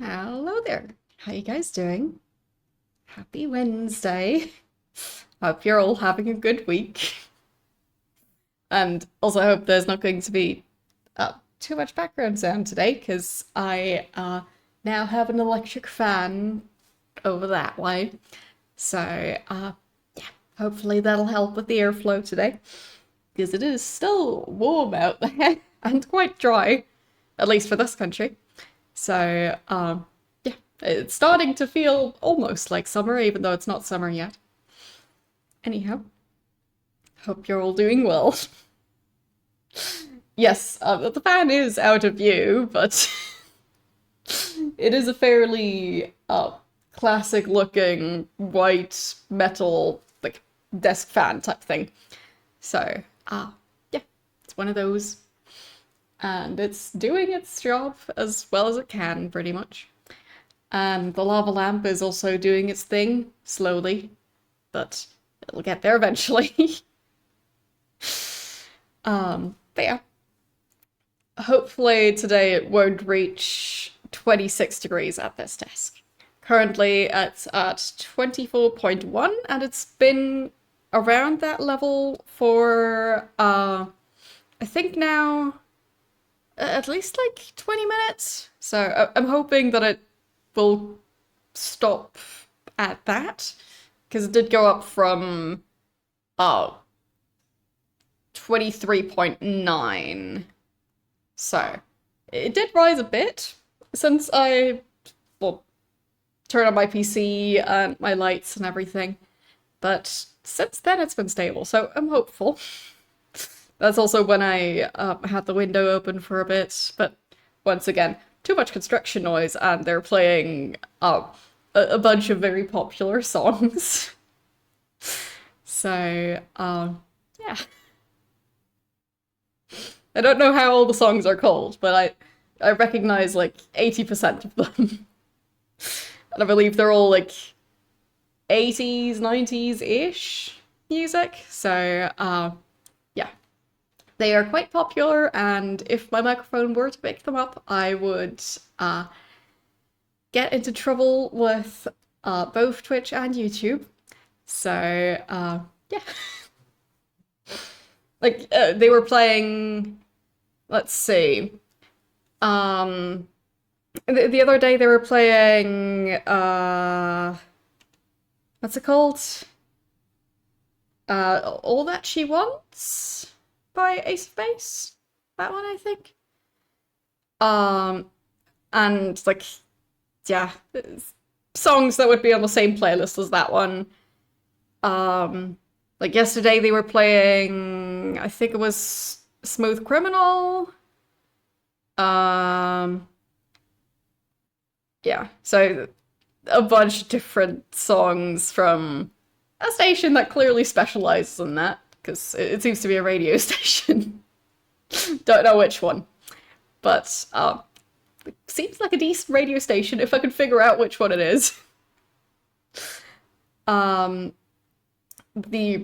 Hello there. How you guys doing? Happy Wednesday. Hope you're all having a good week. And also hope there's not going to be too much background sound today because I now have an electric fan over that way. So yeah, hopefully that'll help with the airflow today because it is still warm out there and quite dry, at least for this country. So yeah, it's starting to feel almost like summer, even though it's not summer yet. Anyhow, hope you're all doing well. Yes, the fan is out of view, but it is a fairly classic looking white metal like desk fan type thing. So yeah, it's one of those. And it's doing its job as well as it can, pretty much. And the lava lamp is also doing its thing, slowly, but it'll get there eventually. But yeah, hopefully today it won't reach 26 degrees at this desk. Currently it's at 24.1 and it's been around that level for, I think now at least like 20 minutes. So I'm hoping that it will stop at that because it did go up from 23.9. So it did rise a bit since I turned on my PC and my lights and everything. But since then it's been stable, so I'm hopeful. That's also when I had the window open for a bit, but once again, too much construction noise, and they're playing a bunch of very popular songs. So, yeah. I don't know how all the songs are called, but I recognize like 80% of them. And I believe they're all like 80s, 90s-ish music, so, yeah. They are quite popular, and if my microphone were to pick them up, I would get into trouble with both Twitch and YouTube. So, yeah. Like, they were playing, let's see, the other day they were playing, what's it called? All That She Wants? By Ace of Base. That one, I think. And like, yeah, songs that would be on the same playlist as that one. Like yesterday they were playing, I think it was Smooth Criminal. Yeah, so a bunch of different songs from a station that clearly specializes in that, because it seems to be a radio station. Don't know which one. But it seems like a decent radio station if I can figure out which one it is. The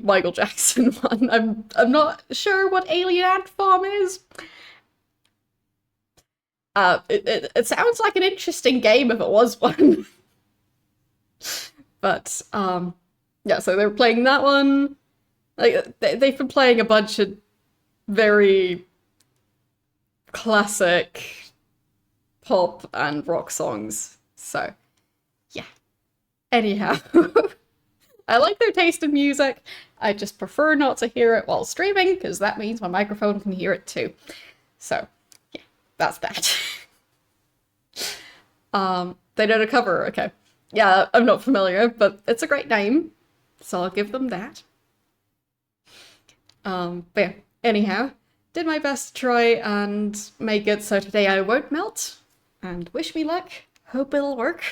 Michael Jackson one. I'm not sure what Alien Ant Farm is. It sounds like an interesting game if it was one. But yeah, so they were playing that one. Like they've been playing a bunch of very classic pop and rock songs. So yeah. Anyhow, I like their taste in music. I just prefer not to hear it while streaming because that means my microphone can hear it too. So yeah, that's that. They did a cover, okay. Yeah, I'm not familiar, but it's a great name, so I'll give them that. But yeah, anyhow, did my best to try and make it so today I won't melt, and wish me luck, hope it'll work.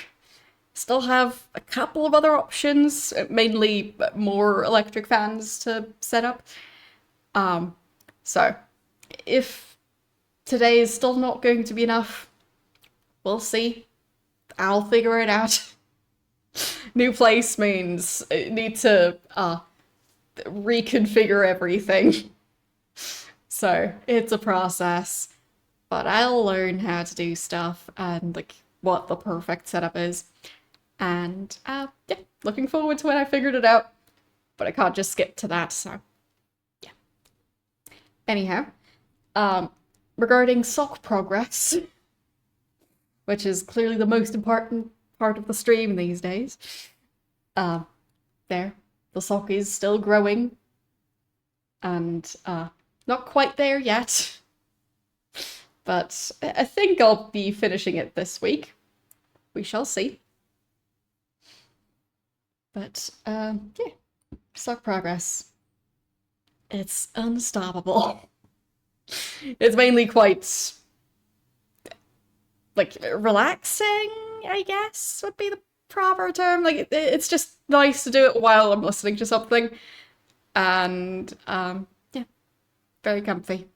Still have a couple of other options, mainly more electric fans to set up. So, if today is still not going to be enough, we'll see. I'll figure it out. New place means I need to reconfigure everything. So it's a process, but I'll learn how to do stuff, and like what the perfect setup is. And yeah, looking forward to when I figured it out. But I can't just skip to that, so yeah. Anyhow, regarding sock progress, which is clearly the most important part of the stream these days, there, the sock is still growing, and not quite there yet, but I think I'll be finishing it this week. We shall see. But yeah, sock progress. It's unstoppable. It's mainly quite, like, relaxing, I guess, would be the proper term. Like, it's just nice to do it while I'm listening to something. And, yeah, very comfy.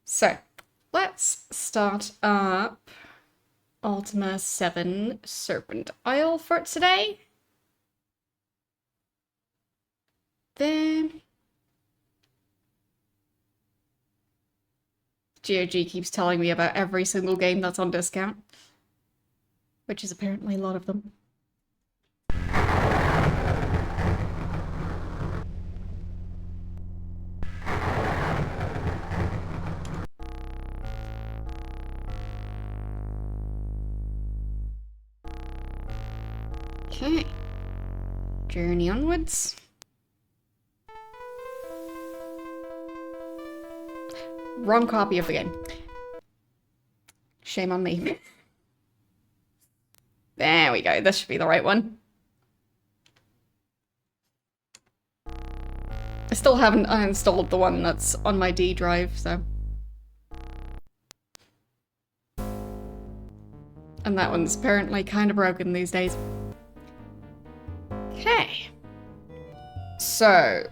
So, let's start up Ultima 7 Serpent Isle for today. Then GOG keeps telling me about every single game that's on discount, which is apparently a lot of them. Okay. Journey onwards. Wrong copy of the game. Shame on me. There we go. This should be the right one. I still haven't uninstalled the one that's on my D drive, so. And that one's apparently kind of broken these days. Okay. So,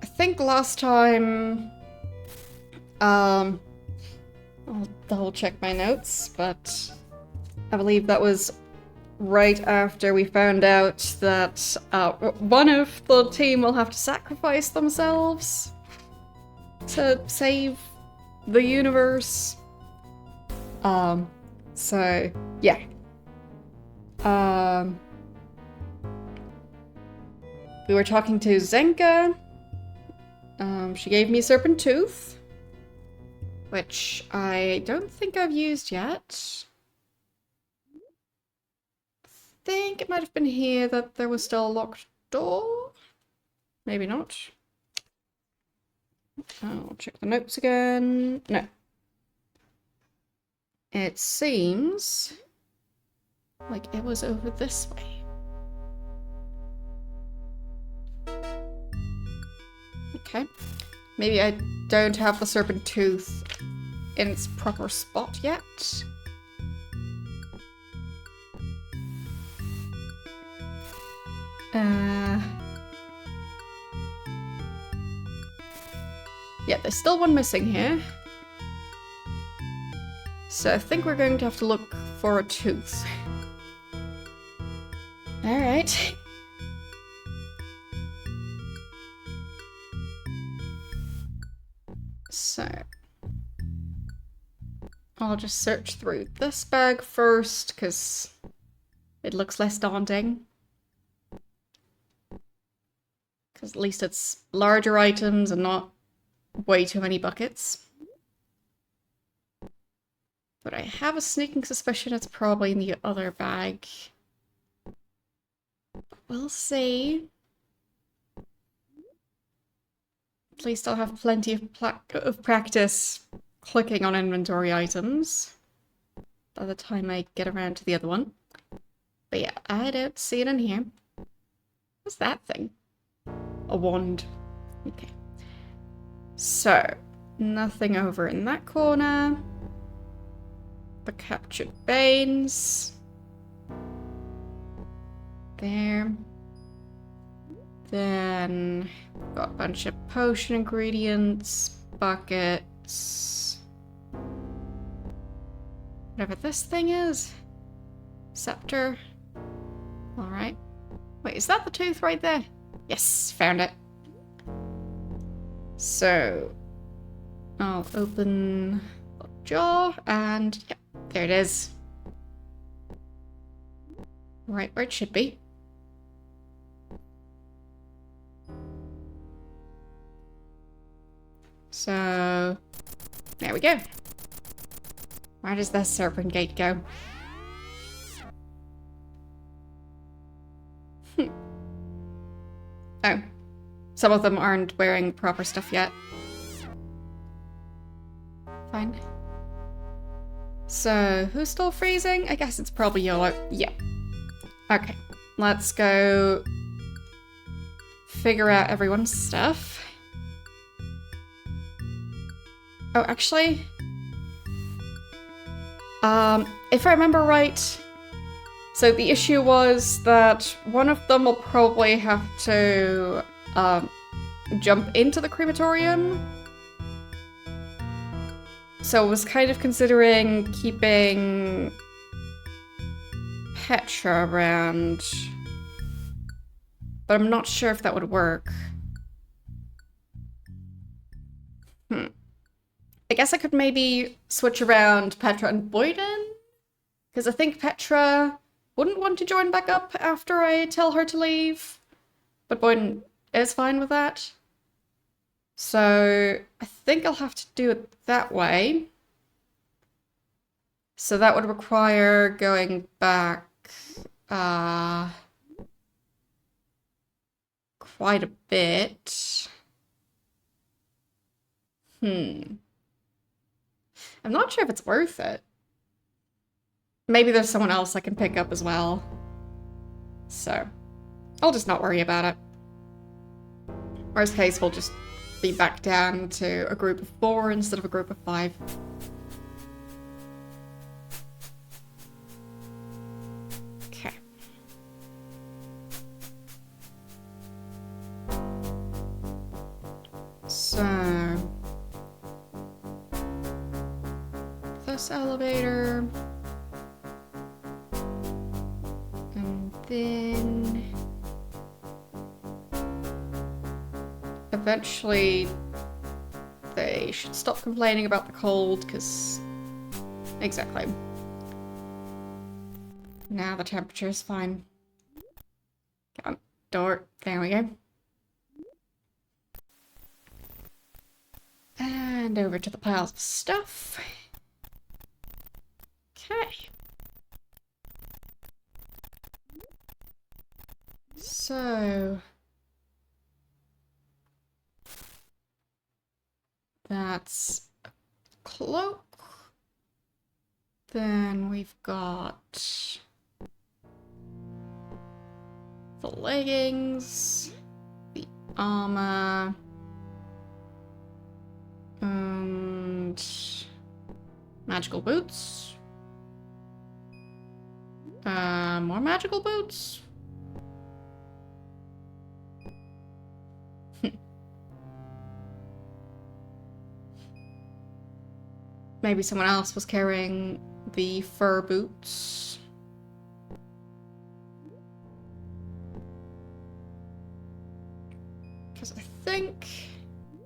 I think last time... I'll double check my notes, but I believe that was right after we found out that one of the team will have to sacrifice themselves to save the universe. So, yeah. We were talking to Zenka. She gave me a Serpent Tooth, which I don't think I've used yet. I think it might have been here that there was still a locked door. Maybe not. I'll check the notes again. No. It seems like it was over this way. Okay. Maybe I don't have the Serpent Tooth in its proper spot yet. Yeah, there's still one missing here. So I think we're going to have to look for a tooth. Alright. So, I'll just search through this bag first, because it looks less daunting. Because at least it's larger items and not way too many buckets. But I have a sneaking suspicion it's probably in the other bag. We'll see. At least I'll have plenty of practice clicking on inventory items by the time I get around to the other one. But yeah, I don't see it in here. What's that thing? A wand. Okay. So, nothing over in that corner. The captured veins. There. Then, got a bunch of potion ingredients, buckets. Whatever this thing is. Scepter. Alright. Wait, is that the tooth right there? Yes, found it. So, I'll open the jaw and yeah, there it is. Right where it should be. So, there we go. Where does the Serpent gate go? Oh. Some of them aren't wearing proper stuff yet. Fine. So, who's still freezing? I guess it's probably YOLO. Yeah. Okay. Let's go figure out everyone's stuff. Oh, actually... if I remember right... So the issue was that one of them will probably have to, jump into the crematorium. So I was kind of considering keeping Petra around, but I'm not sure if that would work. I guess I could maybe switch around Petra and Boyden, because I think Petra wouldn't want to join back up after I tell her to leave, but Boyden is fine with that. So I think I'll have to do it that way. So that would require going back quite a bit. I'm not sure if it's worth it. Maybe there's someone else I can pick up as well. So, I'll just not worry about it. Worst case, we'll just be back down to a group of 4 instead of a group of 5. Okay. So... this elevator... then eventually they should stop complaining about the cold, because exactly. Now the temperature is fine. Come on, door. There we go. And over to the piles of stuff. Okay. So that's a cloak. Then we've got the leggings, the armor, and magical boots. More magical boots. Maybe someone else was carrying the fur boots. Because I think I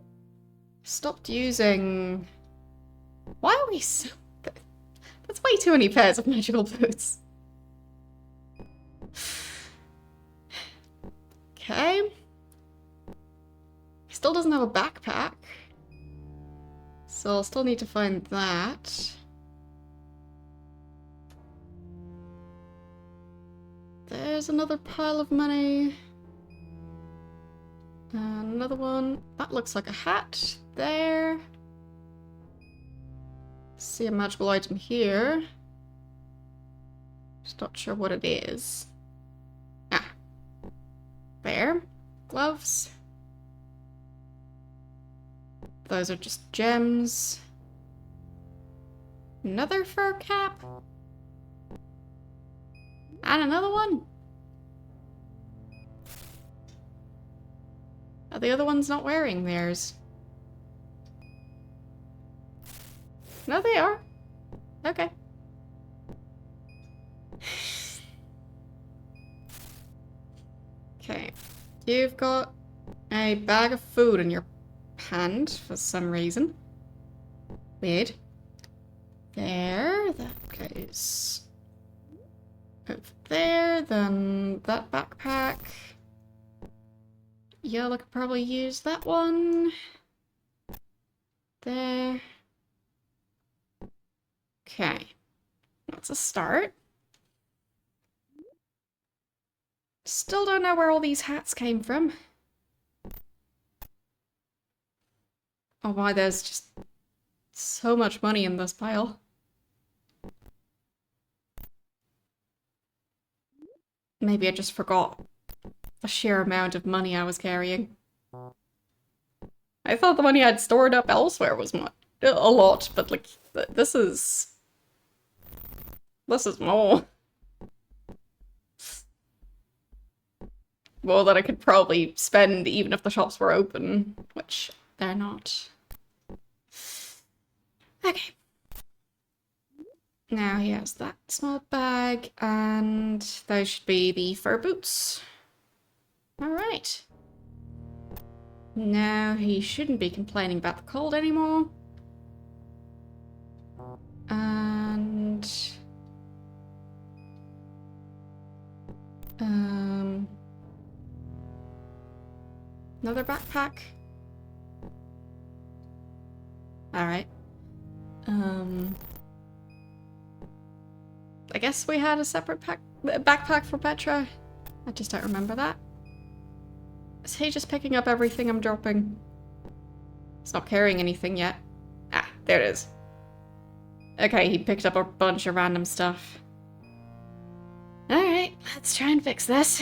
stopped using... Why are we so... That's way too many pairs of magical boots. Okay. He still doesn't have a backpack. So I'll still need to find that. There's another pile of money. And another one. That looks like a hat. There. See a magical item here. Just not sure what it is. Ah. There. Gloves. Those are just gems. Another fur cap. And another one. Are the other ones not wearing theirs? No, they are. Okay. Okay. You've got a bag of food in your hand for some reason. Weird. There. That goes over there, then that backpack. Yellow could probably use that one. There. Okay. That's a start. Still don't know where all these hats came from. Oh, why there's just so much money in this pile. Maybe I just forgot the sheer amount of money I was carrying. I thought the money I'd stored up elsewhere was a lot, but like, this is more. More that I could probably spend even if the shops were open, which they're not. Okay. Now he has that small bag, and those should be the fur boots. Alright. Now he shouldn't be complaining about the cold anymore. And... another backpack. Alright. I guess we had a separate backpack for Petra. I just don't remember that. Is he just picking up everything I'm dropping? He's not carrying anything yet. Ah, there it is. Okay, he picked up a bunch of random stuff. Alright, let's try and fix this.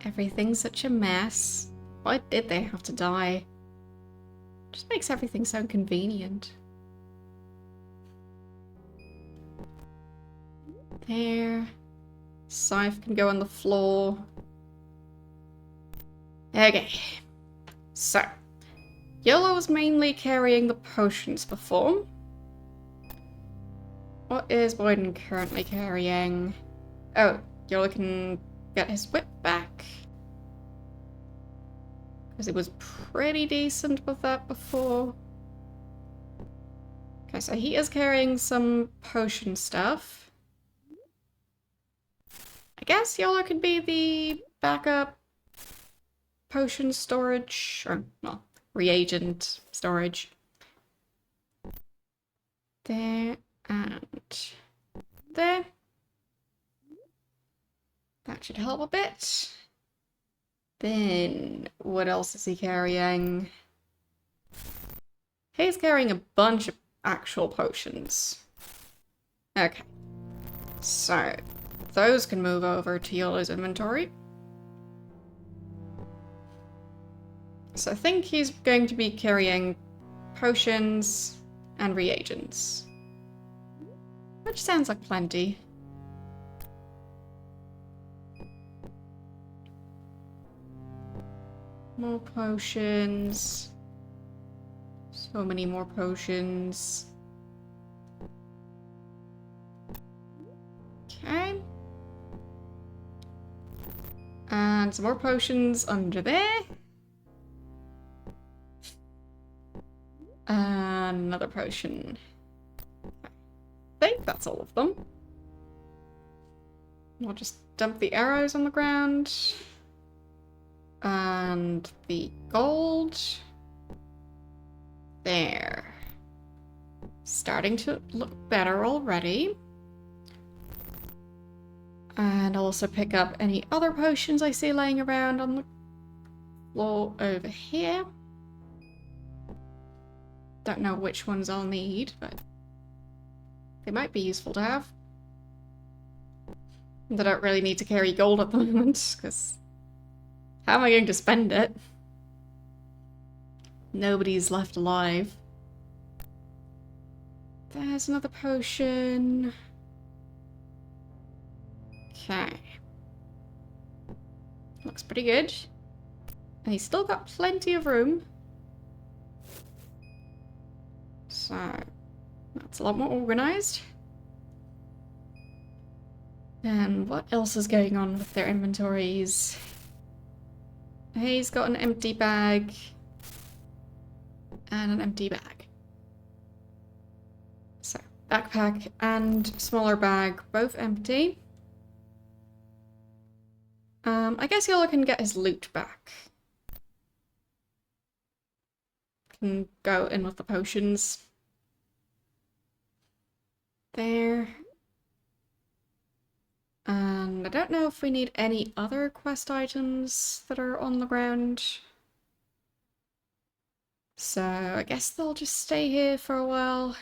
Everything's such a mess. Why did they have to die? Just makes everything so inconvenient. There. Scythe can go on the floor. Okay. So. Yellow was mainly carrying the potions before. What is Boyden currently carrying? Oh, Yellow can get his whip back. Because it was pretty decent with that before. Okay, so he is carrying some potion stuff. I guess Yellow could be the backup potion storage, or, well, reagent storage. There and there. That should help a bit. Then, what else is he carrying? He's carrying a bunch of actual potions. Okay. So, those can move over to Yellow's inventory. So I think he's going to be carrying potions and reagents. Which sounds like plenty. More potions. So many more potions. Okay. And some more potions under there. And another potion. I think that's all of them. We'll just dump the arrows on the ground. And the gold. There. Starting to look better already. And I'll also pick up any other potions I see laying around on the floor over here. Don't know which ones I'll need, but they might be useful to have. And I don't really need to carry gold at the moment, because how am I going to spend it? Nobody's left alive. There's another potion. Okay. Looks pretty good. And he's still got plenty of room. So, that's a lot more organized. And what else is going on with their inventories? He's got an empty bag. and an empty bag. So, backpack and smaller bag, both empty. I guess Yola can get his loot back. Can go in with the potions. There. And I don't know if we need any other quest items that are on the ground. So I guess they'll just stay here for a while.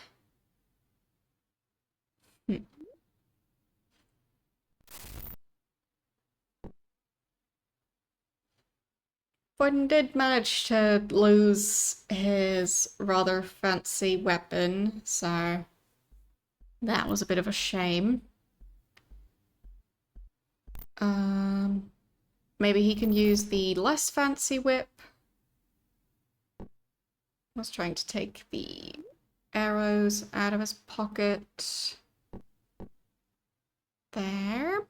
Gordon did manage to lose his rather fancy weapon, so that was a bit of a shame. Maybe he can use the less fancy whip. I was trying to take the arrows out of his pocket. There.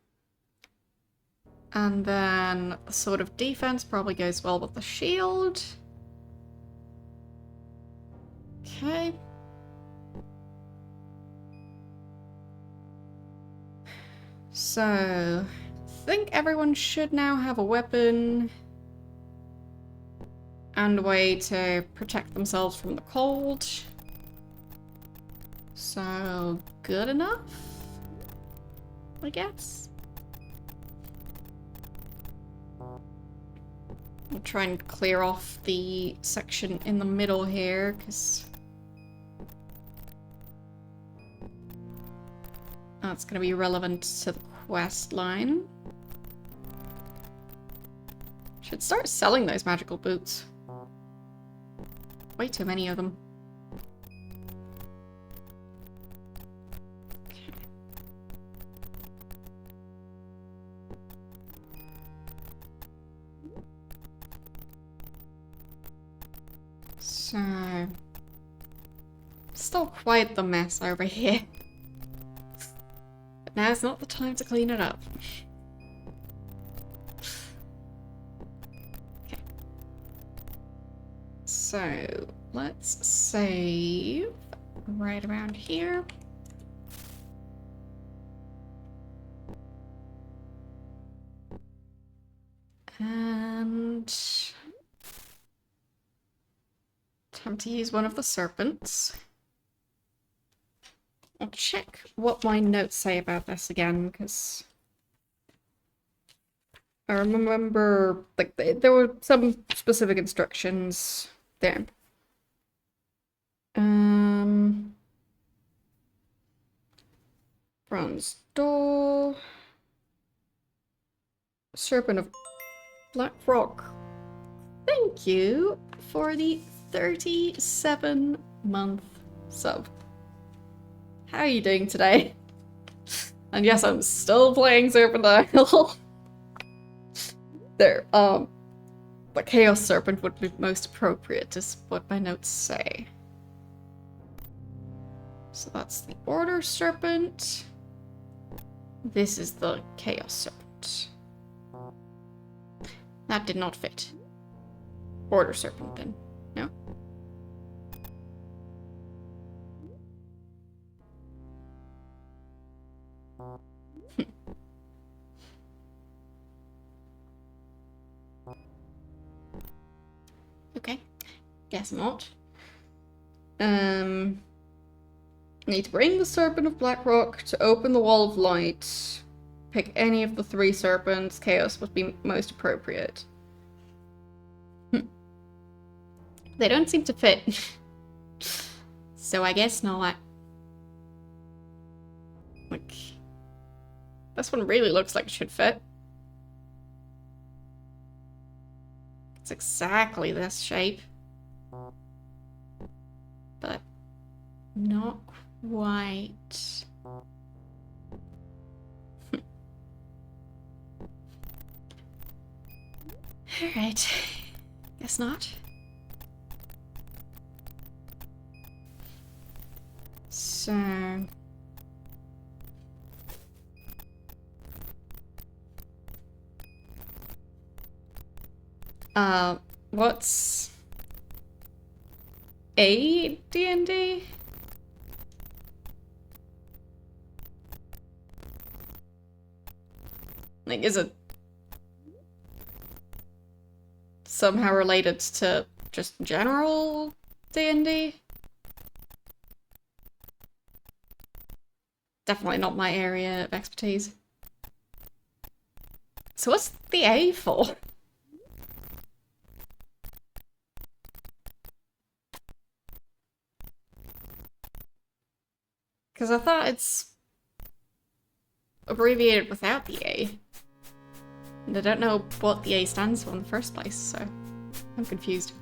And then the Sword of Defense probably goes well with the shield. Okay. So, I think everyone should now have a weapon and a way to protect themselves from the cold. So, good enough, I guess. I'll try and clear off the section in the middle here, because that's going to be relevant to the quest line. Should start selling those magical boots. Way too many of them. So, still quite the mess over here. But now's not the time to clean it up. Okay. So, let's save right around here. And time to use one of the serpents. I'll check what my notes say about this again, because I remember, like, there were some specific instructions there. Bronze door. Serpent of Black Rock. Thank you for the 37-month sub. How are you doing today? And yes, I'm still playing Serpent Isle. There, the Chaos Serpent would be most appropriate, is what my notes say. So that's the Order Serpent. This is the Chaos Serpent. That did not fit. Order Serpent, then. No? Okay. Guess not. Need to bring the Serpent of Blackrock to open the Wall of Light. Pick any of the 3 serpents. Chaos would be most appropriate. They don't seem to fit. So I guess not. Like, this one really looks like it should fit. It's exactly this shape. But not quite. Alright. Guess not. So... what's... a D&D? Like, is it somehow related to just general D&D? Definitely not my area of expertise. So what's the A for? Because I thought it's abbreviated without the A. And I don't know what the A stands for in the first place, so I'm confused.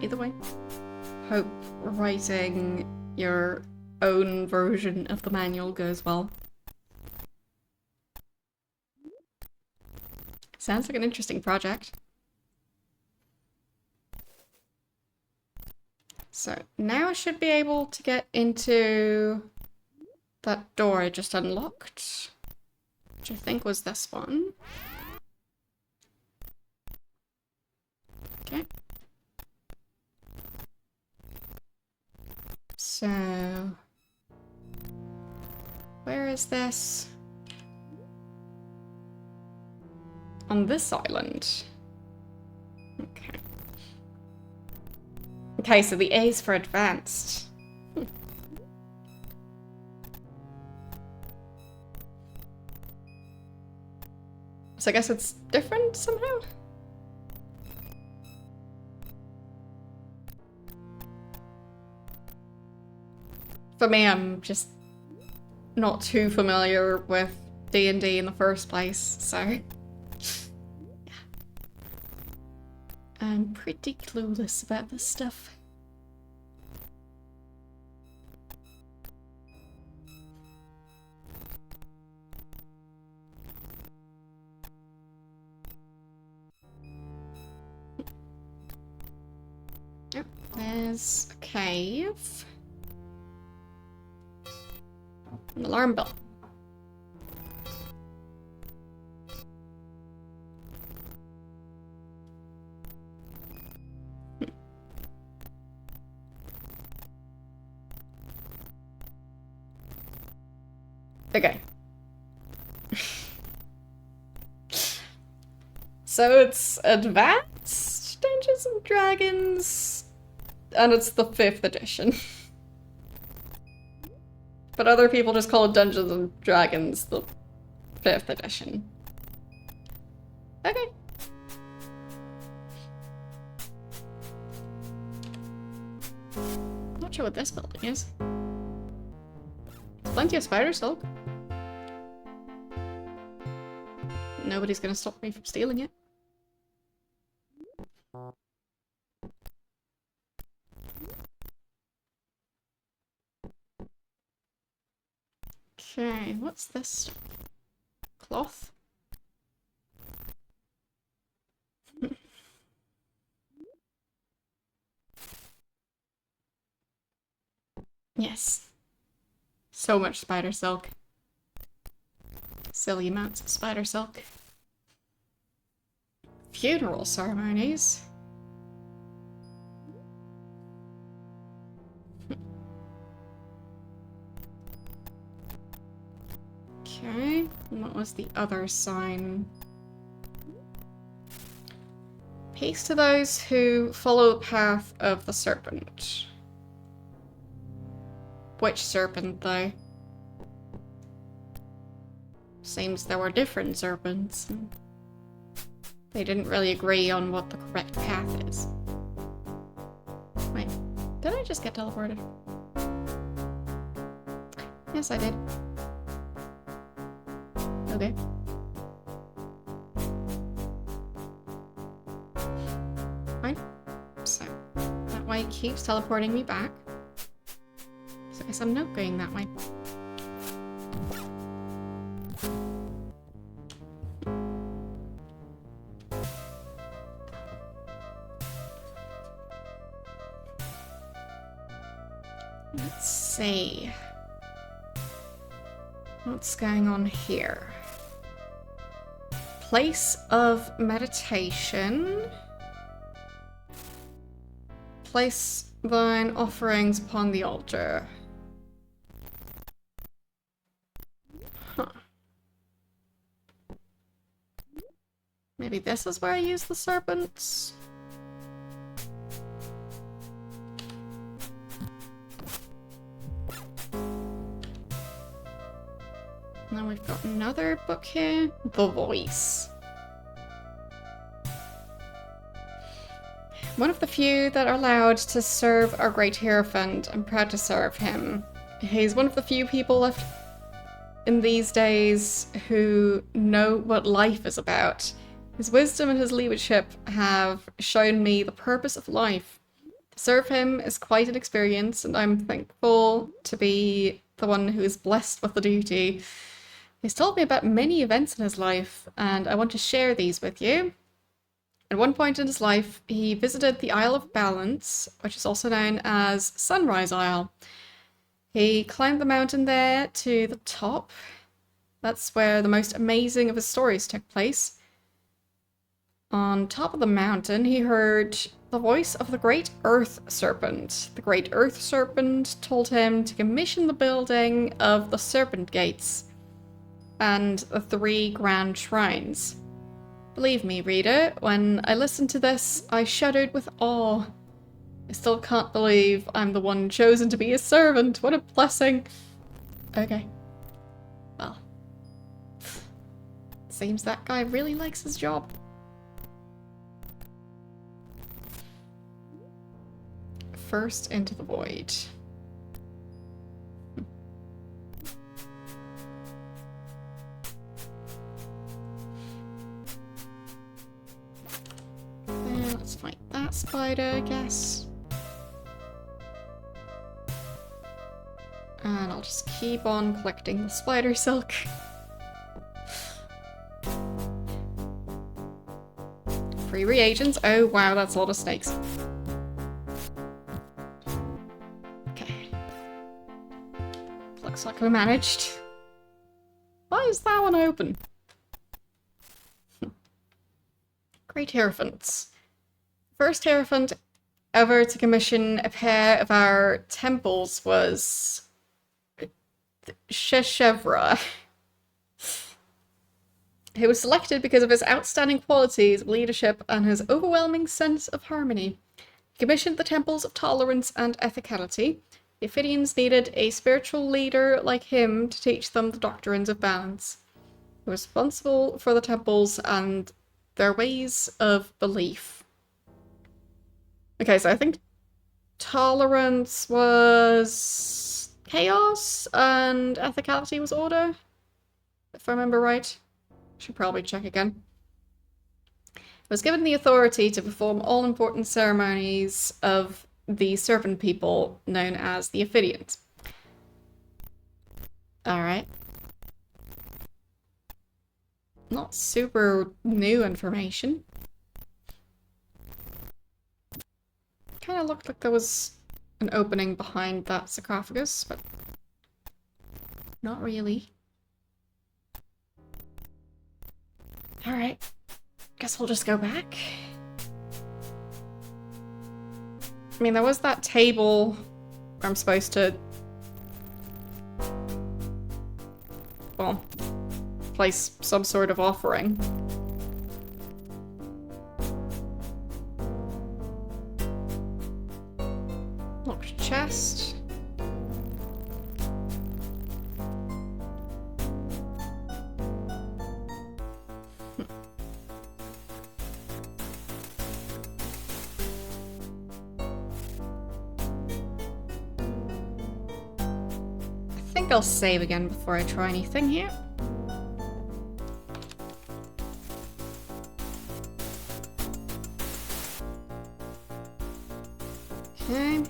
Either way, hope writing your own version of the manual goes well. Sounds like an interesting project. So now I should be able to get into that door I just unlocked, which I think was this one. Okay. So, where is this? On this island. Okay. Okay, so the A is for advanced. So I guess it's different somehow? For me, I'm just not too familiar with D&D in the first place, so yeah. I'm pretty clueless about this stuff. Oh, there's a cave. An alarm bell. Okay. So it's Advanced Dungeons and Dragons, and it's the 5th edition. But other people just call it Dungeons and Dragons, the 5th edition. Okay. Not sure what this building is. There's plenty of spider silk. Nobody's gonna stop me from stealing it. Okay, what's this? Cloth? Yes. So much spider silk. Silly amounts of spider silk. Funeral ceremonies. Okay, and what was the other sign? Peace to those who follow the path of the serpent. Which serpent, though? Seems there were different serpents. And they didn't really agree on what the correct path is. Wait, did I just get teleported? Yes, I did. Okay. Fine. So, that way keeps teleporting me back. I guess I'm not going that way. Let's see. What's going on here? Place of meditation. Place thine offerings upon the altar. Huh. Maybe this is where I use the serpents? Now we've got another book here. The Voice. One of the few that are allowed to serve our great Hierophant. I'm proud to serve him. He's one of the few people left in these days who know what life is about. His wisdom and his leadership have shown me the purpose of life. To serve him is quite an experience, and I'm thankful to be the one who is blessed with the duty. He's told me about many events in his life, and I want to share these with you. At one point in his life, he visited the Isle of Balance, which is also known as Sunrise Isle. He climbed the mountain there to the top. That's where the most amazing of his stories took place. On top of the mountain, he heard the voice of the Great Earth Serpent. The Great Earth Serpent told him to commission the building of the Serpent Gates and the 3 grand shrines. Believe me, reader, when I listened to this, I shuddered with awe. I still can't believe I'm the one chosen to be a servant. What a blessing. Okay. Well. Seems that guy really likes his job. First into the void. Let's fight that spider, I guess. And I'll just keep on collecting the spider silk. Free reagents. Oh wow, that's a lot of snakes. Okay. Looks like we managed. Why is that one open? Great Hierophants. First Hierophant ever to commission a pair of our temples was Sheshevra. He was selected because of his outstanding qualities of leadership and his overwhelming sense of harmony. He commissioned the temples of tolerance and ethicality. The Ophidians needed a spiritual leader like him to teach them the doctrines of balance. He was responsible for the temples and their ways of belief. Okay, so I think tolerance was chaos and ethicality was order, if I remember right. Should probably check again. He was given the authority to perform all important ceremonies of the Serpent people known as the Ophidians. Alright. Not super new information. Kind of looked like there was an opening behind that sarcophagus, but not really. Alright, guess we'll just go back. I mean, there was that table where I'm supposed to, well, place some sort of offering. Locked chest. I think I'll save again before I try anything here. Okay.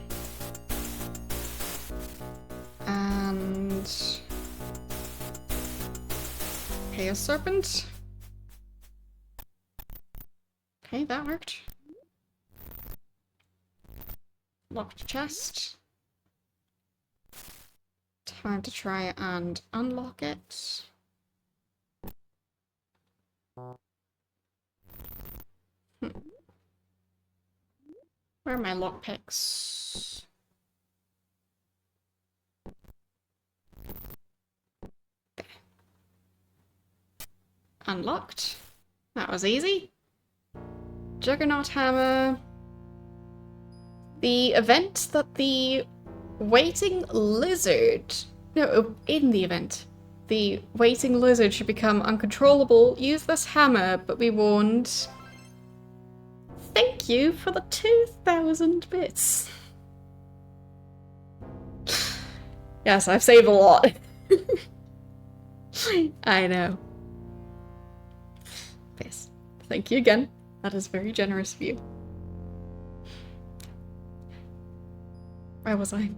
Okay, a serpent. Okay, that worked. Locked chest. Time to try and unlock it. Where are my lockpicks? There. Unlocked. That was easy. Juggernaut hammer. The event that the waiting lizard... No, in the event. The waiting lizard should become uncontrollable. Use this hammer, but be warned. Thank you for the 2,000 bits. Yes, I've saved a lot. I know. Yes. Thank you again. That is very generous of you. Where was I?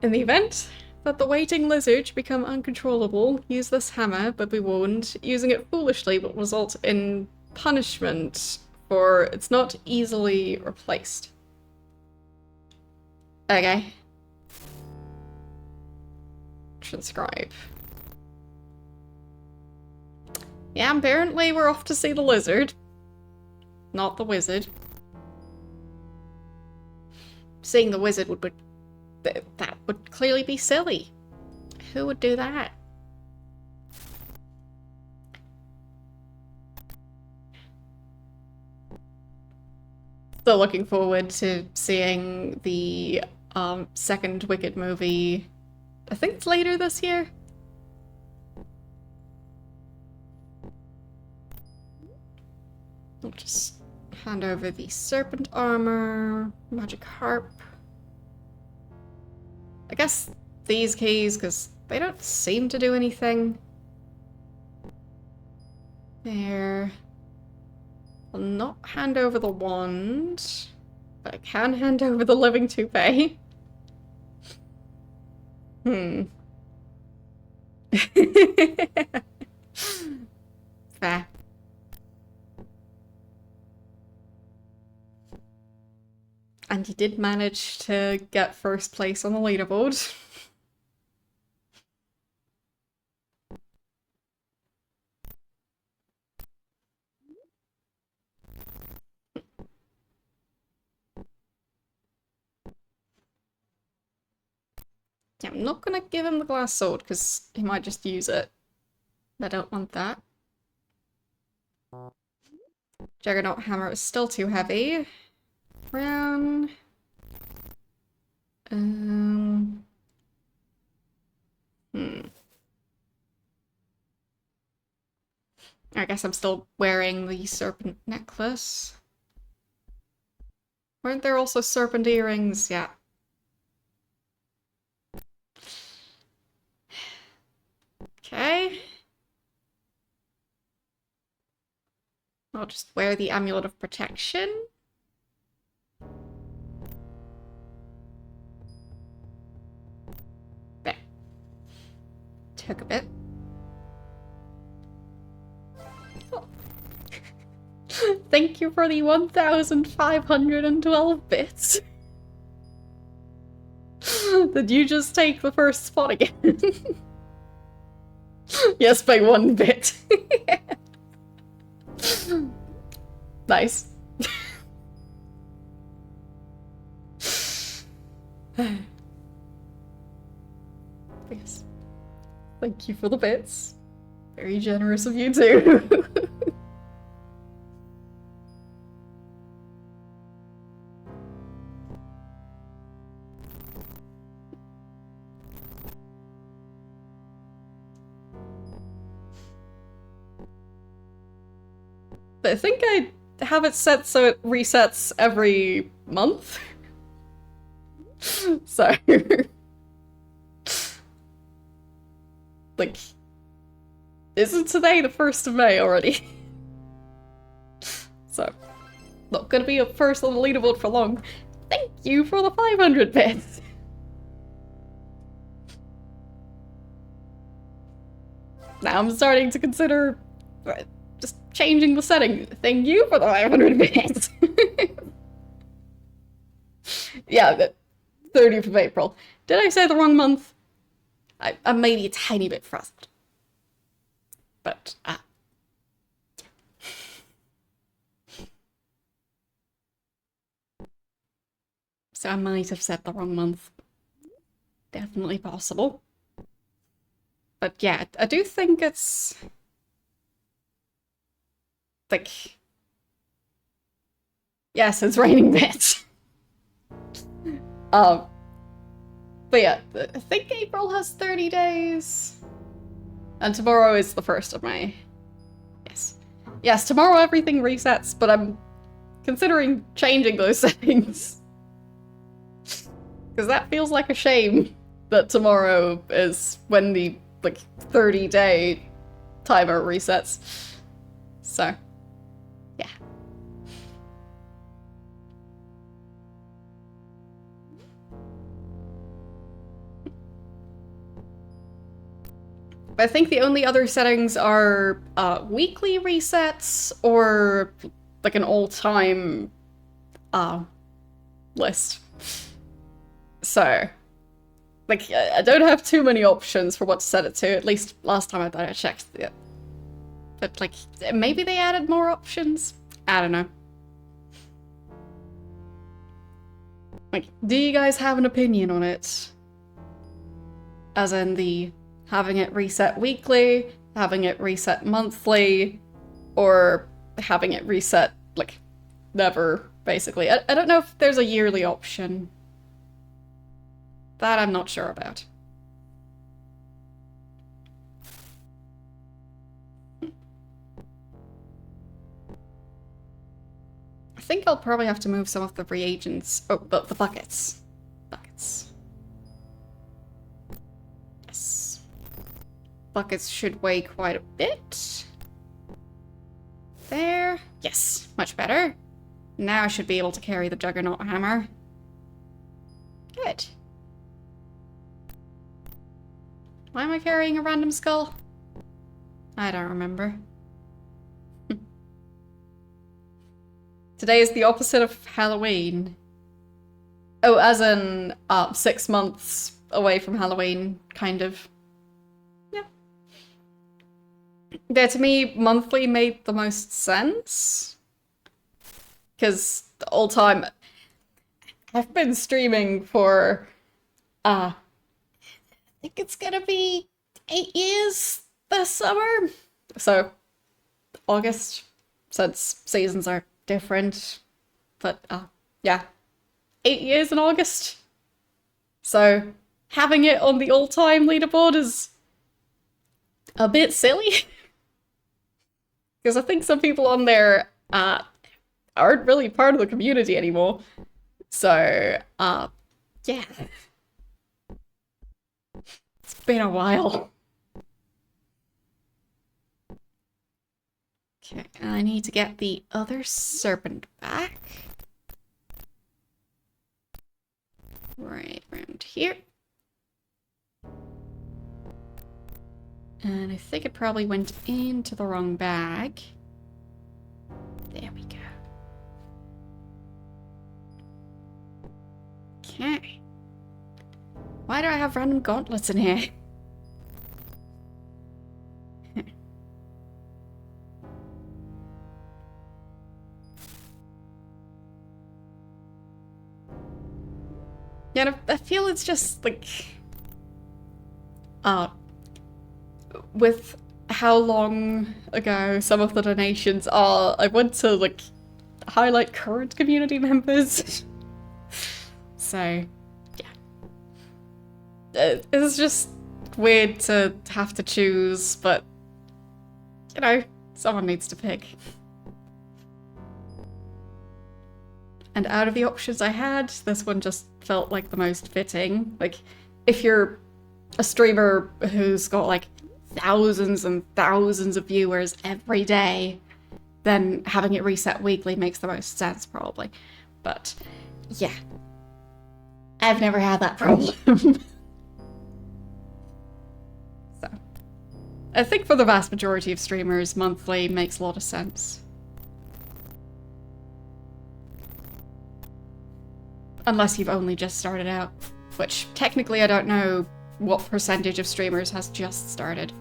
In the event that the waiting lizard should become uncontrollable, use this hammer, but be warned, using it foolishly will result in punishment, for it's not easily replaced. Okay. Transcribe. Yeah, apparently we're off to see the lizard. Not the wizard. Seeing the wizard would be... that would clearly be silly. Who would do that? Still looking forward to seeing the second Wicked movie. I think it's later this year. I'll just hand over the Serpent armor, magic harp. I guess these keys, because they don't seem to do anything. There. I'll not hand over the wand, but I can hand over the living toupee. Fair. And you did manage to get first place on the leaderboard. Yeah, I'm not gonna give him the glass sword because he might just use it. I don't want that. Juggernaut hammer is still too heavy. Brown. I guess I'm still wearing the serpent necklace. Weren't there also serpent earrings? Yeah. Okay. I'll just wear the amulet of protection. There. Took a bit. Oh. Thank you for the 1,512 bits. Did you just take the first spot again? Yes, by 1 bit. Nice. Yes. Thank you for the bits. Very generous of you too. I think I have it set so it resets every month. So... like... Isn't today the 1st of May already? So... not gonna be up first on the leaderboard for long. Thank you for the 500 bits! now I'm starting to consider just changing the setting. Thank you for the 500 bits. Yeah, the 30th of April. Did I say the wrong month? I'm maybe a tiny bit frazzled. But, so I might have said the wrong month. Definitely possible. But yeah, I do think it's... like... Yes, it's raining bits. But yeah, I think April has 30 days. And tomorrow is the 1st of May. Yes. Yes, tomorrow everything resets, but I'm considering changing those settings. Because that feels like a shame that tomorrow is when the, like, 30-day timer resets. So, yeah. I think the only other settings are weekly resets or like an all-time list. So, like, I don't have too many options for what to set it to, at least last time I thought I checked it. But, like, maybe they added more options? I don't know. Like, do you guys have an opinion on it? As in the having it reset weekly, having it reset monthly, or having it reset, like, never, basically. I don't know if there's a yearly option. That I'm not sure about. I think I'll probably have to move some of the reagents. Oh, the buckets. Buckets. Yes. Buckets should weigh quite a bit. There. Yes, much better. Now I should be able to carry the Juggernaut hammer. Good. Why am I carrying a random skull? I don't remember. Today is the opposite of Halloween. Oh, as in 6 months away from Halloween, kind of. Yeah. Yeah, to me, monthly made the most sense. Because the whole time, I've been streaming for, I think it's gonna be 8 years this summer. So, August, since seasons are different. But, yeah. 8 years in August. So, having it on the all-time leaderboard is a bit silly. Because I think some people on there aren't really part of the community anymore. So, yeah. It's been a while. Okay, I need to get the other serpent back. Right around here. And I think it probably went into the wrong bag. There we go. Okay. Why do I have random gauntlets in here? Yeah, I feel it's just, like... with how long ago some of the donations are, I want to, like, highlight current community members. So, yeah. It's just weird to have to choose, but, you know, someone needs to pick. And out of the options I had, this one just felt like the most fitting. Like, if you're a streamer who's got, like, thousands and thousands of viewers every day, then having it reset weekly makes the most sense, probably. But, yeah. I've never had that problem. So, I think for the vast majority of streamers, monthly makes a lot of sense. Unless you've only just started out. Which, technically, I don't know what percentage of streamers has just started.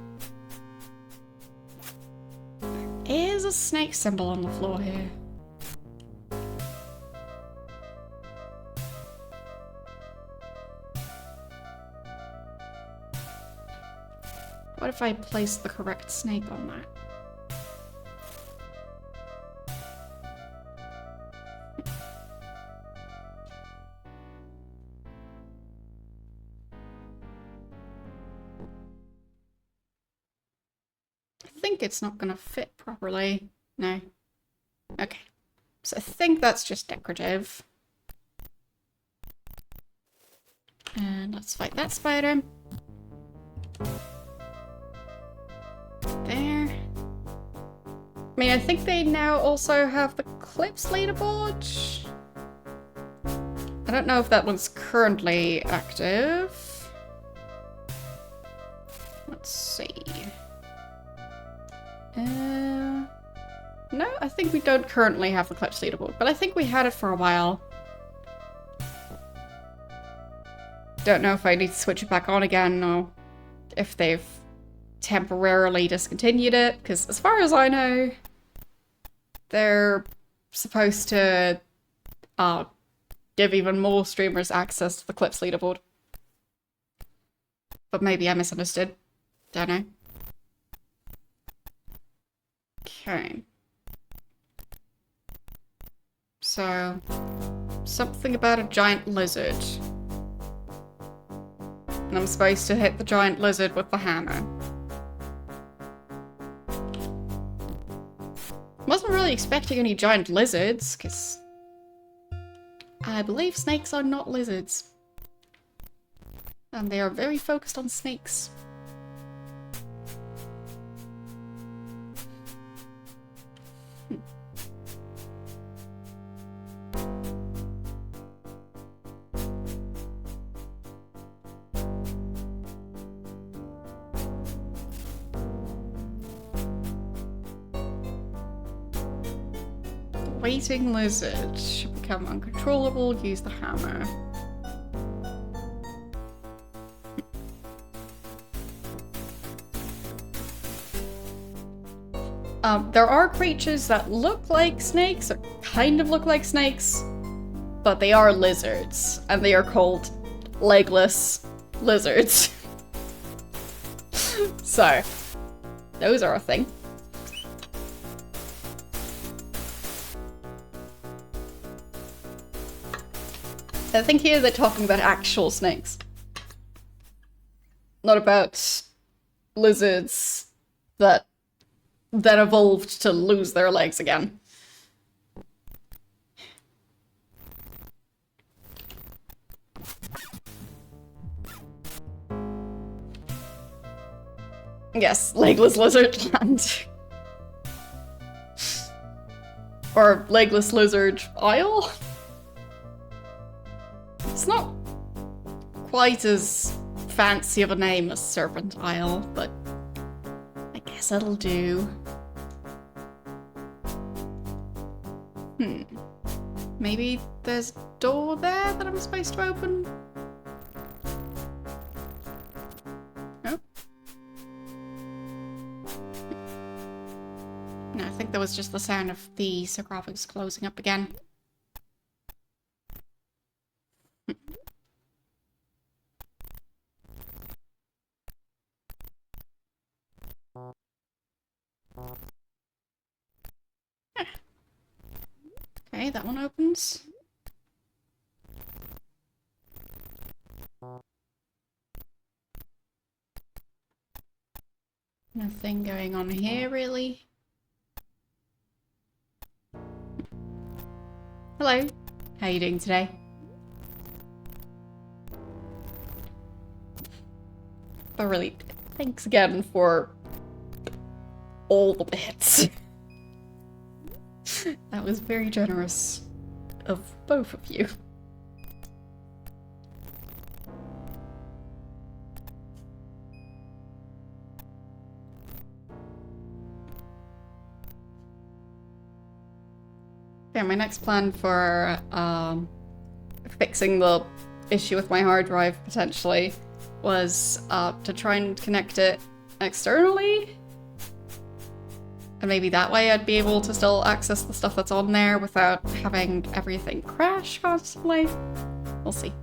There is a snake symbol on the floor here. What if I place the correct snake on that? I think it's not gonna fit properly. No. Okay. So I think that's just decorative. And let's fight that spider. There. I mean, I think they now also have the clips leaderboard. I don't know if that one's currently active. Let's see. No, I think we don't currently have the clips leaderboard, but I think we had it for a while. Don't know if I need to switch it back on again or if they've temporarily discontinued it, because as far as I know, they're supposed to give even more streamers access to the clips leaderboard. But maybe I misunderstood. Don't know. Okay. So, something about a giant lizard. And I'm supposed to hit the giant lizard with the hammer. Wasn't really expecting any giant lizards, because I believe snakes are not lizards. And they are very focused on snakes. Waiting lizard. Should become uncontrollable, use the hammer. There are creatures that look like snakes, or kind of look like snakes, but they are lizards, and they are called legless lizards. So, those are a thing. I think here they're talking about actual snakes. Not about lizards that evolved to lose their legs again. Yes, legless lizard land. Or legless lizard isle? It's not quite as fancy of a name as Serpent Isle, but I guess it'll do. Maybe there's a door there that I'm supposed to open? Oh. No, I think that was just the sound of the sarcophagus closing up again. Okay, that one opens. Nothing going on here, really. Hello. How are you doing today? But really, thanks again for all the bits. That was very generous of both of you. Okay, my next plan for fixing the issue with my hard drive, potentially, was to try and connect it externally. And maybe that way I'd be able to still access the stuff that's on there without having everything crash constantly. We'll see.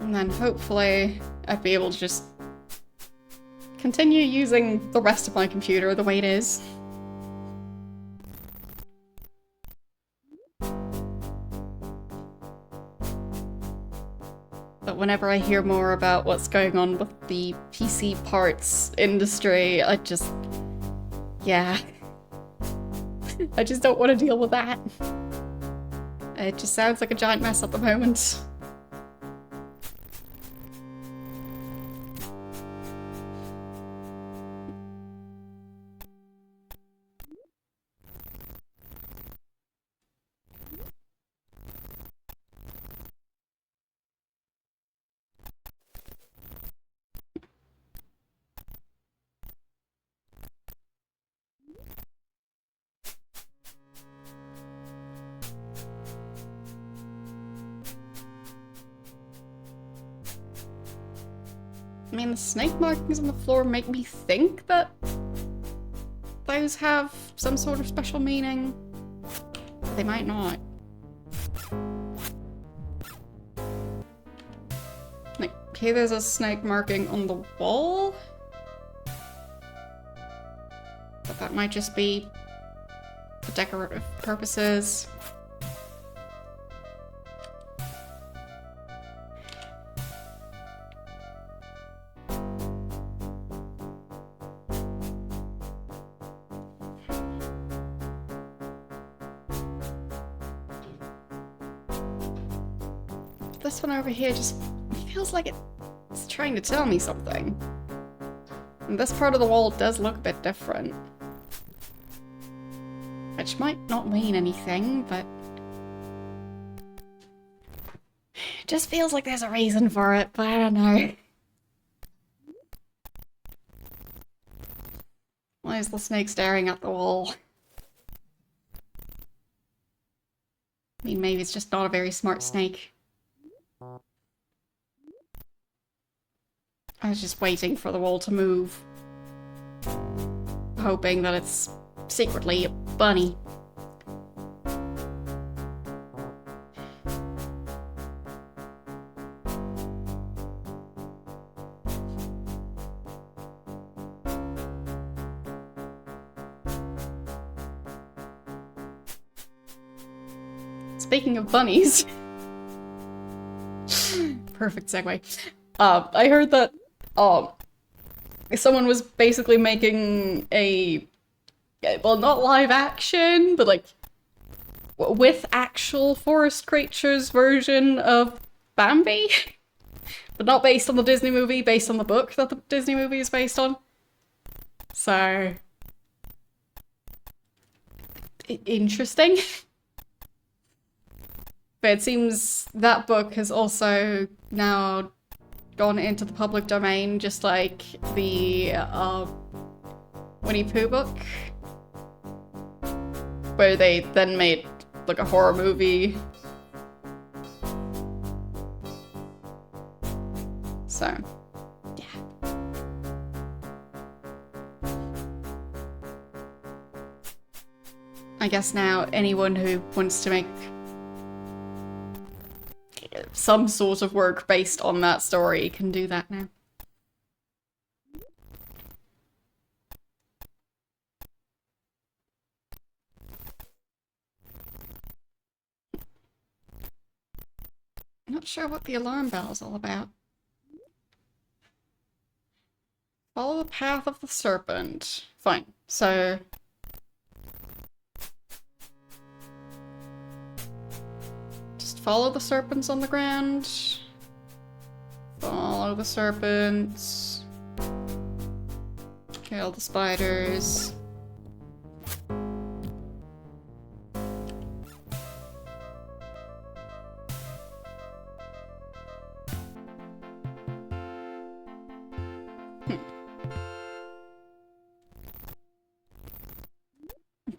And then hopefully I'd be able to just continue using the rest of my computer the way it is. But whenever I hear more about what's going on with the PC parts industry, I just... yeah. I just don't want to deal with that. It just sounds like a giant mess at the moment. I mean, the snake markings on the floor make me think that those have some sort of special meaning. But they might not. Like, here there's a snake marking on the wall. But that might just be for decorative purposes. This one over here just feels like it's trying to tell me something. And this part of the wall does look a bit different. Which might not mean anything, but... it just feels like there's a reason for it, but I don't know. Why is the snake staring at the wall? I mean, maybe it's just not a very smart snake. I was just waiting for the wall to move. Hoping that it's secretly a bunny. Speaking of bunnies... perfect segue. I heard that someone was basically making a, well, not live action, but like with actual forest creatures version of Bambi, but not based on the Disney movie, based on the book that the Disney movie is based on. So interesting. But it seems that book has also now gone into the public domain, just like the Winnie Pooh book, where they then made like a horror movie. So, yeah. I guess now anyone who wants to make some sort of work based on that story can do that now. Not sure what the alarm bell is all about. Follow the path of the serpent. Fine, so... just follow the serpents on the ground. Follow the serpents. Kill the spiders.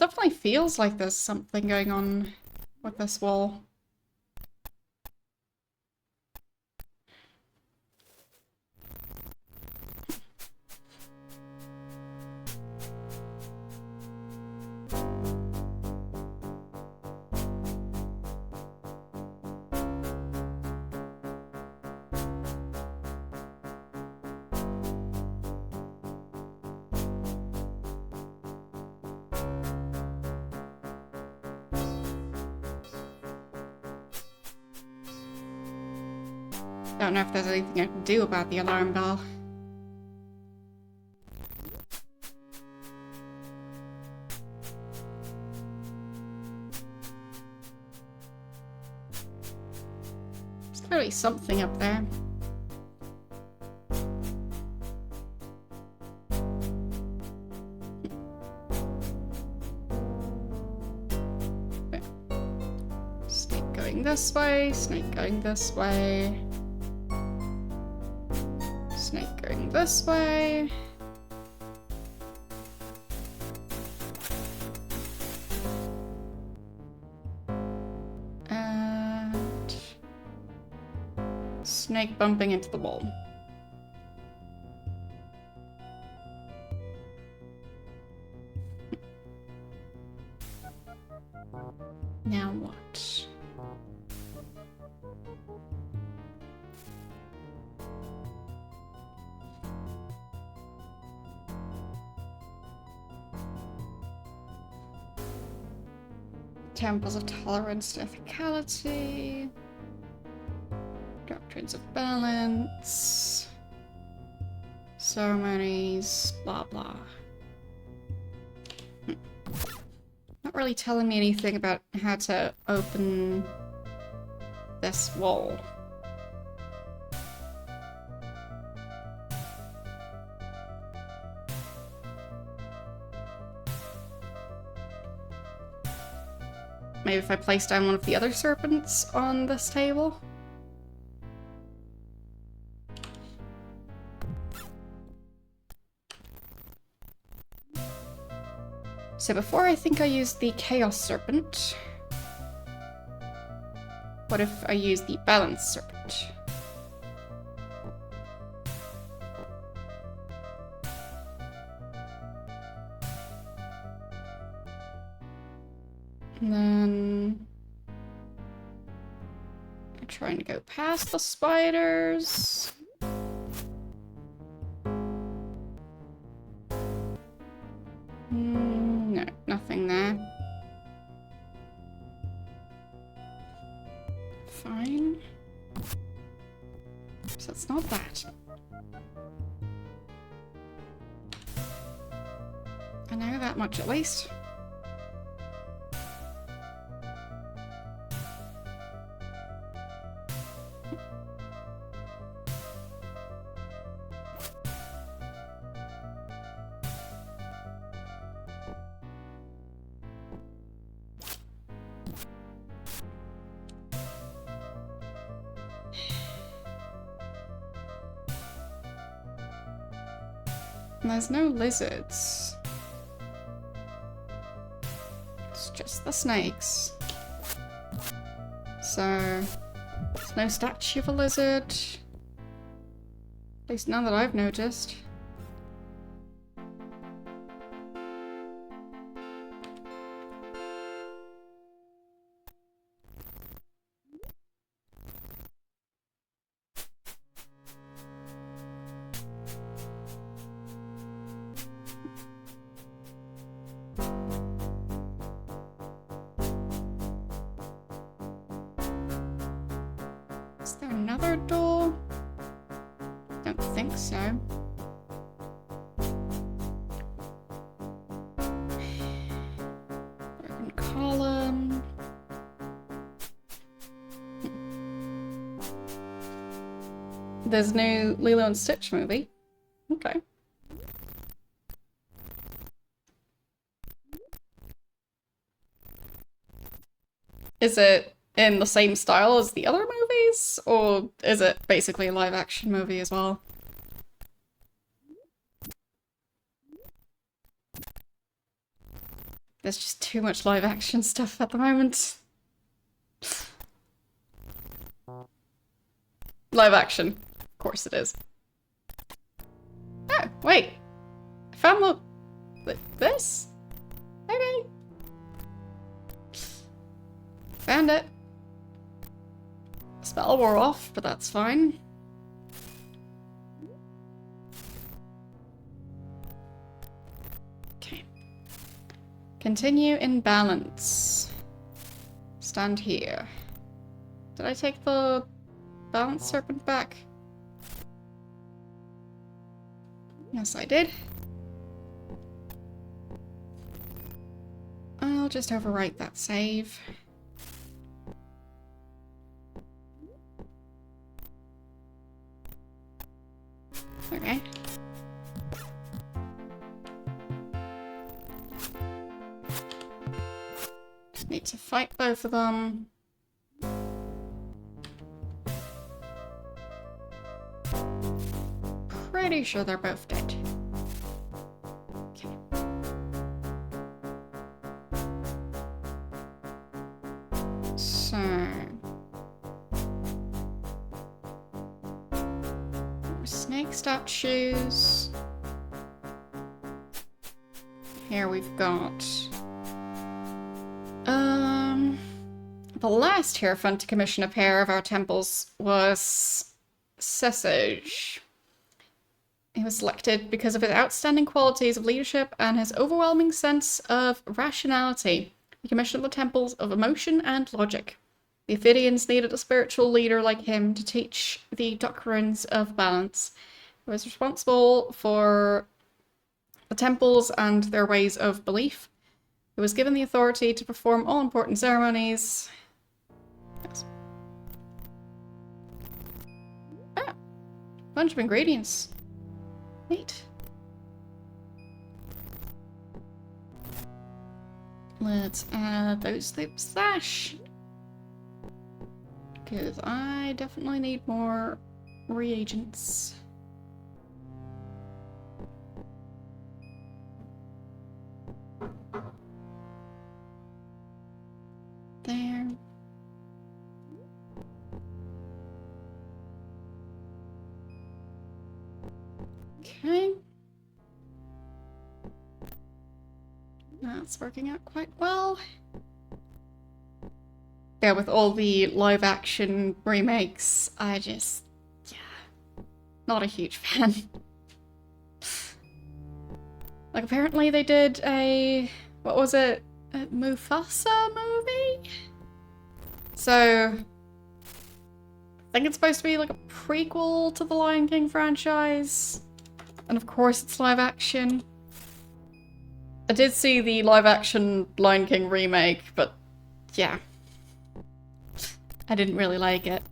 definitely feels like there's something going on with this wall. Don't know if there's anything I can do about the alarm bell. There's clearly something up there. Snake going this way, snake going this way. Snake going this way. And snake bumping into the wall. Now what? Temples of tolerance to ethicality. Doctrines of balance. Ceremonies, blah blah. Not really telling me anything about how to open this wall. Maybe if I place down one of the other serpents on this table? So before I think I used the Chaos Serpent. What if I use the Balance Serpent? And then I'm trying to go past the spiders. No, nothing there. Fine. So it's not that. I know that much at least. And there's no lizards. It's just the snakes. So, there's no statue of a lizard. At least none that I've noticed. Is there another door? Don't think so. Broken column. There's no Lilo and Stitch movie. Okay. Is it in the same style as the other movies? Or is it basically a live action movie as well? There's just too much live action stuff at the moment. Live action. Of course it is. Oh, wait. I found this? Okay. Found it. Spell wore off, but that's fine. Okay. Continue in balance. Stand here. Did I take the balance serpent back? Yes, I did. I'll just overwrite that save. Okay. Just need to fight both of them. Pretty sure they're both dead. Okay. So... snake statues. Here we've got... the last Hierophant to commission a pair of our temples was Sesage. He was selected because of his outstanding qualities of leadership and his overwhelming sense of rationality. He commissioned the temples of emotion and logic. The Ophidians needed a spiritual leader like him to teach the doctrines of balance. He was responsible for the temples and their ways of belief. He was given the authority to perform all important ceremonies. Yes. Ah, bunch of ingredients. Neat. Let's add those to the stash. Because I definitely need more reagents. There. Okay. That's working out quite well. Yeah, with all the live action remakes, I just, yeah, not a huge fan. Like, apparently they did a, what was it, a Mufasa movie? So, I think it's supposed to be like a prequel to the Lion King franchise. And of course it's live action. I did see the live action Lion King remake, but yeah. I didn't really like it.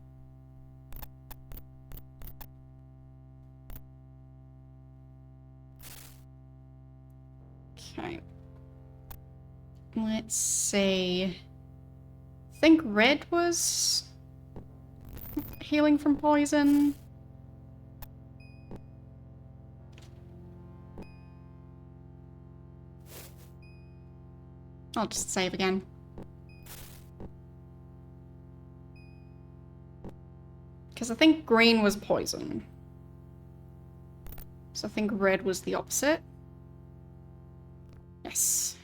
Okay. Let's see. I think red was healing from poison. I'll just save again. Because I think green was poison. So I think red was the opposite. Yes.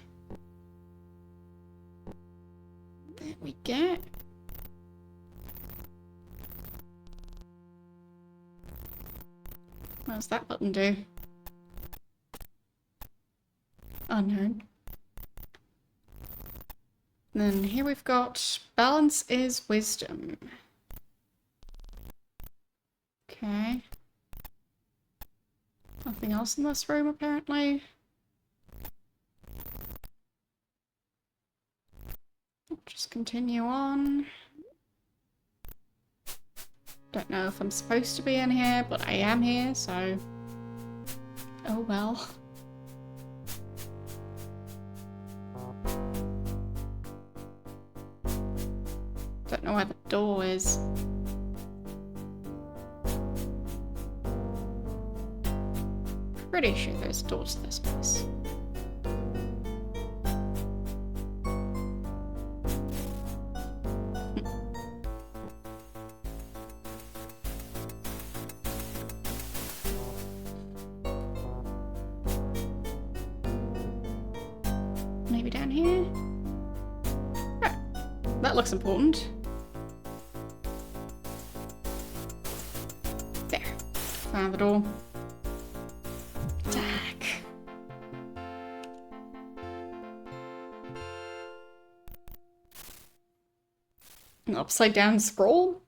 There we go. What does that button do? Unknown. Then here we've got balance is wisdom. Okay. Nothing else in this room apparently. I'll just continue on. Don't know if I'm supposed to be in here, but I am here, so... oh well. Don't know where the door is. Pretty sure there's doors to this place. maybe down here? Oh, that looks important. There. Found the door. Attack. An upside down scroll.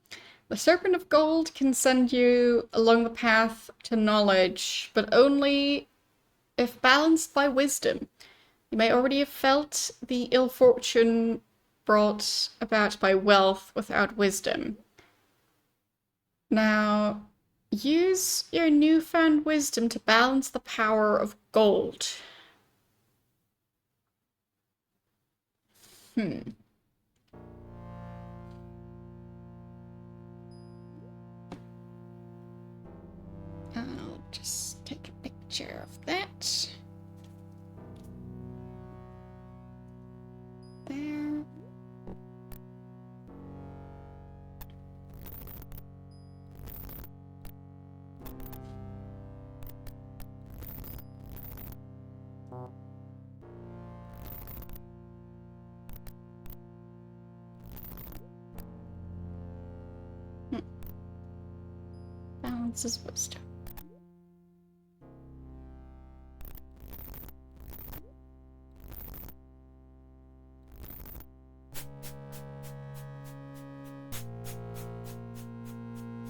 The Serpent of Gold can send you along the path to knowledge, but only if balanced by wisdom. You may already have felt the ill fortune brought about by wealth without wisdom. Now, use your newfound wisdom to balance the power of gold. I'll just take a picture of that. There. Balances wisdom.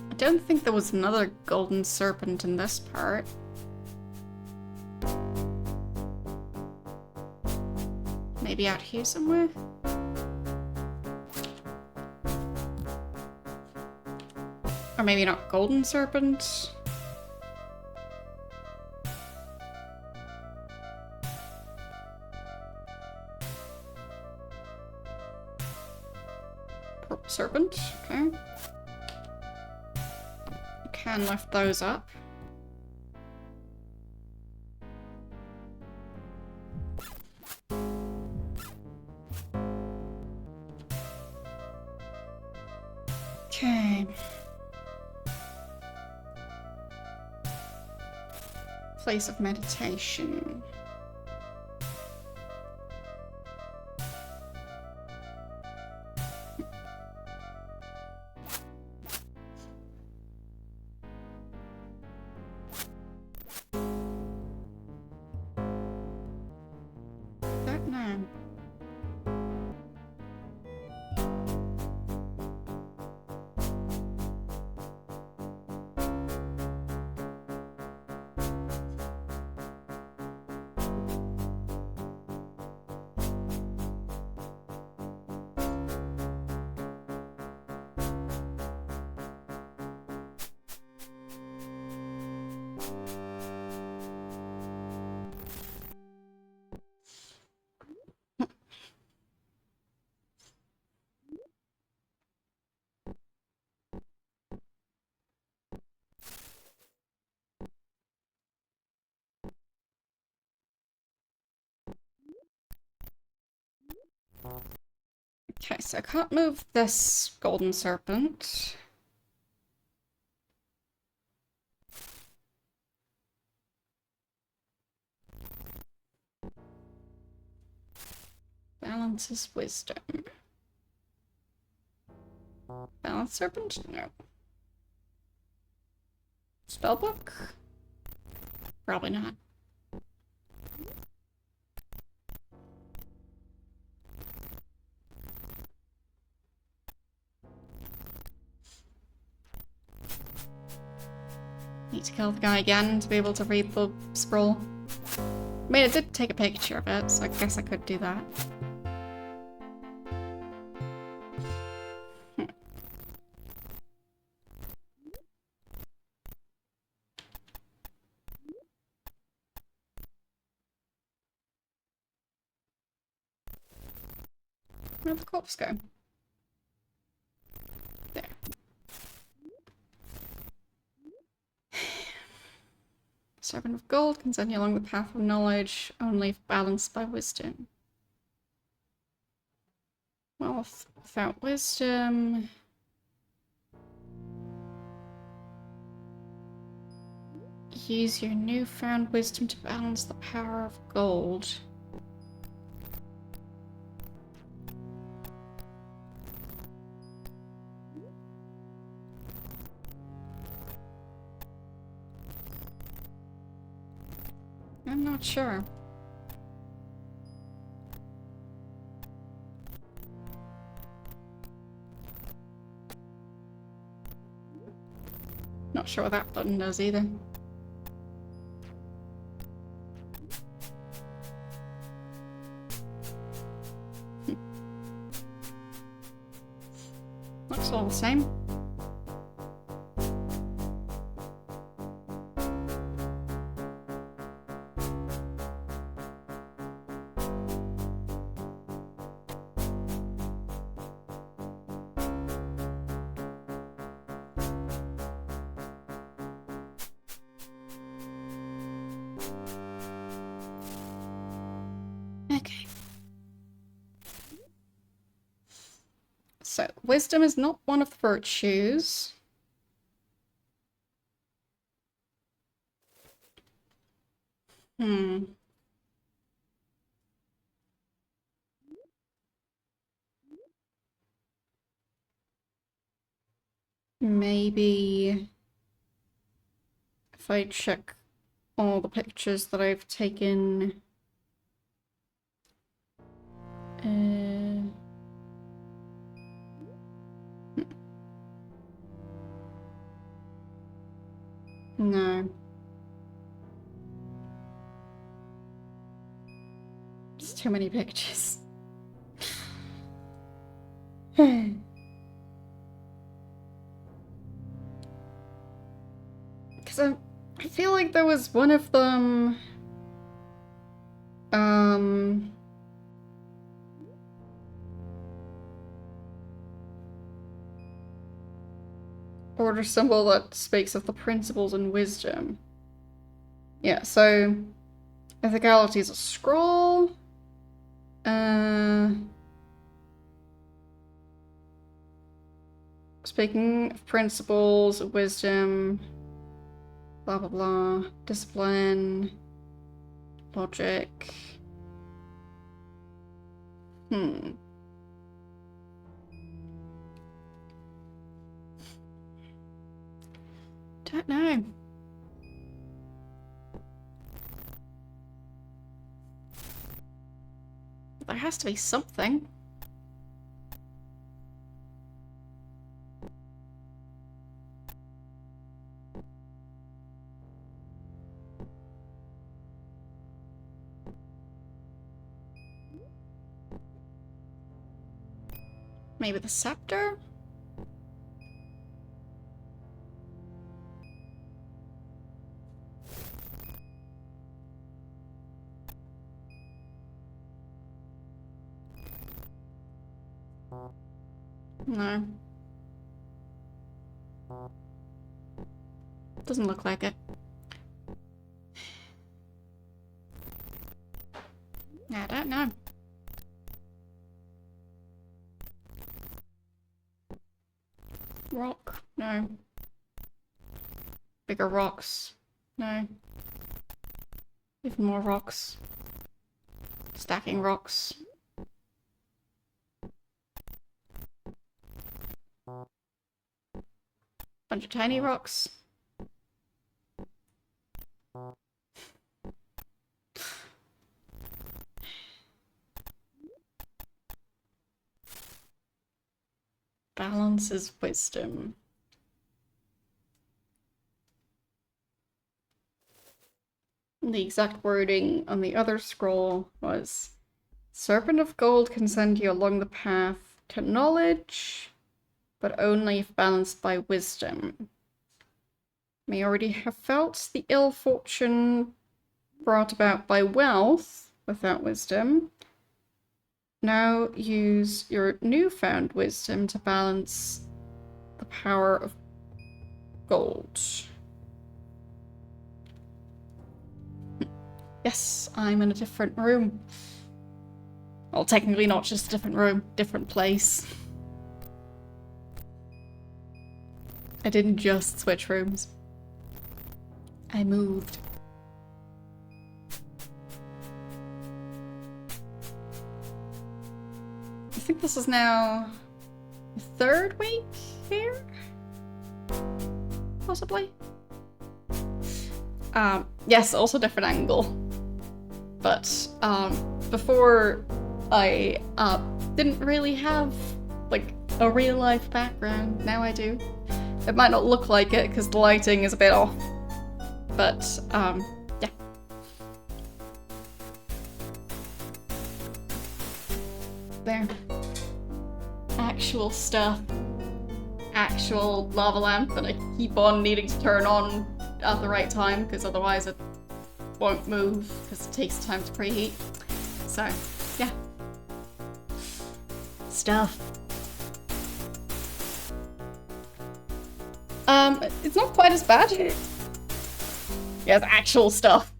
I don't think there was another golden serpent in this part. Maybe out here somewhere? Or maybe not golden serpent? Purple serpent, okay. You can lift those up. Okay. Place of meditation. That now. Okay, so I can't move this golden serpent. Balances wisdom. Balance serpent? No. Spellbook? Probably not. Need to kill the guy again to be able to read the scroll. I mean, I did take a picture of it, so I guess I could do that. Where'd the corpse go? There. Serpent of Gold can send you along the path of knowledge, only if balanced by wisdom. Well, without wisdom... Use your newfound wisdom to balance the power of gold. Not sure. Not sure what that button does either. Looks all the same. Okay. So, wisdom is not one of the virtues. Maybe if I check all the pictures that I've taken. No. It's too many pictures. Because I feel like there was one of them... order symbol that speaks of the principles and wisdom. Yeah, so ethicality is a scroll. Speaking of principles, wisdom, blah blah blah, discipline, logic. Don't know. There has to be something. Maybe the scepter? No. Doesn't look like it. I don't know. Rock? No. Bigger rocks? No. Even more rocks. Stacking rocks. Bunch of tiny rocks. Balance is wisdom. The exact wording on the other scroll was, Serpent of Gold can send you along the path to knowledge, but only if balanced by wisdom. May already have felt the ill fortune brought about by wealth without wisdom. Now use your newfound wisdom to balance the power of gold. Yes, I'm in a different room. Well, technically not just a different room, different place. I didn't just switch rooms. I moved. I think this is now the third week here? Possibly? Yes, also different angle. But before I didn't really have like a real life background. Now I do. It might not look like it because the lighting is a bit off, but yeah. There. Actual stuff. Actual lava lamp that I keep on needing to turn on at the right time because otherwise it won't move because it takes time to preheat. So, yeah. Stuff. It's not quite as bad. Yeah, it's actual stuff.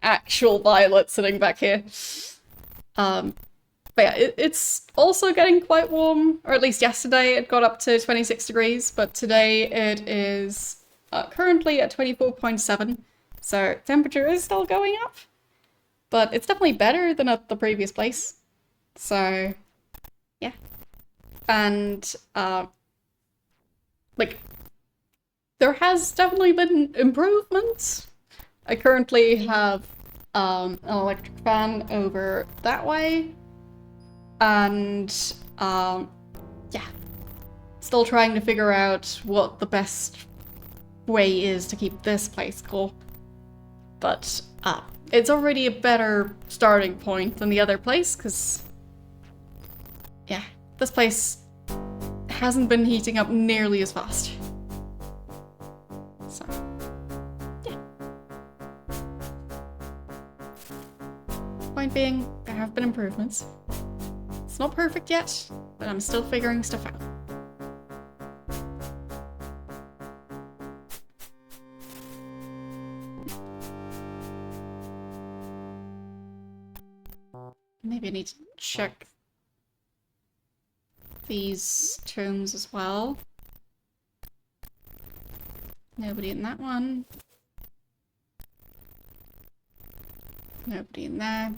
Actual violet sitting back here. But yeah, it's also getting quite warm, or at least yesterday it got up to 26 degrees, but today it is currently at 24.7, so temperature is still going up, but it's definitely better than at the previous place. So, yeah. And, like, there has definitely been improvements. I currently have an electric fan over that way, and yeah, still trying to figure out what the best way is to keep this place cool. But it's already a better starting point than the other place, because yeah, this place hasn't been heating up nearly as fast. So, yeah. Point being, there have been improvements. It's not perfect yet, but I'm still figuring stuff out. Maybe I need to check these tombs as well. Nobody in that one. Nobody in there.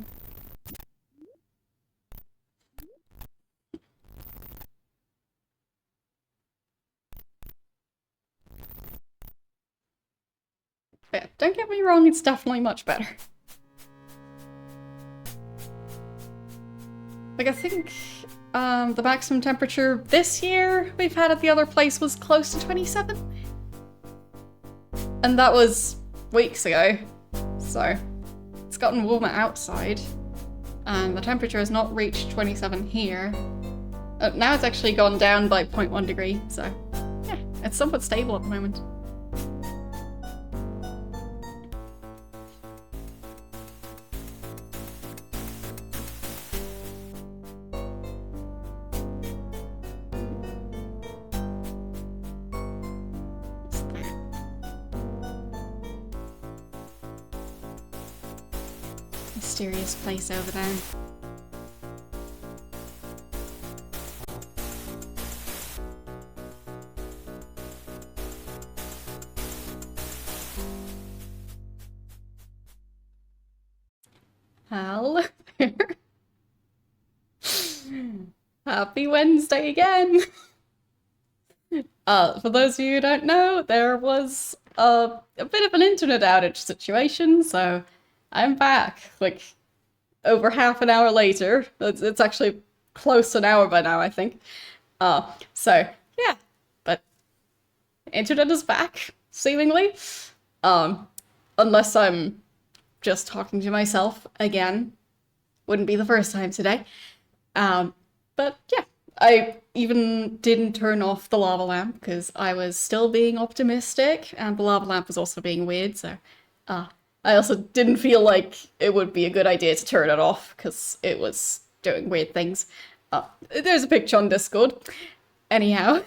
But yeah, don't get me wrong, it's definitely much better. Like, I think the maximum temperature this year we've had at the other place was close to 27. And that was weeks ago. So, it's gotten warmer outside. And the temperature has not reached 27 here. Now it's actually gone down by 0.1 degree, so yeah, it's somewhat stable at the moment. Mysterious place over there. Hello there. Happy Wednesday again. For those of you who don't know, there was a bit of an internet outage situation, so I'm back, like, over half an hour later. It's actually close to an hour by now, I think. So, yeah, but internet is back, seemingly. Unless I'm just talking to myself again. Wouldn't be the first time today. But yeah, I even didn't turn off the lava lamp because I was still being optimistic, and the lava lamp was also being weird, so I also didn't feel like it would be a good idea to turn it off because it was doing weird things. There's a picture on Discord. Anyhow.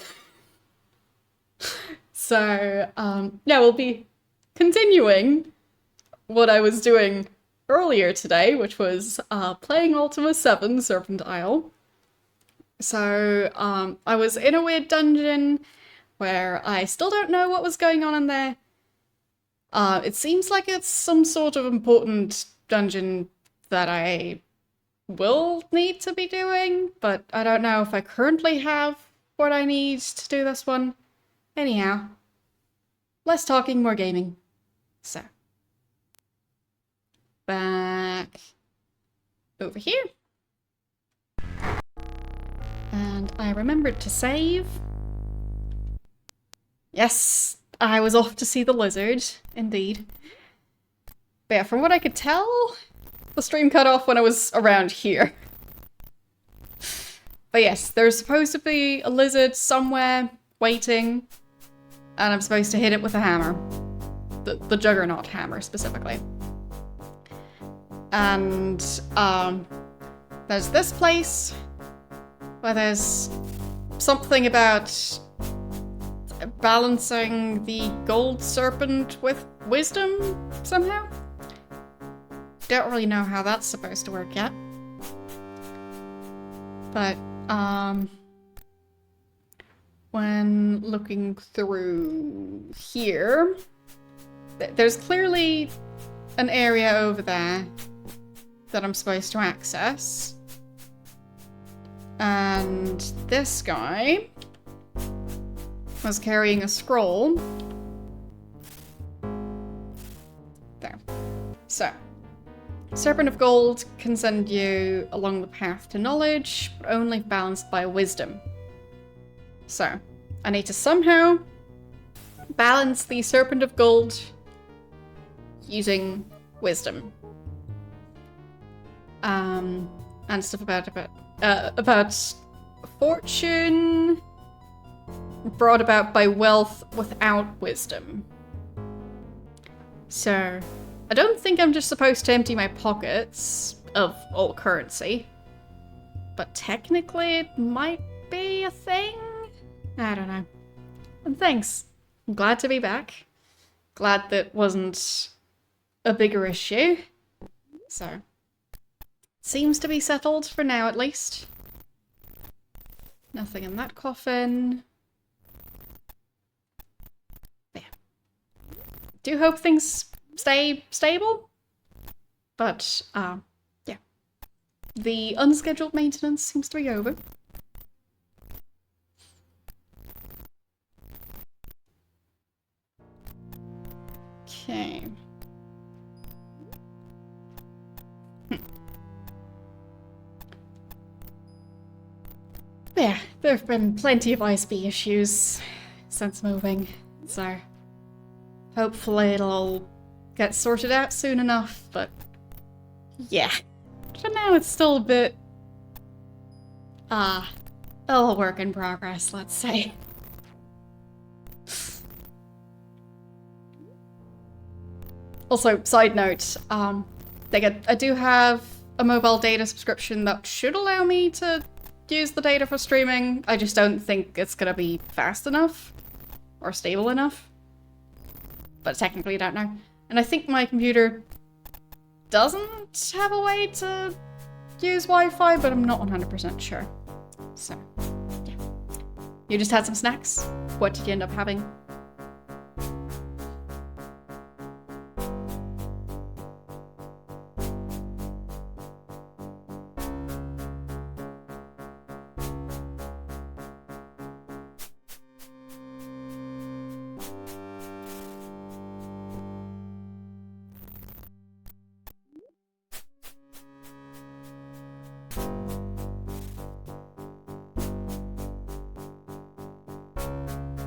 So, yeah, we'll be continuing what I was doing earlier today, which was playing Ultima 7 Serpent Isle. So, I was in a weird dungeon where I still don't know what was going on in there. It seems like it's some sort of important dungeon that I will need to be doing, but I don't know if I currently have what I need to do this one. Anyhow, less talking, more gaming. So. back over here. And I remembered to save. Yes, I was off to see the lizard, indeed. But yeah, from what I could tell, the stream cut off when I was around here. But yes, there's supposed to be a lizard somewhere waiting, and I'm supposed to hit it with a hammer. The Juggernaut hammer, specifically. And, there's this place, where there's something about balancing the gold serpent with wisdom, somehow? Don't really know how that's supposed to work yet. But, when looking through here, there's clearly an area over there that I'm supposed to access. And this guy was carrying a scroll. There. So, Serpent of Gold can send you along the path to knowledge, but only if balanced by wisdom. So, I need to somehow balance the Serpent of Gold using wisdom. And stuff about fortune brought about by wealth without wisdom. So, I don't think I'm just supposed to empty my pockets of all currency. But technically it might be a thing? I don't know. And thanks. I'm glad to be back. Glad that wasn't a bigger issue. So, seems to be settled for now at least. Nothing in that coffin. Yeah. Do hope things stay stable. But, yeah. The unscheduled maintenance seems to be over. Okay. Yeah, there have been plenty of ISB issues since moving, so hopefully it'll all get sorted out soon enough, but yeah. For now it's still a bit, a little work in progress, let's say. Also, side note, I do have a mobile data subscription that should allow me to use the data for streaming. I just don't think it's gonna be fast enough or stable enough. But technically I don't know. And I think my computer doesn't have a way to use Wi-Fi, but I'm not 100% sure. So, yeah. You just had some snacks? What did you end up having?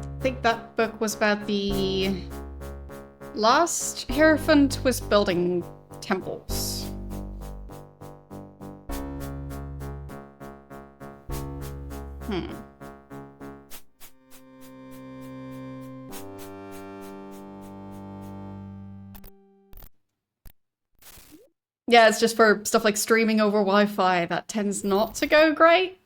I think that book was about the last Hierophant was building temples. Yeah, it's just for stuff like streaming over Wi-Fi that tends not to go great.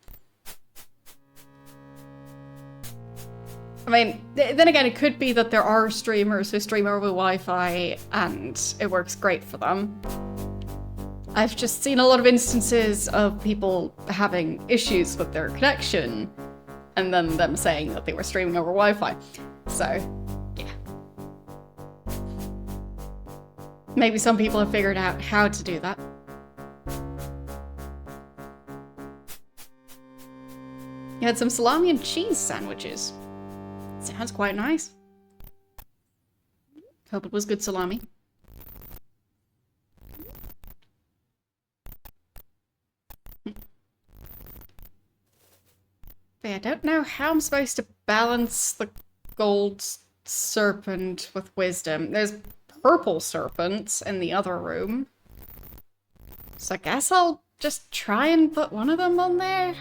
I mean, then again, it could be that there are streamers who stream over Wi-Fi and it works great for them. I've just seen a lot of instances of people having issues with their connection and then them saying that they were streaming over Wi-Fi. So, yeah. Maybe some people have figured out how to do that. You had some salami and cheese sandwiches. Sounds quite nice. Hope it was good salami. But I don't know how I'm supposed to balance the gold serpent with wisdom. There's purple serpents in the other room. So I guess I'll just try and put one of them on there.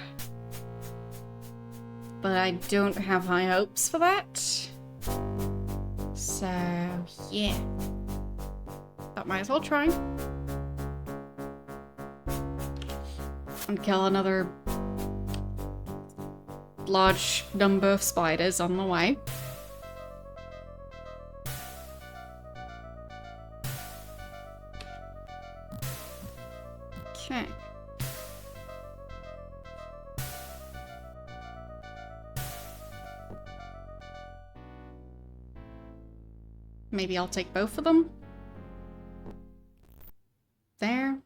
But I don't have high hopes for that. So, yeah. That might as well try. And kill another large number of spiders on the way. Okay. Maybe I'll take both of them. There.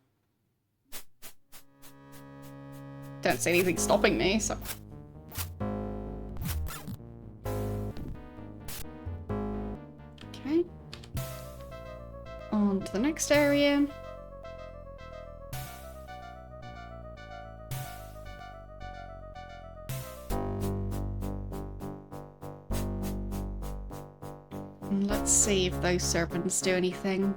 Don't see anything stopping me, so... Okay. On to the next area. And let's see if those serpents do anything.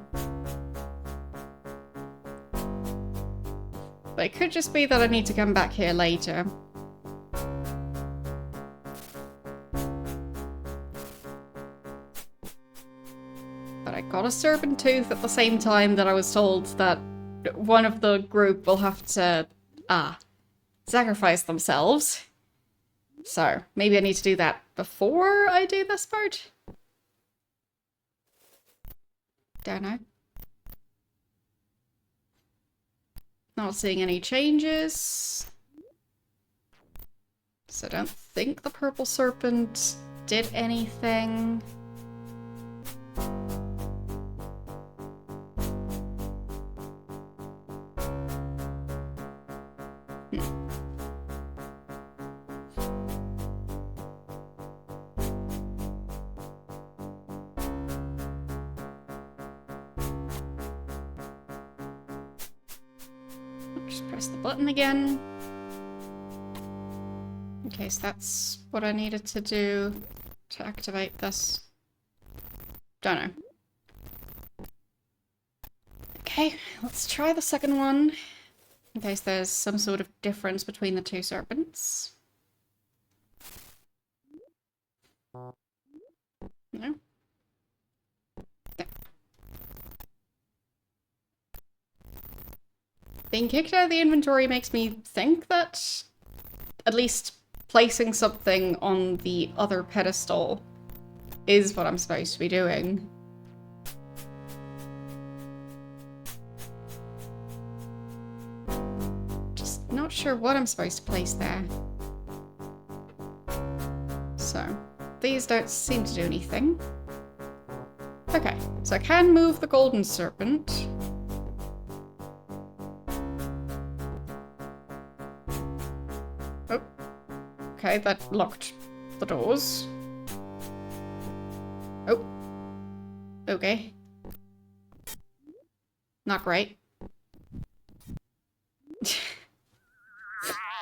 But it could just be that I need to come back here later. But I got a serpent tooth at the same time that I was told that one of the group will have to, sacrifice themselves. So, maybe I need to do that before I do this part? Don't know. Not seeing any changes. So I don't think the purple serpent did anything. Just press the button again. Okay, so that's what I needed to do to activate this. Don't know. Okay, let's try the second one. In case there's some sort of difference between the two serpents. No? There. Being kicked out of the inventory makes me think that at least placing something on the other pedestal is what I'm supposed to be doing. Just not sure what I'm supposed to place there. So, these don't seem to do anything. Okay, so I can move the golden serpent. Okay, that locked the doors. Oh. Okay. Not great.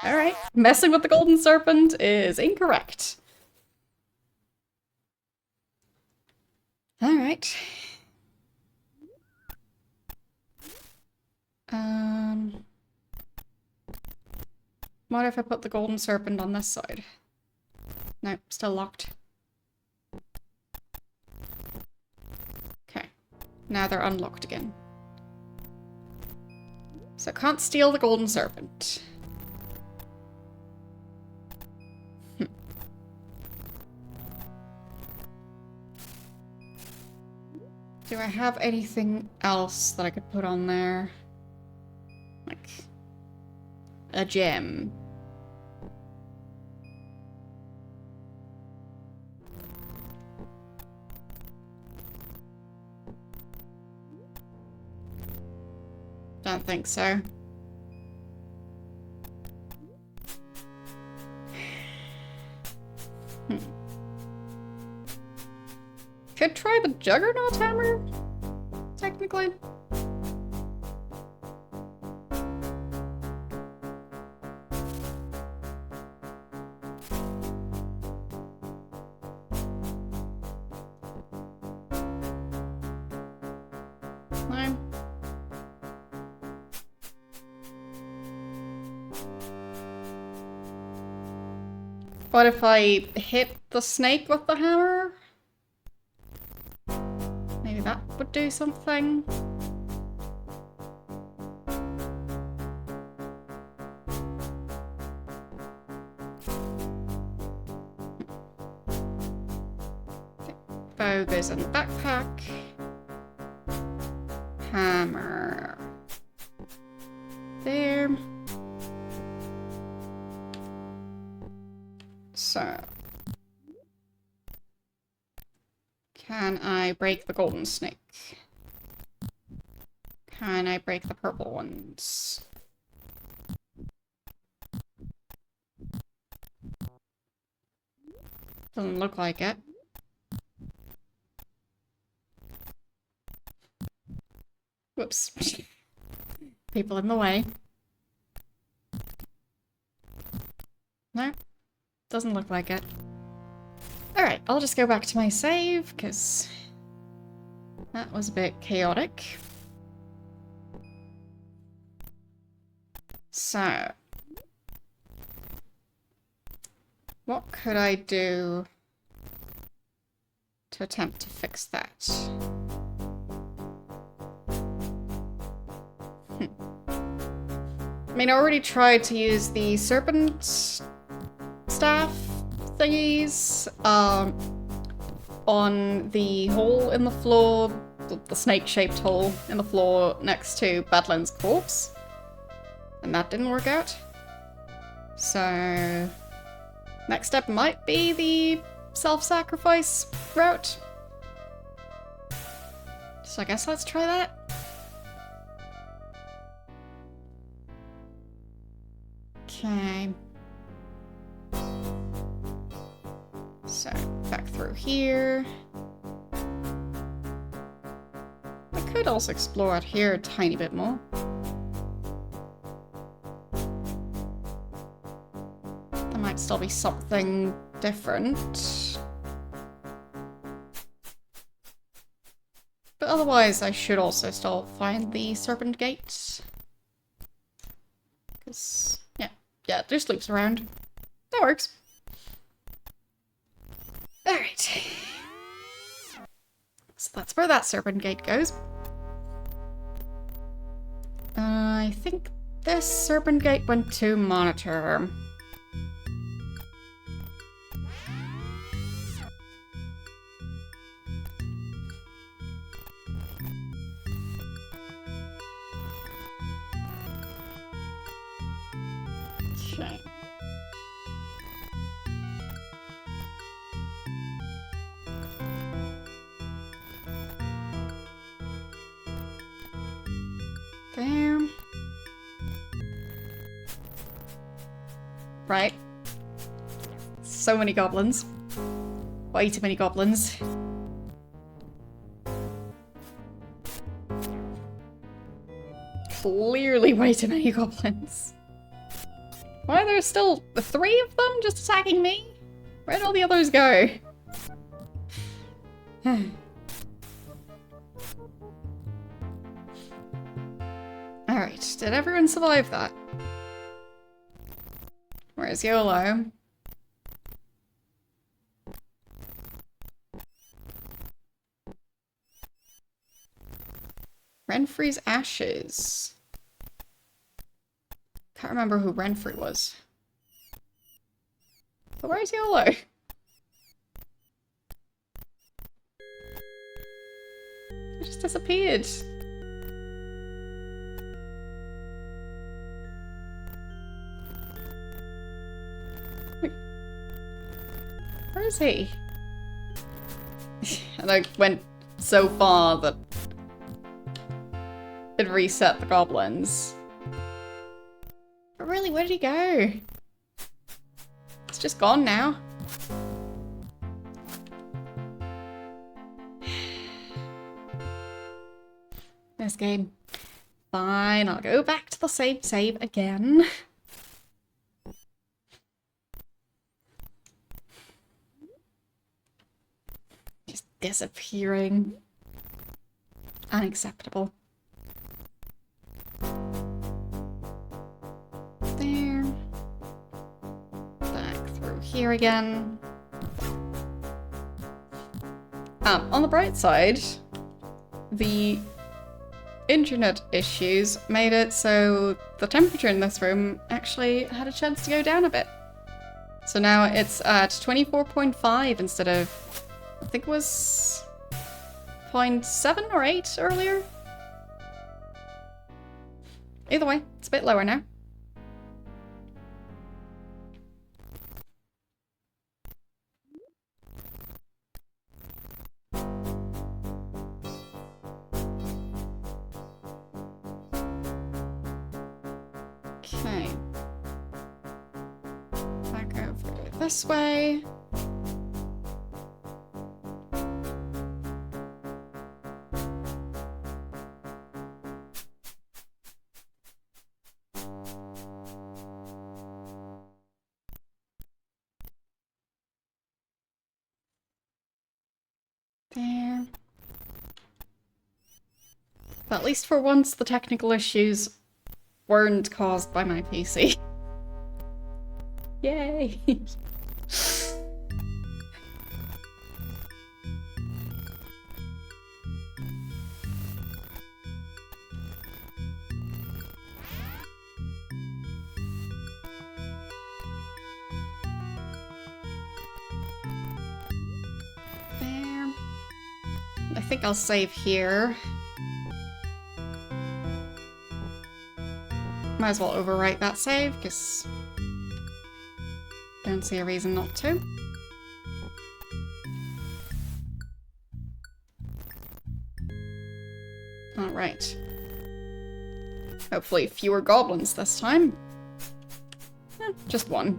Alright. Messing with the golden serpent is incorrect. Alright. What if I put the golden serpent on this side? No, still locked. Okay. Now they're unlocked again. So can't steal the golden serpent. Do I have anything else that I could put on there? Like a gem. Don't think so. Could try the Juggernaut hammer, technically. What if I hit the snake with the hammer? Maybe that would do something. Bow goes in the backpack. Hammer. There. So. Can I break the golden snake? Can I break the purple ones? Doesn't look like it. Whoops. People in the way. No, doesn't look like it. Alright, I'll just go back to my save, because that was a bit chaotic. So, what could I do to attempt to fix that? I mean, I already tried to use the Serpent staff thingies on the hole in the floor, the snake-shaped hole in the floor next to Badlands' corpse. And that didn't work out. So, next step might be the self-sacrifice route. So I guess let's try that. Okay. So, back through here. I could also explore out here a tiny bit more. There might still be something different. But otherwise, I should also still find the Serpent Gate. Because, yeah, it just loops around. That works. Alright. So that's where that Serpent Gate goes. I think this Serpent Gate went to Monitor. Okay. There. Right. So many goblins. Way too many goblins. Clearly way too many goblins. Why are there still 3 of them just attacking me? Where'd all the others go? Alright, did everyone survive that? Where's YOLO? Renfrey's ashes. Can't remember who Renfrey was. But where's YOLO? It just disappeared. Wait. Where is he? And I went so far that it reset the goblins. But really, where did he go? It's just gone now. This game. Fine, I'll go back to the same save again. Just disappearing. Unacceptable. There. Back through here again. On the bright side, the internet issues made it so the temperature in this room actually had a chance to go down a bit. So now it's at 24.5 instead of, I think it was 0.7 or 8 earlier. Either way, it's a bit lower now. Okay. Back over this way. There. But at least for once, the technical issues weren't caused by my PC. Yay! There. I think I'll save here. Might as well overwrite that save, because don't see a reason not to. Alright. Hopefully fewer goblins this time. Just one.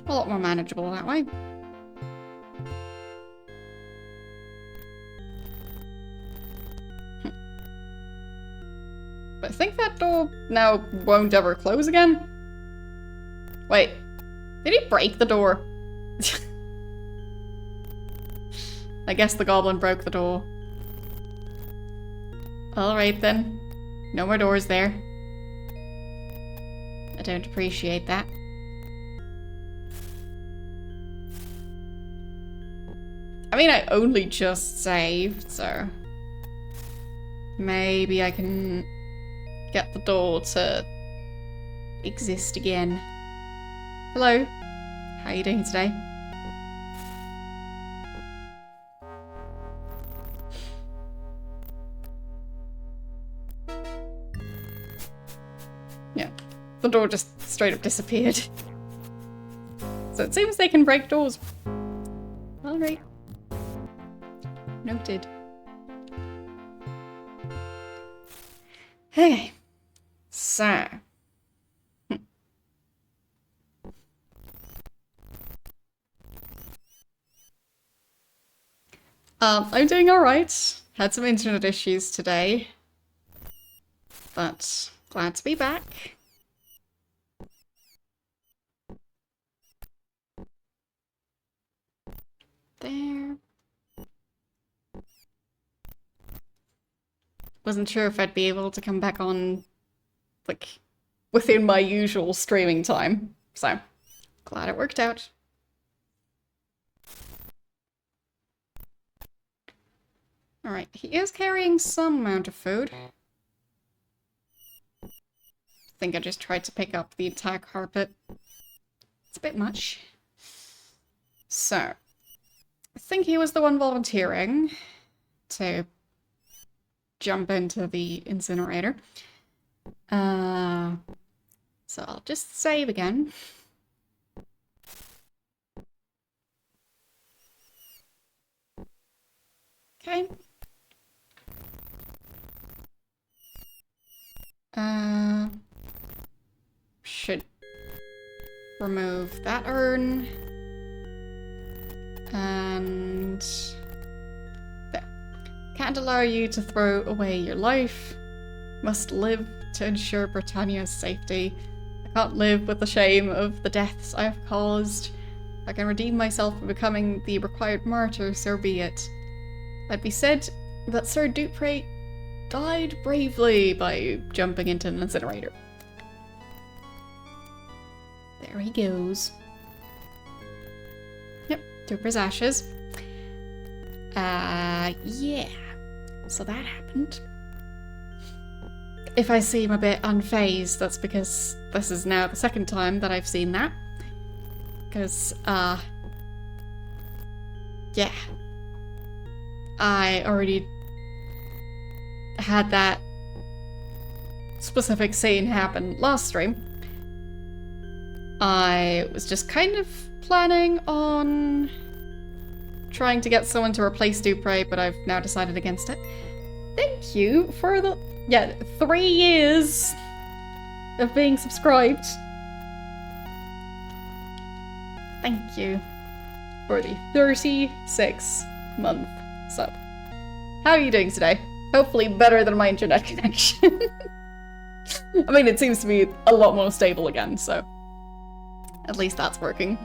A lot more manageable that way. I think that door now won't ever close again. Wait, did he break the door? I guess the goblin broke the door. Alright then. No more doors there. I don't appreciate that. I mean, I only just saved, so maybe I can get the door to exist again. Hello. How are you doing today? Yeah, the door just straight up disappeared. So it seems they can break doors. Alright. Noted. Okay. So. I'm doing alright. Had some internet issues today. But glad to be back. There. Wasn't sure if I'd be able to come back on, like, within my usual streaming time. So, glad it worked out. Alright, he is carrying some amount of food. I think I just tried to pick up the entire carpet. It's a bit much. So, I think he was the one volunteering to jump into the incinerator. So I'll just save again. Okay. Should remove that urn. And there. Can't allow you to throw away your life. Must live to ensure Britannia's safety. I can't live with the shame of the deaths I have caused. If I can redeem myself by becoming the required martyr, so be it. I'd be said that Sir Dupre died bravely by jumping into an incinerator. There he goes. Yep, Duper's ashes. Yeah. So that happened. If I seem a bit unfazed, that's because this is now the second time that I've seen that. Because, yeah. I already had that specific scene happen last stream. I was just kind of planning on trying to get someone to replace Dupre, but I've now decided against it. Thank you for the, 3 years of being subscribed. Thank you for the 36-month sub. How are you doing today? Hopefully better than my internet connection. I mean, it seems to be a lot more stable again, so at least that's working.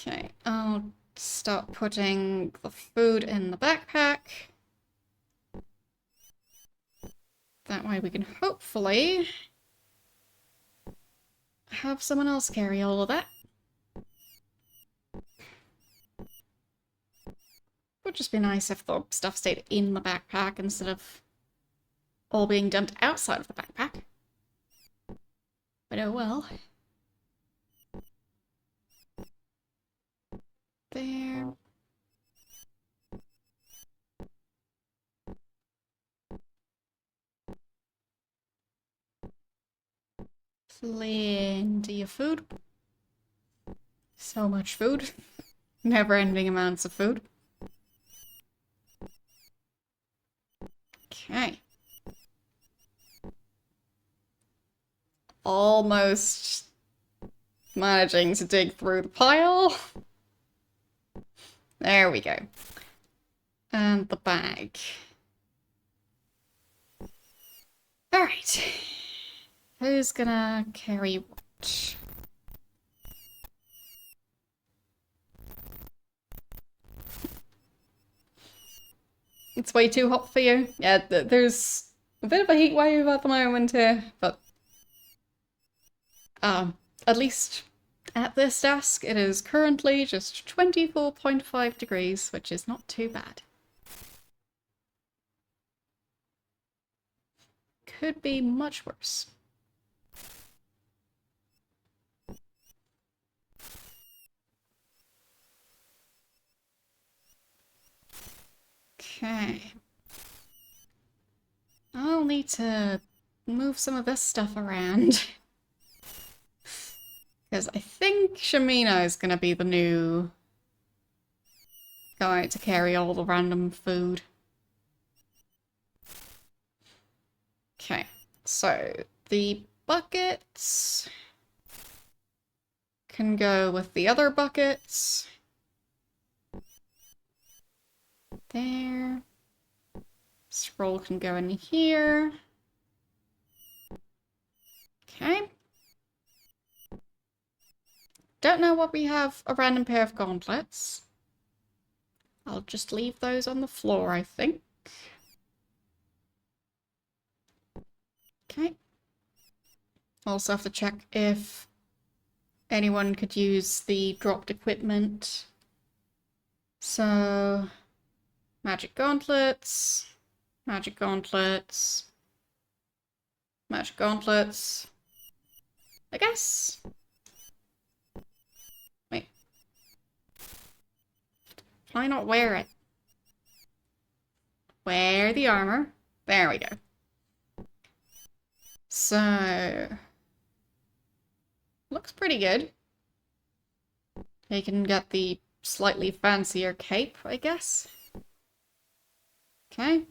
Okay, I'll start putting the food in the backpack. That way we can hopefully have someone else carry all of that. Would just be nice if the stuff stayed in the backpack instead of all being dumped outside of the backpack. But oh well. There. Plenty of food. So much food. Never-ending amounts of food. Okay. Almost managing to dig through the pile. There we go. And the bag. Alright. Who's gonna carry what? It's way too hot for you? Yeah, there's a bit of a heat wave at the moment here, but at least at this desk it is currently just 24.5 degrees, which is not too bad. Could be much worse. Okay. I'll need to move some of this stuff around. Because I think Shamina is going to be the new guy to carry all the random food. Okay, so the buckets can go with the other buckets. There. Scroll can go in here. Okay. Don't know what we have. A random pair of gauntlets. I'll just leave those on the floor, I think. Okay. Also have to check if anyone could use the dropped equipment. So, magic gauntlets, magic gauntlets, magic gauntlets. I guess. Wait. Can I not wear it? Wear the armor. There we go. So, looks pretty good. You can get the slightly fancier cape, I guess. Okay.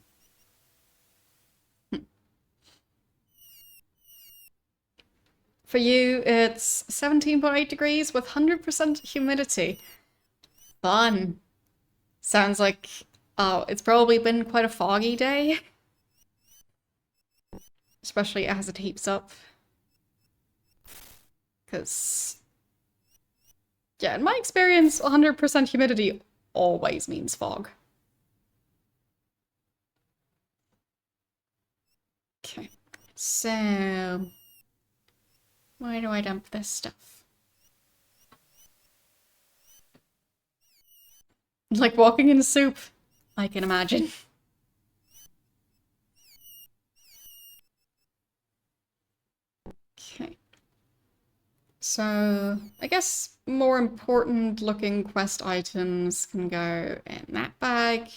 For you, it's 17.8 degrees with 100% humidity. Fun. Sounds like, oh, it's probably been quite a foggy day. Especially as it heats up. Because, yeah, in my experience, 100% humidity always means fog. So, where do I dump this stuff? Like walking in soup, I can imagine. Okay. So, I guess more important looking quest items can go in that bag.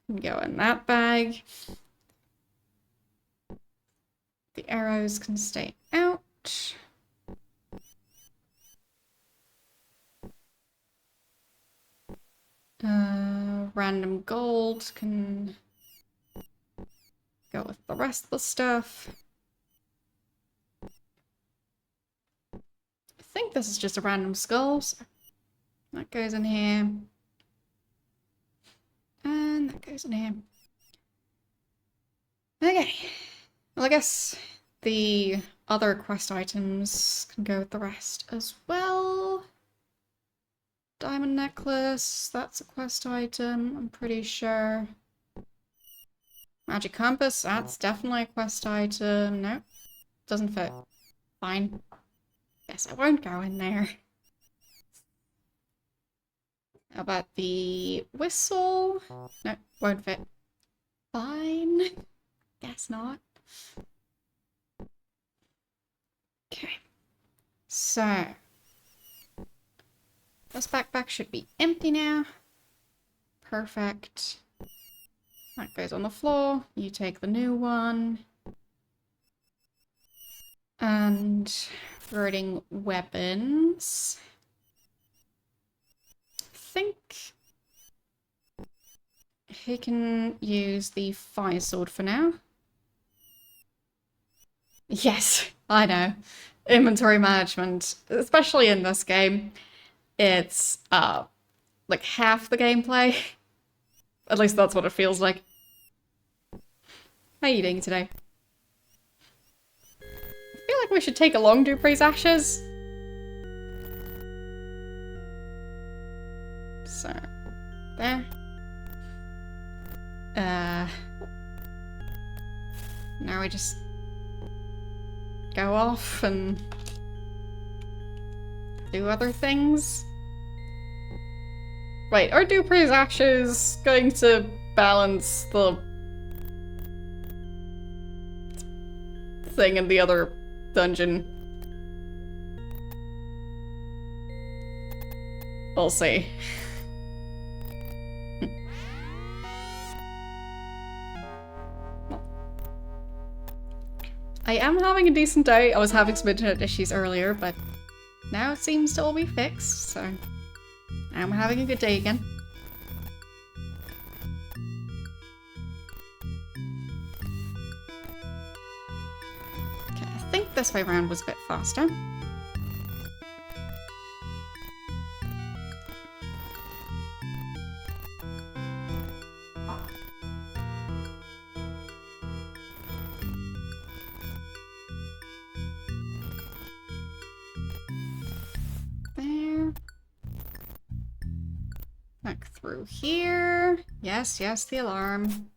Can go in that bag. The arrows can stay out. Random gold can go with the rest of the stuff. I think this is just a random skull, so that goes in here. And that goes in here. Okay. Well, I guess the other quest items can go with the rest as well. Diamond necklace, that's a quest item, I'm pretty sure. Magic compass, that's definitely a quest item. No, doesn't fit. Fine. Guess I won't go in there. How about the whistle? No, won't fit. Fine. Guess not. Okay. So, this backpack should be empty now. Perfect. That goes on the floor. You take the new one. And regarding weapons, I think he can use the fire sword for now. Yes, I know. Inventory management, especially in this game, it's like half the gameplay. At least that's what it feels like. How are you doing today? I feel like we should take along Dupree's ashes. So, there. Now we just go off and do other things. Wait, are Dupree's ashes going to balance the thing in the other dungeon? We'll see. I am having a decent day. I was having some internet issues earlier, but now it seems to all be fixed, so I'm having a good day again. Okay, I think this way around was a bit faster. Back through here. Yes, yes, the alarm.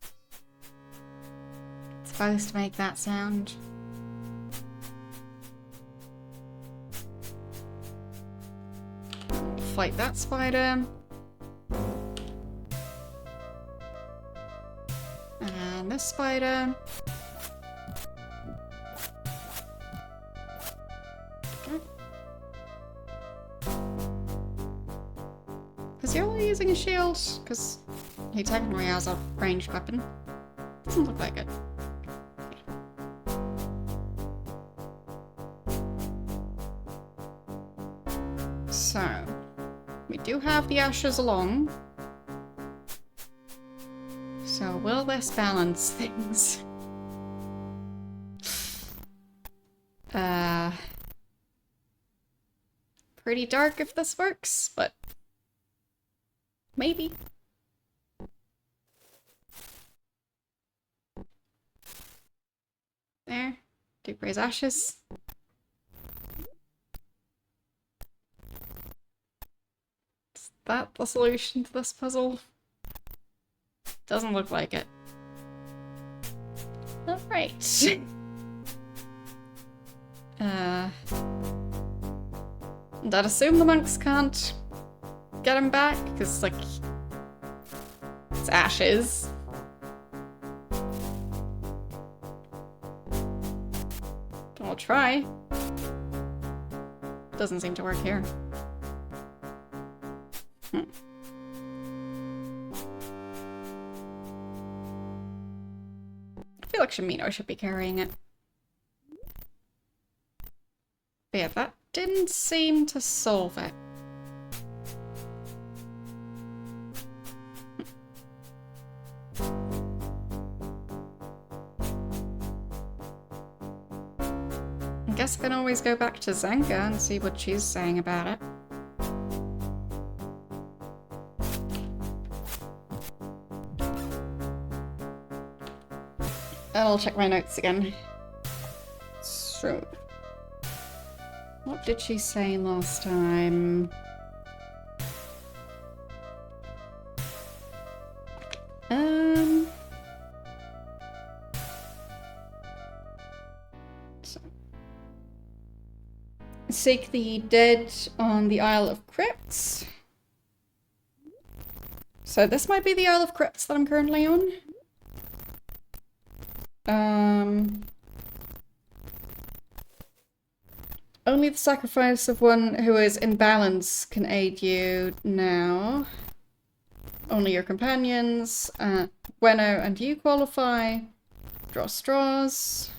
It's supposed to make that sound. Fight that spider. And this spider. Okay. Is he only using a shield? Because he technically has a ranged weapon. Doesn't look like it. So, we do have the ashes along. So will this balance things? Pretty dark if this works, but maybe. There. Dupree's ashes. Is that the solution to this puzzle? Doesn't look like it. Alright. And I'd assume the monks can't get him back, because, like, it's ashes. I'll try. Doesn't seem to work here. I feel like Shimino should be carrying it. But yeah, that didn't seem to solve it. I guess I can always go back to Zenga and see what she's saying about it. I'll check my notes again. So, what did she say last time? Seek the dead on the Isle of Crypts. So this might be the Isle of Crypts that I'm currently on. Only the sacrifice of one who is in balance can aid you now. Only your companions, Bueno and you qualify. Draw straws.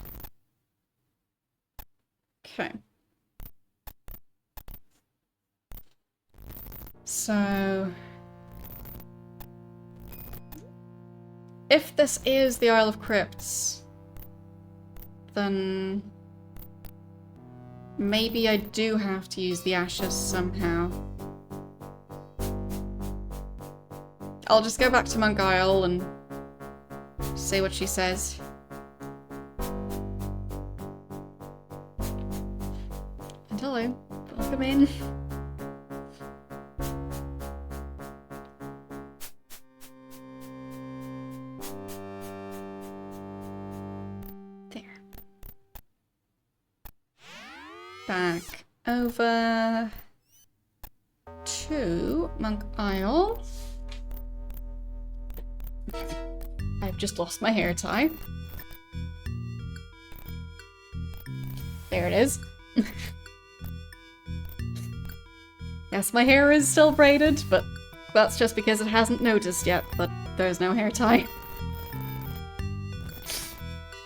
Okay. So, if this is the Isle of Crypts, then maybe I do have to use the ashes somehow. I'll just go back to Monk Isle and see what she says. And hello, welcome in. Back over to Monk Isle. I've just lost my hair tie. There it is. Yes, my hair is still braided, but that's just because it hasn't noticed yet that there's no hair tie.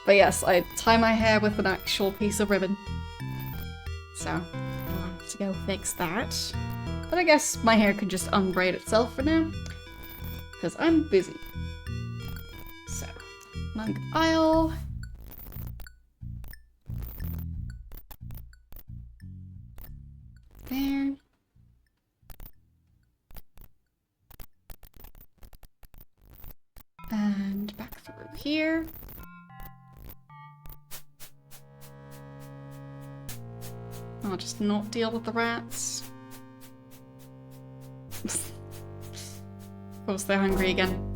But yes, I tie my hair with an actual piece of ribbon. So, I'll have to go fix that. But I guess my hair can just unbraid itself for now, because I'm busy. So, Monk Isle. There. And back through here. I'll just not deal with the rats. Of course they're hungry again.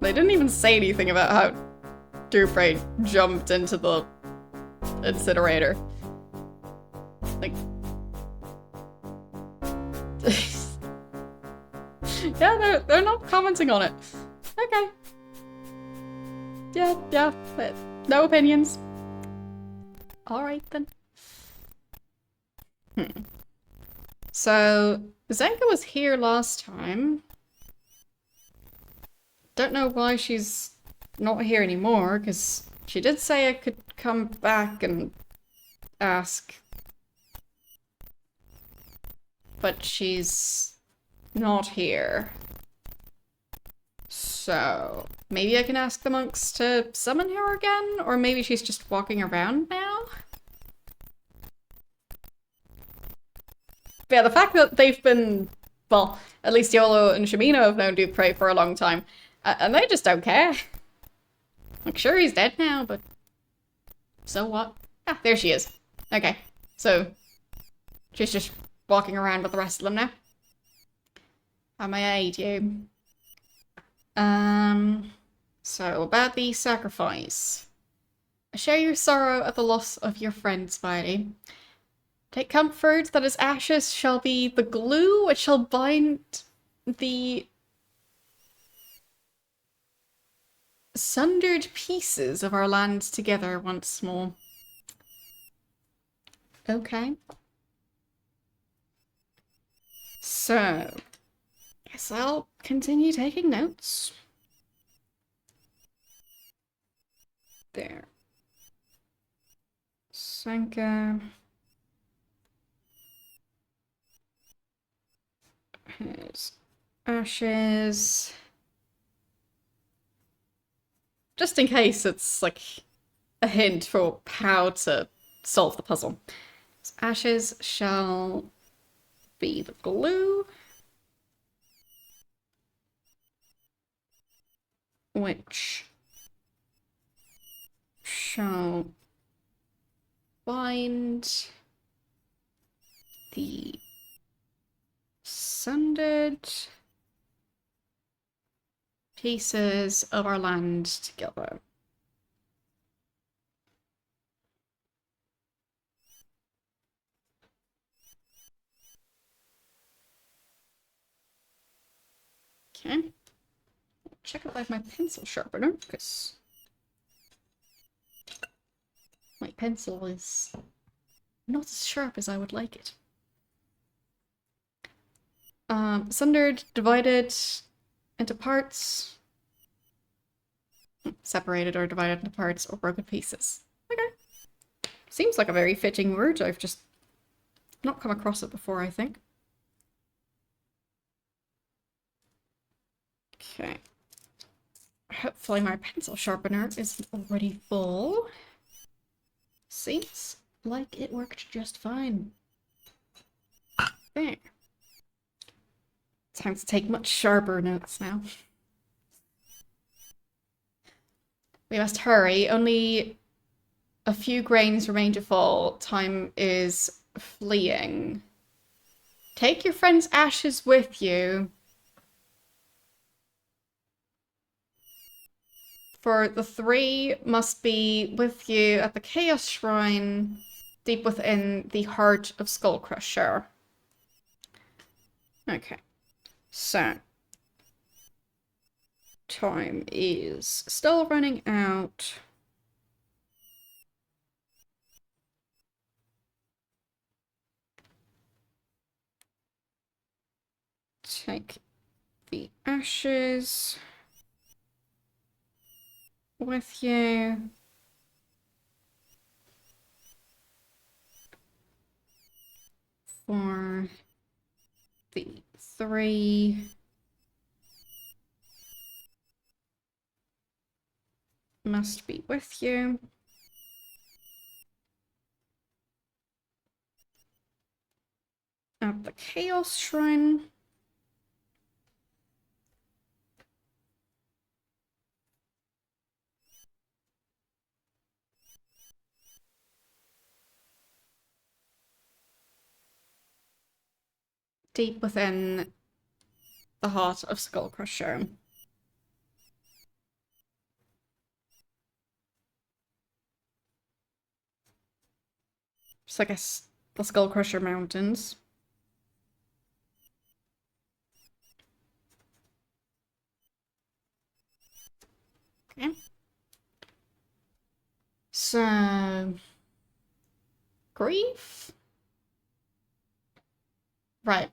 They didn't even say anything about how Dupre jumped into the incinerator. Like... yeah, they're not commenting on it. Okay. Yeah, but no opinions. Alright then. So, Zenka was here last time. Don't know why she's not here anymore, because she did say I could come back and ask. But she's not here. So, maybe I can ask the monks to summon her again? Or maybe she's just walking around now? But yeah, the fact that they've been, well, at least Yolo and Shimino have known Dupre for a long time, and they just don't care. Like, sure, he's dead now, but so what? Ah, there she is. Okay, so she's just walking around with the rest of them now. How may I aid you? So about the sacrifice. I share your sorrow at the loss of your friend, Spidey. Take comfort that his ashes shall be the glue which shall bind the sundered pieces of our land together once more. Okay. So, guess I'll continue taking notes. There. Sanka. His ashes. Just in case it's like a hint for how to solve the puzzle. His ashes shall be the glue which shall bind the sundered pieces of our land together. Okay. Check if I have my pencil sharpener, because my pencil is not as sharp as I would like it. Sundered, divided into parts, separated or divided into parts, or broken pieces. Okay. Seems like a very fitting word. I've just not come across it before, I think. Okay. Hopefully my pencil sharpener isn't already full. Seems like it worked just fine. There. Time to take much sharper notes now. We must hurry. Only a few grains remain to fall. Time is fleeing. Take your friend's ashes with you. For the three must be with you at the Chaos Shrine, deep within the heart of Skullcrusher. Okay. So. Time is still running out. Take the ashes with you. For the three must be with you. At the Chaos Shrine. Deep within the heart of Skullcrusher. So I guess the Skullcrusher Mountains. Okay. So... Grief? Right.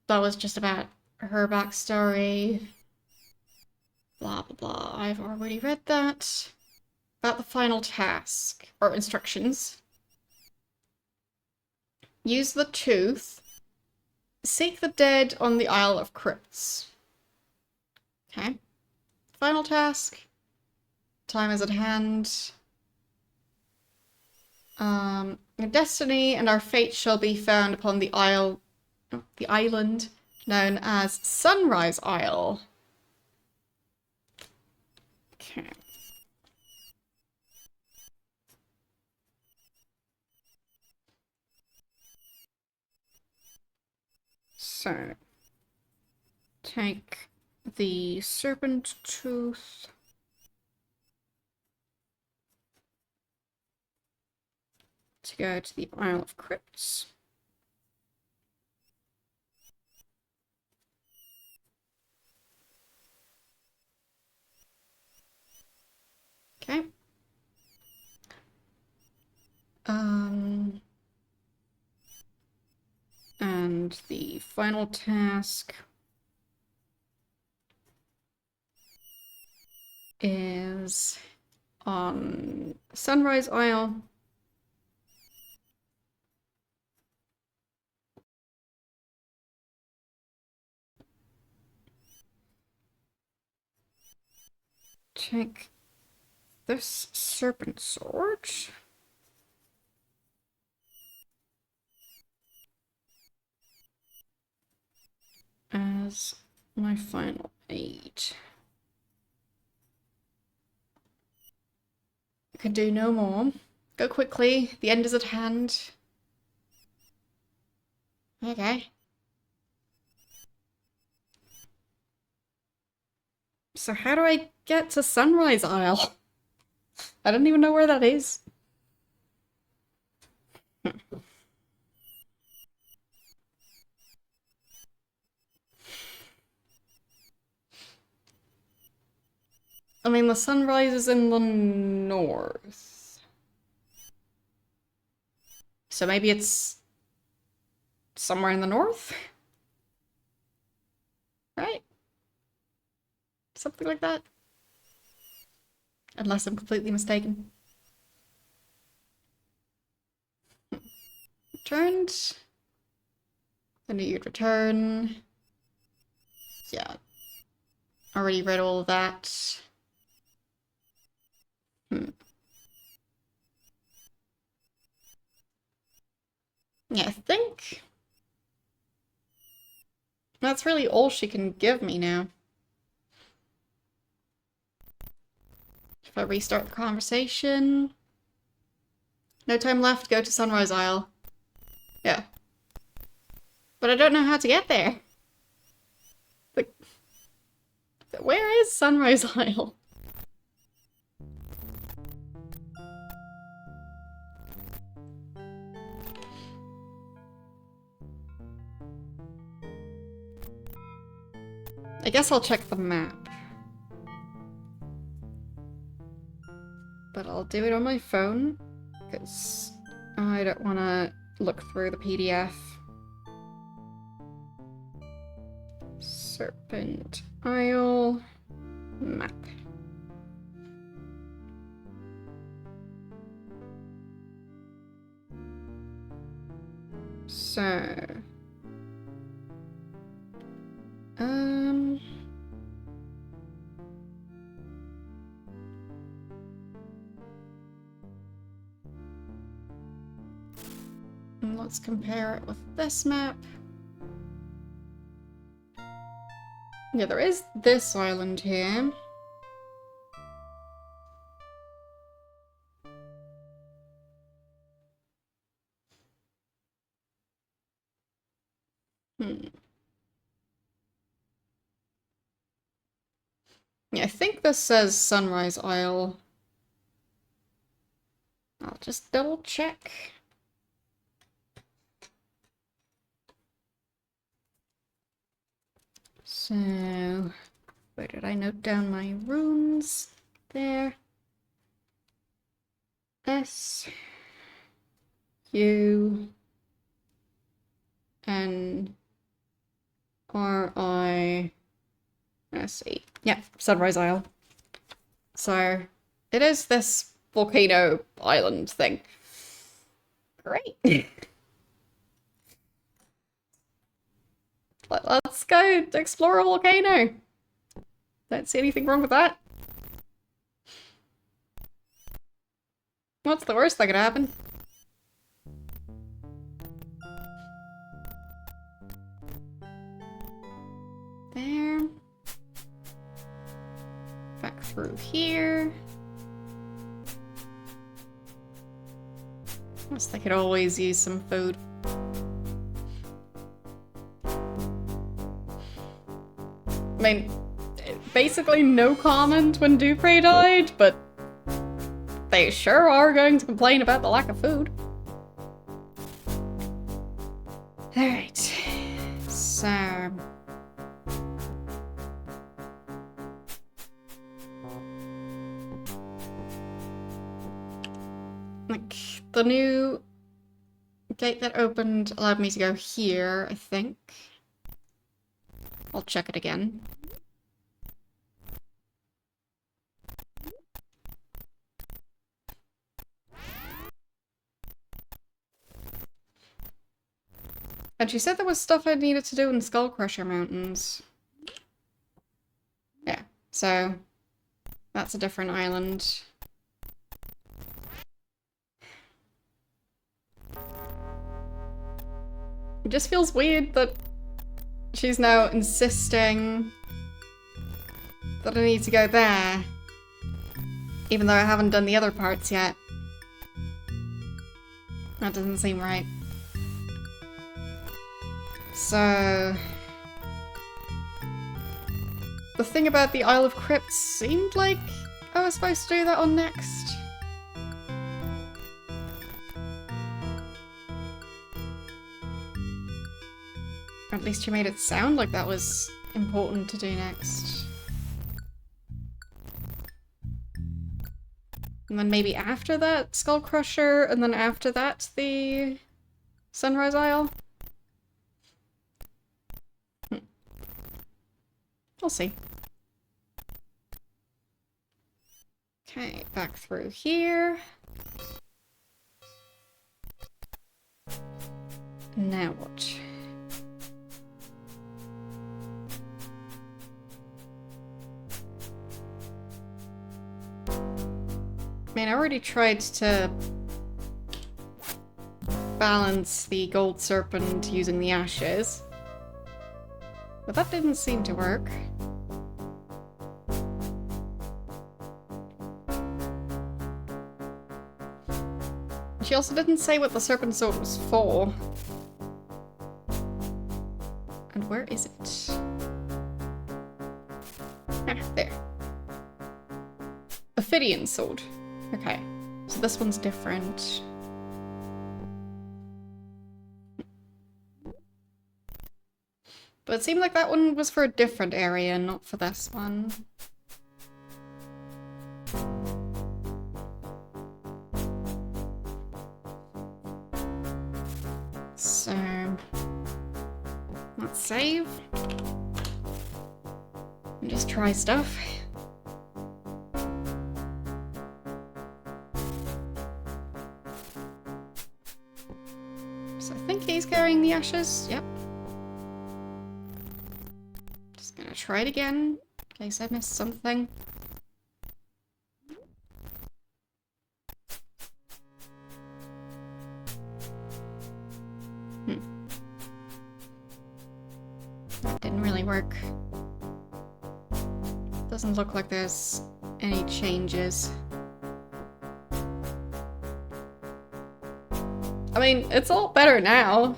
That was just about her backstory. Blah, blah, blah. I've already read that. About the final task, or instructions. Use the tooth. Seek the dead on the Isle of Crypts. Okay. Final task. Time is at hand. Your destiny and our fate shall be found upon the island known as Sunrise Isle. Okay. So, take the serpent tooth. to go to the Isle of Crypts. Okay. And the final task is on Sunrise Isle. Check this Serpent sword. As my final aid. I can do no more. Go quickly, the end is at hand. Okay. So how do I get to Sunrise Isle? I don't even know where that is. I mean, the sunrise is in the north. So maybe it's somewhere in the north? Right? Something like that. Unless I'm completely mistaken. Returned. I knew you'd return. Yeah. Already read all of that. Yeah, I think that's really all she can give me now. If I restart the conversation. No time left, go to Sunrise Isle. Yeah. But I don't know how to get there. Like, where is Sunrise Isle? I guess I'll check the map. But I'll do it on my phone, because I don't want to look through the PDF. Serpent Isle map. So... let's compare it with this map. Yeah, there is this island here. Yeah, I think this says Sunrise Isle. I'll just double check. So, where did I note down my runes? There. S U N R I S E. Yeah, Sunrise Isle. So, it is this volcano island thing. Great. Let's go explore a volcano. Don't see anything wrong with that. What's the worst that could happen? There. Back through here. Guess they could always use some food. I mean, basically no comment when Dupree died, but they sure are going to complain about the lack of food. Alright. So... like, the new gate that opened allowed me to go here, I think. I'll check it again. And she said there was stuff I needed to do in Skull Crusher Mountains. Yeah, so that's a different island. It just feels weird that she's now insisting that I need to go there, even though I haven't done the other parts yet. That doesn't seem right. So... the thing about the Isle of Crypts seemed like I was supposed to do that on next. Or at least you made it sound like that was important to do next. And then maybe after that, Skull Crusher, and then after that, the Sunrise Isle? We'll see. Okay, back through here. Now what? I mean, I already tried to balance the gold serpent using the ashes, but that didn't seem to work. She also didn't say what the serpent sword was for. And where is it? Ah, there. Ophidian sword. Okay, so this one's different. But it seemed like that one was for a different area, not for this one. So... let's save. And just try stuff. So I think he's carrying the ashes. Yep. Just gonna try it again, in case I missed something. That didn't really work. Doesn't look like there's any changes. I mean, it's all better now.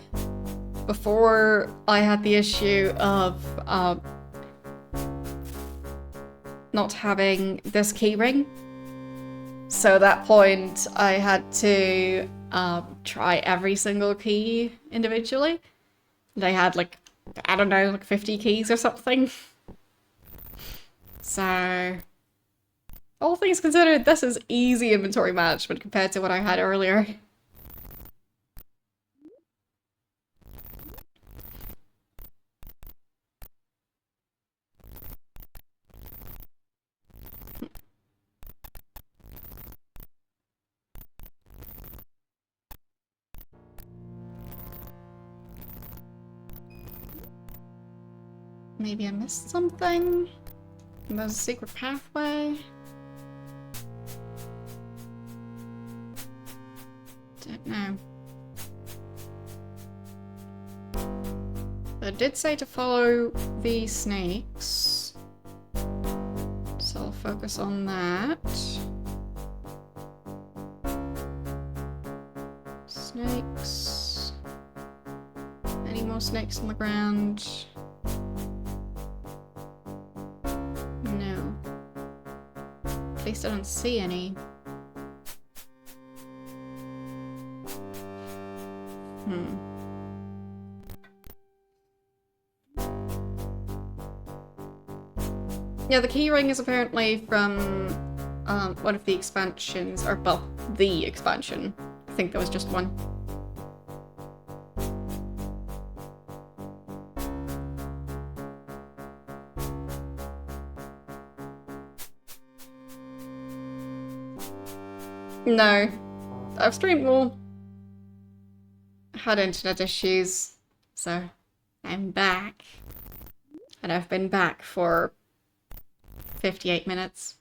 Before, I had the issue of not having this keyring. So at that point, I had to try every single key individually. And I had like, I don't know, like 50 keys or something. So, all things considered, this is easy inventory management compared to what I had earlier. Maybe I missed something? And there's a secret pathway? Don't know. But it did say to follow the snakes. So I'll focus on that. Snakes. Any more snakes on the ground? No. At least I don't see any. Yeah, the key ring is apparently from one of the expansions, or well, the expansion. I think there was just one. No. I've streamed more. Had internet issues, so I'm back. And I've been back for 58 minutes.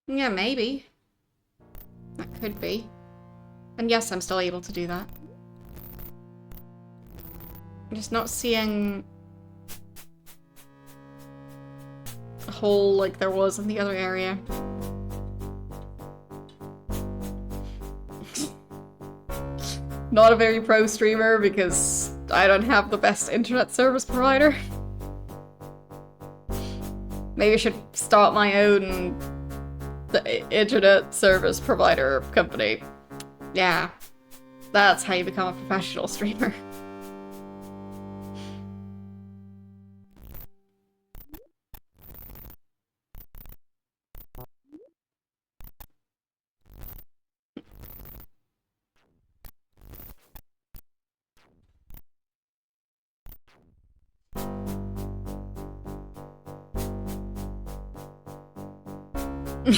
Yeah, maybe. That could be. And yes, I'm still able to do that. I'm just not seeing a hole like there was in the other area. Not a very pro streamer because I don't have the best internet service provider. Maybe I should start my own internet service provider company. Yeah, that's how you become a professional streamer.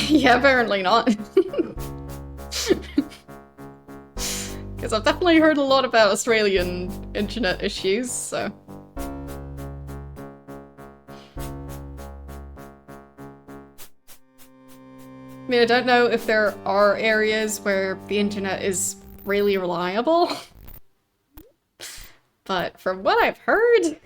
Yeah, apparently not. Because I've definitely heard a lot about Australian internet issues, so... I mean, I don't know if there are areas where the internet is really reliable, but from what I've heard...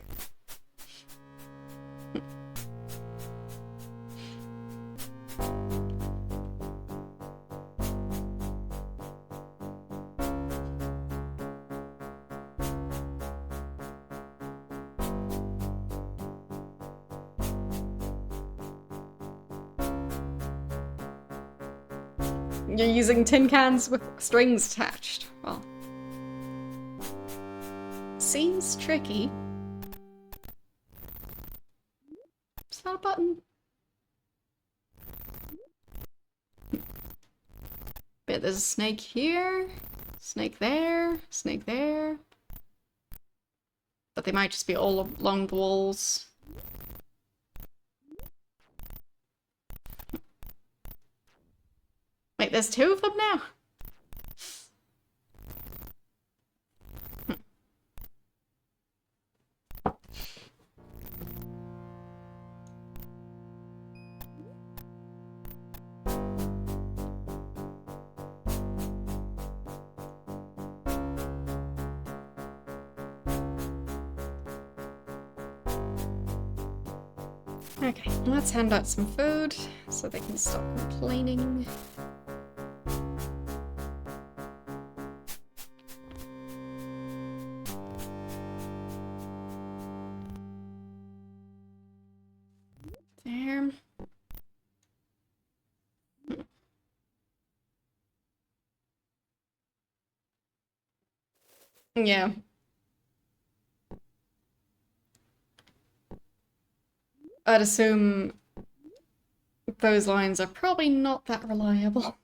You're using tin cans with strings attached. Well, seems tricky. Is that a button? But there's a snake here, snake there, snake there. But they might just be all along the walls. Wait, there's two of them now? Okay, let's hand out some food so they can stop complaining. There. Yeah. I'd assume those lines are probably not that reliable.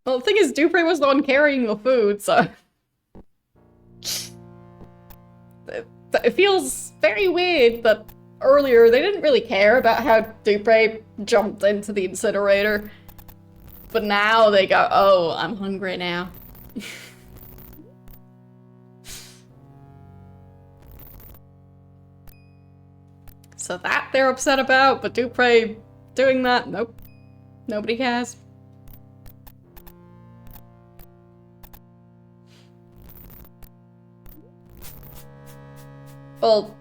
Well, the thing is, Dupree was the one carrying the food, so... It feels very weird that earlier they didn't really care about how Dupree jumped into the incinerator. But now they go, oh, I'm hungry now. So that they're upset about, but Dupree doing that, nope. Nobody cares. Well,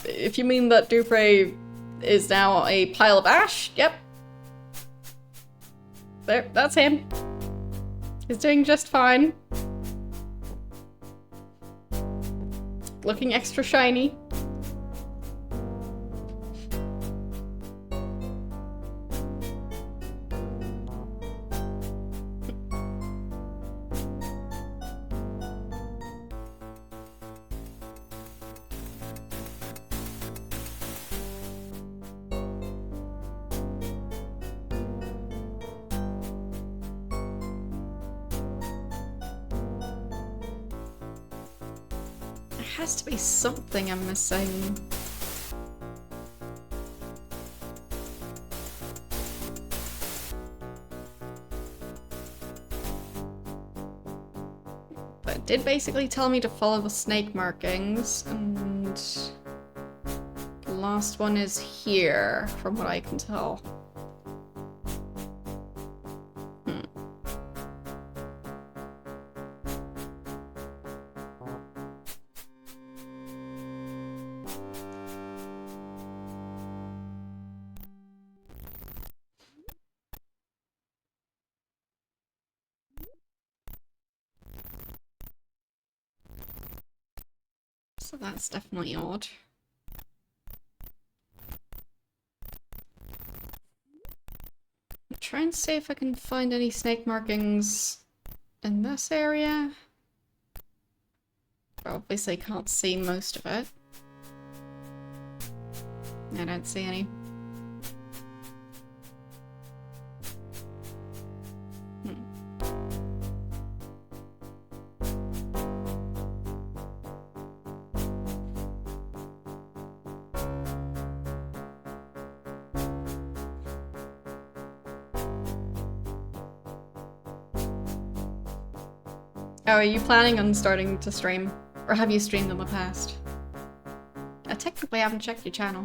if you mean that Dupree is now a pile of ash, yep. There, that's him. He's doing just fine. Looking extra shiny. There has to be something I'm missing. But it did basically tell me to follow the snake markings, and the last one is here, from what I can tell. So that's definitely odd. I'll try and see if I can find any snake markings in this area. But obviously can't see most of it. I don't see any. Oh, are you planning on starting to stream? Or have you streamed in the past? I technically haven't checked your channel.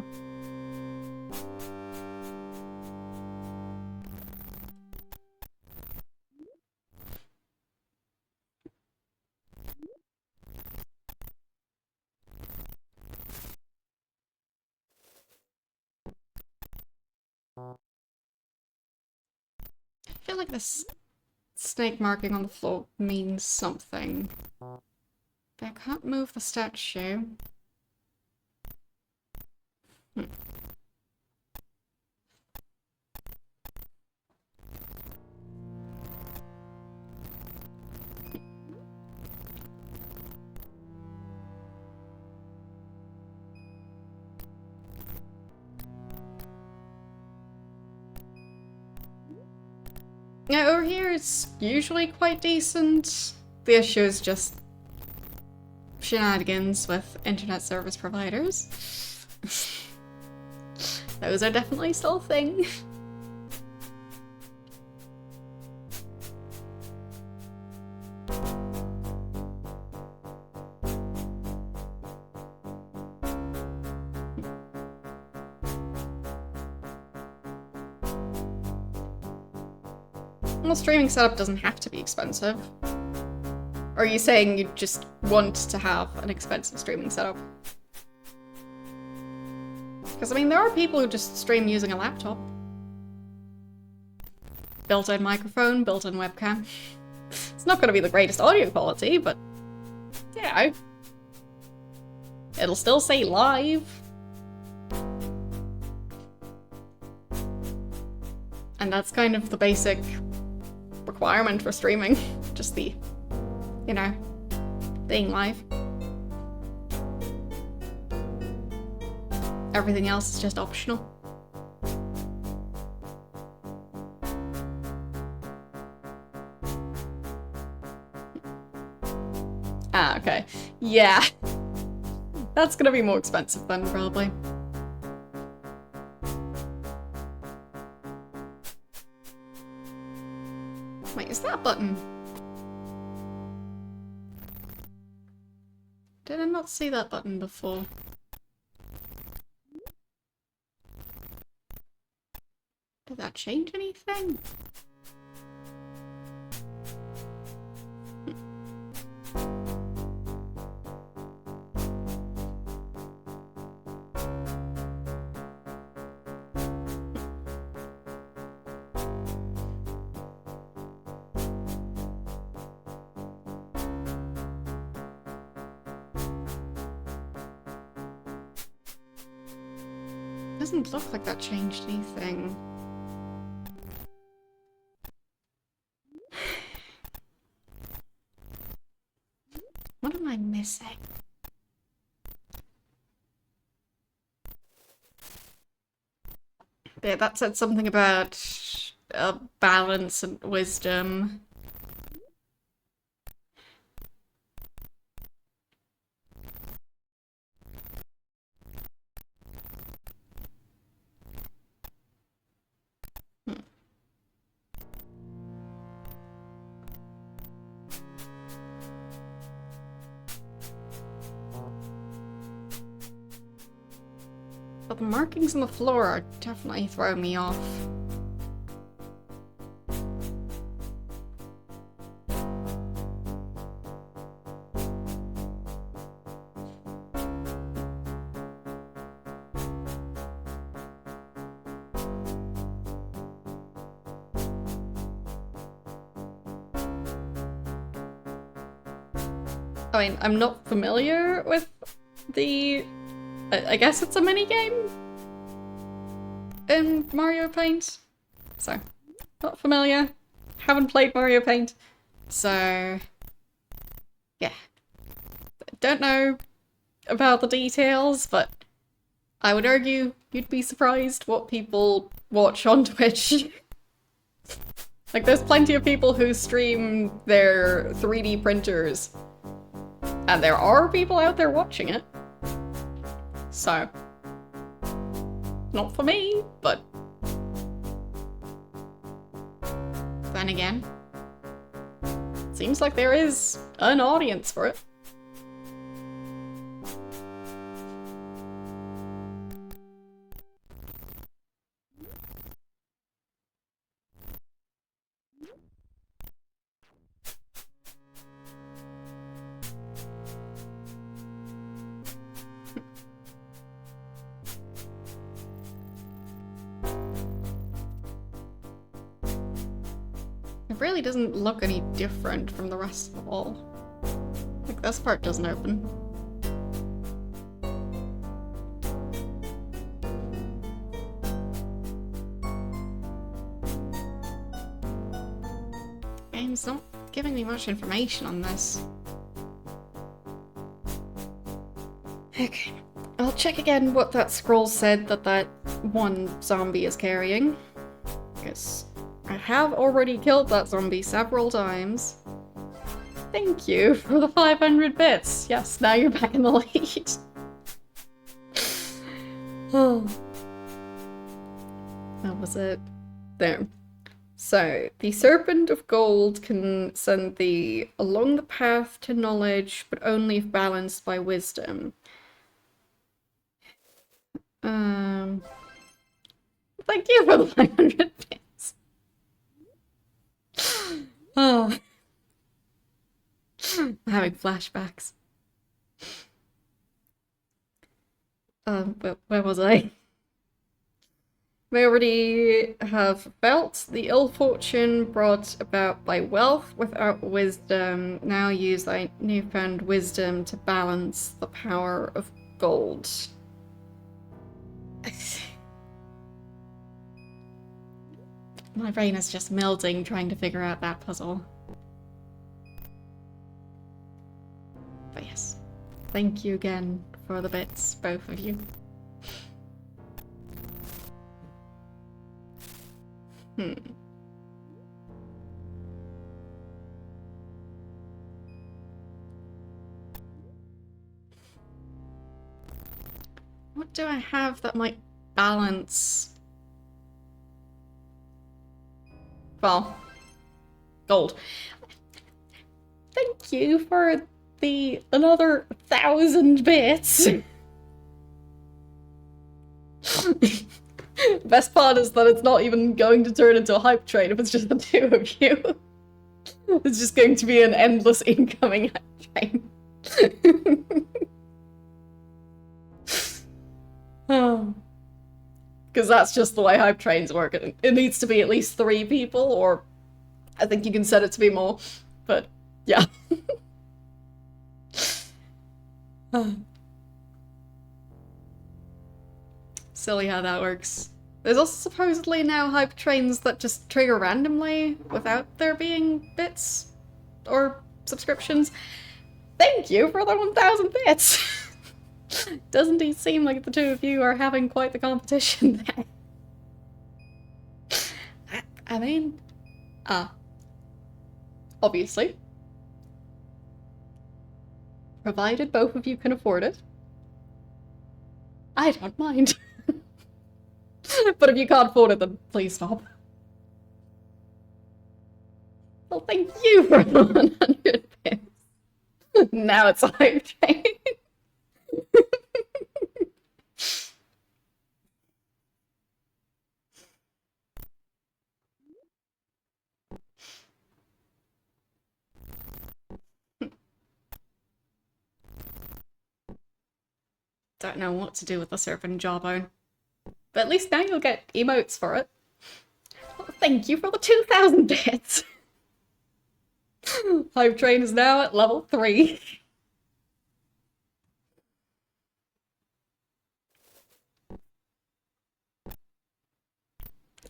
I feel like this snake marking on the floor means something. But I can't move the statue. Yeah, over here it's usually quite decent. The issue is just shenanigans with internet service providers. Those are definitely still a thing. Well, streaming setup doesn't have to be expensive. Or are you saying you just want to have an expensive streaming setup? Because, I mean, there are people who just stream using a laptop. Built-in microphone, built-in webcam. It's not going to be the greatest audio quality, but, you know, it'll still say live. And that's kind of the basic requirement for streaming. Just the, you know, being live. Everything else is just optional. Ah, okay. Yeah. That's gonna be more expensive then, probably. Wait, is that a button? Did I not see that button before? Did that change anything? Doesn't look like that changed anything. What am I missing? Yeah, that said something about balance and wisdom. But the markings on the floor are definitely throwing me off. I mean, I'm not familiar with the... I guess it's a minigame in Mario Paint. So, not familiar. Haven't played Mario Paint. So, yeah. Don't know about the details, but I would argue you'd be surprised what people watch on Twitch. Like, there's plenty of people who stream their 3D printers. And there are people out there watching it. So, not for me, but then again, seems like there is an audience for it. It really doesn't look any different from the rest of the wall. Like, this part doesn't open. Game's not giving me much information on this. Okay, I'll check again what that scroll said that one zombie is carrying. Because I have already killed that zombie several times. Thank you for the 500 bits. Yes, now you're back in the lead. Oh. That was it. There. So, the Serpent of Gold can send thee along the path to knowledge, but only if balanced by wisdom. Thank you for the 500 bits. Oh. I'm having flashbacks. Where was I? We already have felt the ill fortune brought about by wealth without wisdom. Now use thy newfound wisdom to balance the power of gold. My brain is just melting trying to figure out that puzzle. But yes, thank you again for the bits, both of you. What do I have that might balance? Well, gold. Thank you for the another 1,000 bits. Best part is that it's not even going to turn into a hype train if it's just the two of you. It's just going to be an endless incoming hype train. Oh. Because that's just the way hype trains work. It needs to be at least 3 people, or I think you can set it to be more. But yeah. Silly how that works. There's also supposedly now hype trains that just trigger randomly without there being bits or subscriptions. Thank you for the 1,000 bits! Doesn't it seem like the two of you are having quite the competition there? I mean, obviously, provided both of you can afford it, I don't mind. But if you can't afford it, then please stop. Well, thank you for the 100 bits. Now it's a hype train. Don't know what to do with the Serpent jawbone. But at least now you'll get emotes for it. Well, thank you for the 2,000 bits! Hype train is now at level 3.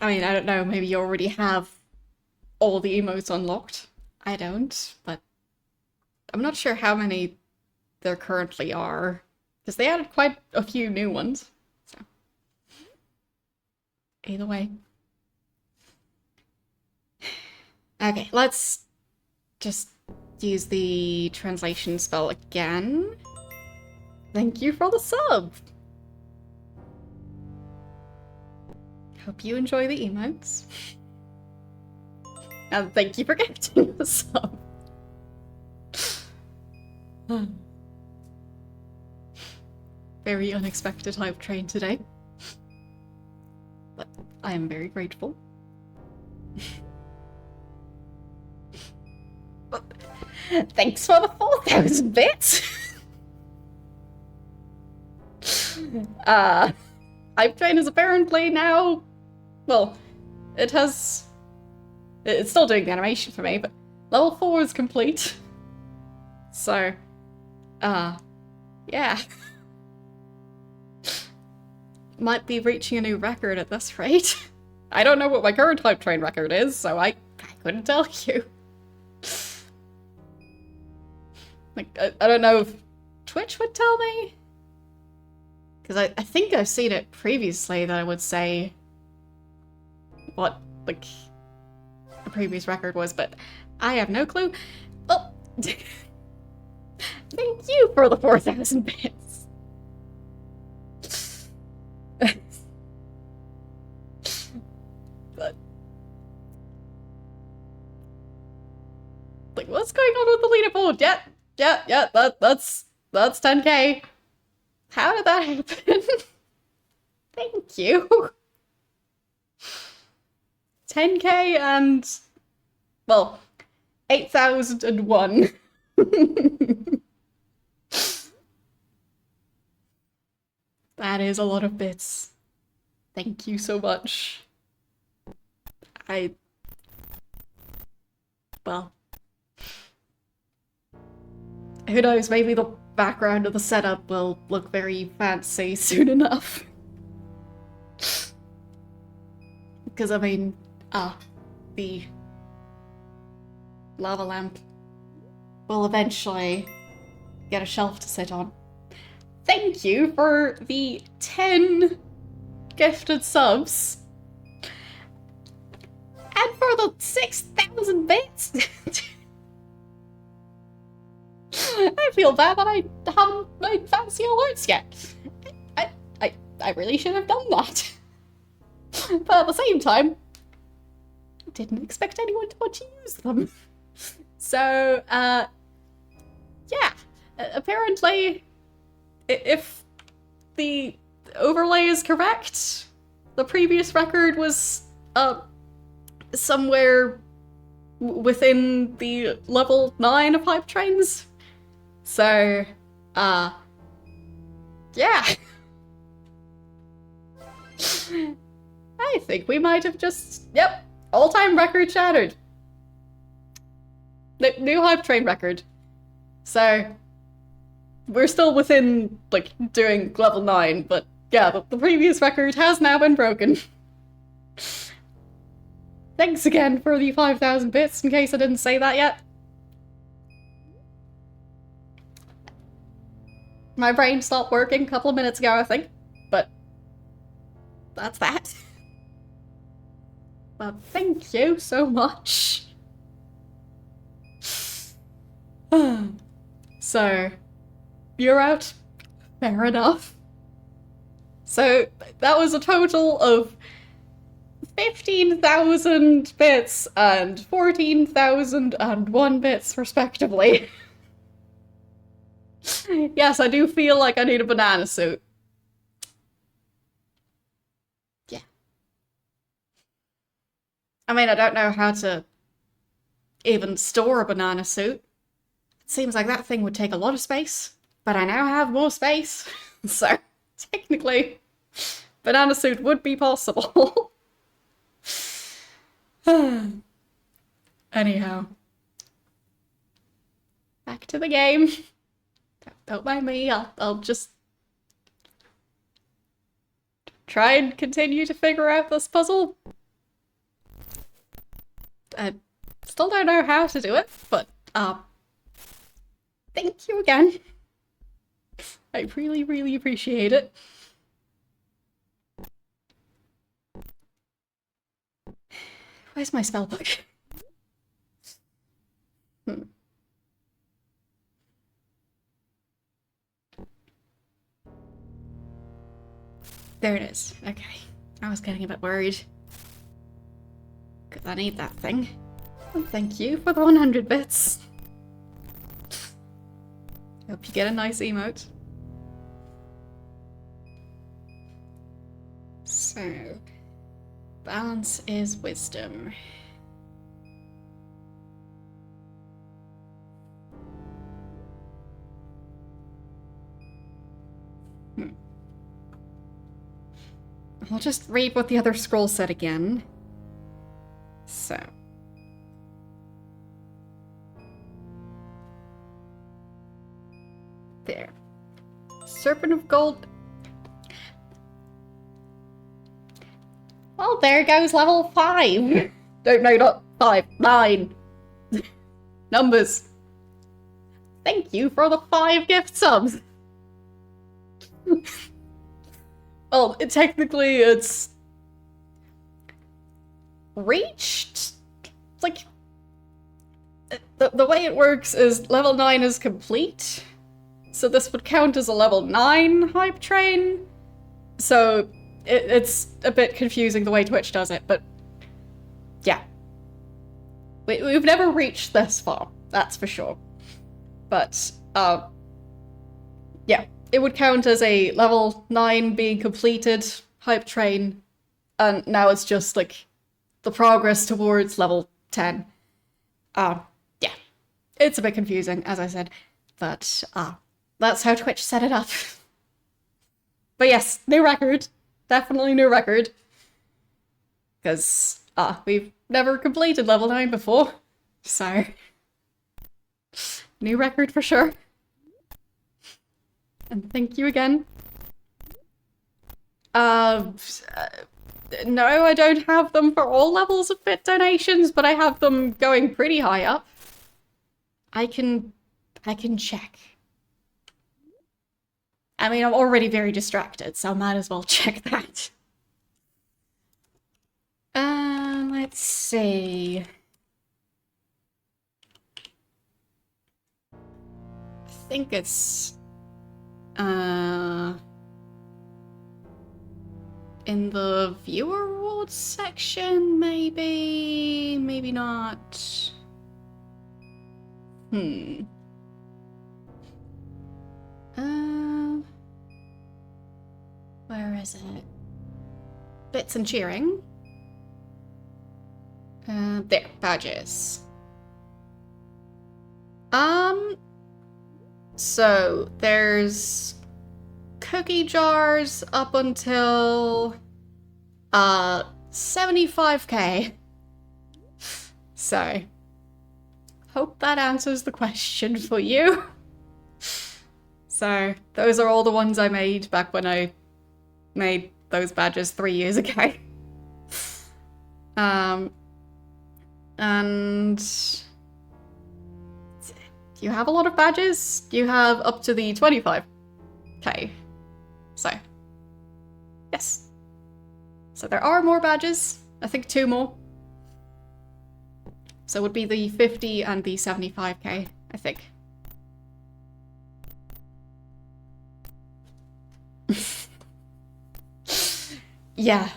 I mean, I don't know, maybe you already have all the emotes unlocked. I don't, but I'm not sure how many there currently are. Because they added quite a few new ones. So. Either way. Okay, let's just use the translation spell again. Thank you for the sub! Hope you enjoy the emotes. And thank you for getting the sub. Very unexpected hype train today. But I am very grateful. But thanks for the 4,000 bits! Hype train is apparently now... Well, it's still doing the animation for me, but level 4 is complete. So, yeah. Might be reaching a new record at this rate. I don't know what my current hype train record is, so I couldn't tell you. Like, I don't know if Twitch would tell me? Because I think I've seen it previously that I would say what, like, the previous record was, but I have no clue. Oh! Thank you for the 4,000 bits! But... like, what's going on with the leaderboard? Yeah, that's 10k. How did that happen? Thank you. 10k and... well, 8,001. That is a lot of bits. Thank you so much. Well... who knows, maybe the background of the setup will look very fancy soon enough. Because, I mean, the lava lamp will eventually get a shelf to sit on. Thank you for the 10 gifted subs. And for the 6,000 bits. I feel bad that I haven't made fancy alerts yet. I really should have done that. But at the same time, I didn't expect anyone to want to use them. So, yeah. Apparently, if the overlay is correct, the previous record was somewhere within the level 9 of hype trains. So, yeah. I think we might have just, yep, all-time record shattered. The new hype train record. So, we're still within, like, doing level 9, but yeah, the previous record has now been broken. Thanks again for the 5,000 bits, in case I didn't say that yet. My brain stopped working a couple of minutes ago, I think, but that's that. Well, thank you so much. So, you're out? Fair enough. So, that was a total of 15,000 bits and 14,001 bits, respectively. Yes, I do feel like I need a banana suit. Yeah. I mean, I don't know how to even store a banana suit. It seems like that thing would take a lot of space, but I now have more space, so technically, banana suit would be possible. Anyhow, back to the game. Don't mind me, I'll just try and continue to figure out this puzzle. I still don't know how to do it, but thank you again. I really, really appreciate it. Where's my spellbook? There it is. Okay. I was getting a bit worried. Because I need that thing. And thank you for the 100 bits. Hope you get a nice emote. So, balance is wisdom. I'll just read what the other scroll said again. So. There. Serpent of Gold. Well, there goes level 5. No, not 5. 9. Numbers. Thank you for the 5 gift subs. Well, technically it's reached. Like, the way it works is level 9 is complete. So this would count as a level 9 hype train. So it's a bit confusing the way Twitch does it, but yeah. We've never reached this far, that's for sure. But, yeah. It would count as a level 9 being completed hype train, and now it's just, like, the progress towards level 10. Yeah. It's a bit confusing, as I said, but, that's how Twitch set it up. But yes, new record. Definitely new record. Because, we've never completed level 9 before, so... New record for sure. And thank you again. No, I don't have them for all levels of bit donations, but I have them going pretty high up. I can check. I mean, I'm already very distracted, so I might as well check that. Let's see. I think it's... in the viewer rewards section, maybe? Maybe not. Where is it? Bits and cheering. There, badges. So there's cookie jars up until 75k. So hope that answers the question for you. So those are all the ones I made back when I made those badges 3 years ago. And you have a lot of badges. You have up to the 25k. So, yes. So there are more badges. I think 2 more. So it would be the 50 and the 75k, I think. Yeah,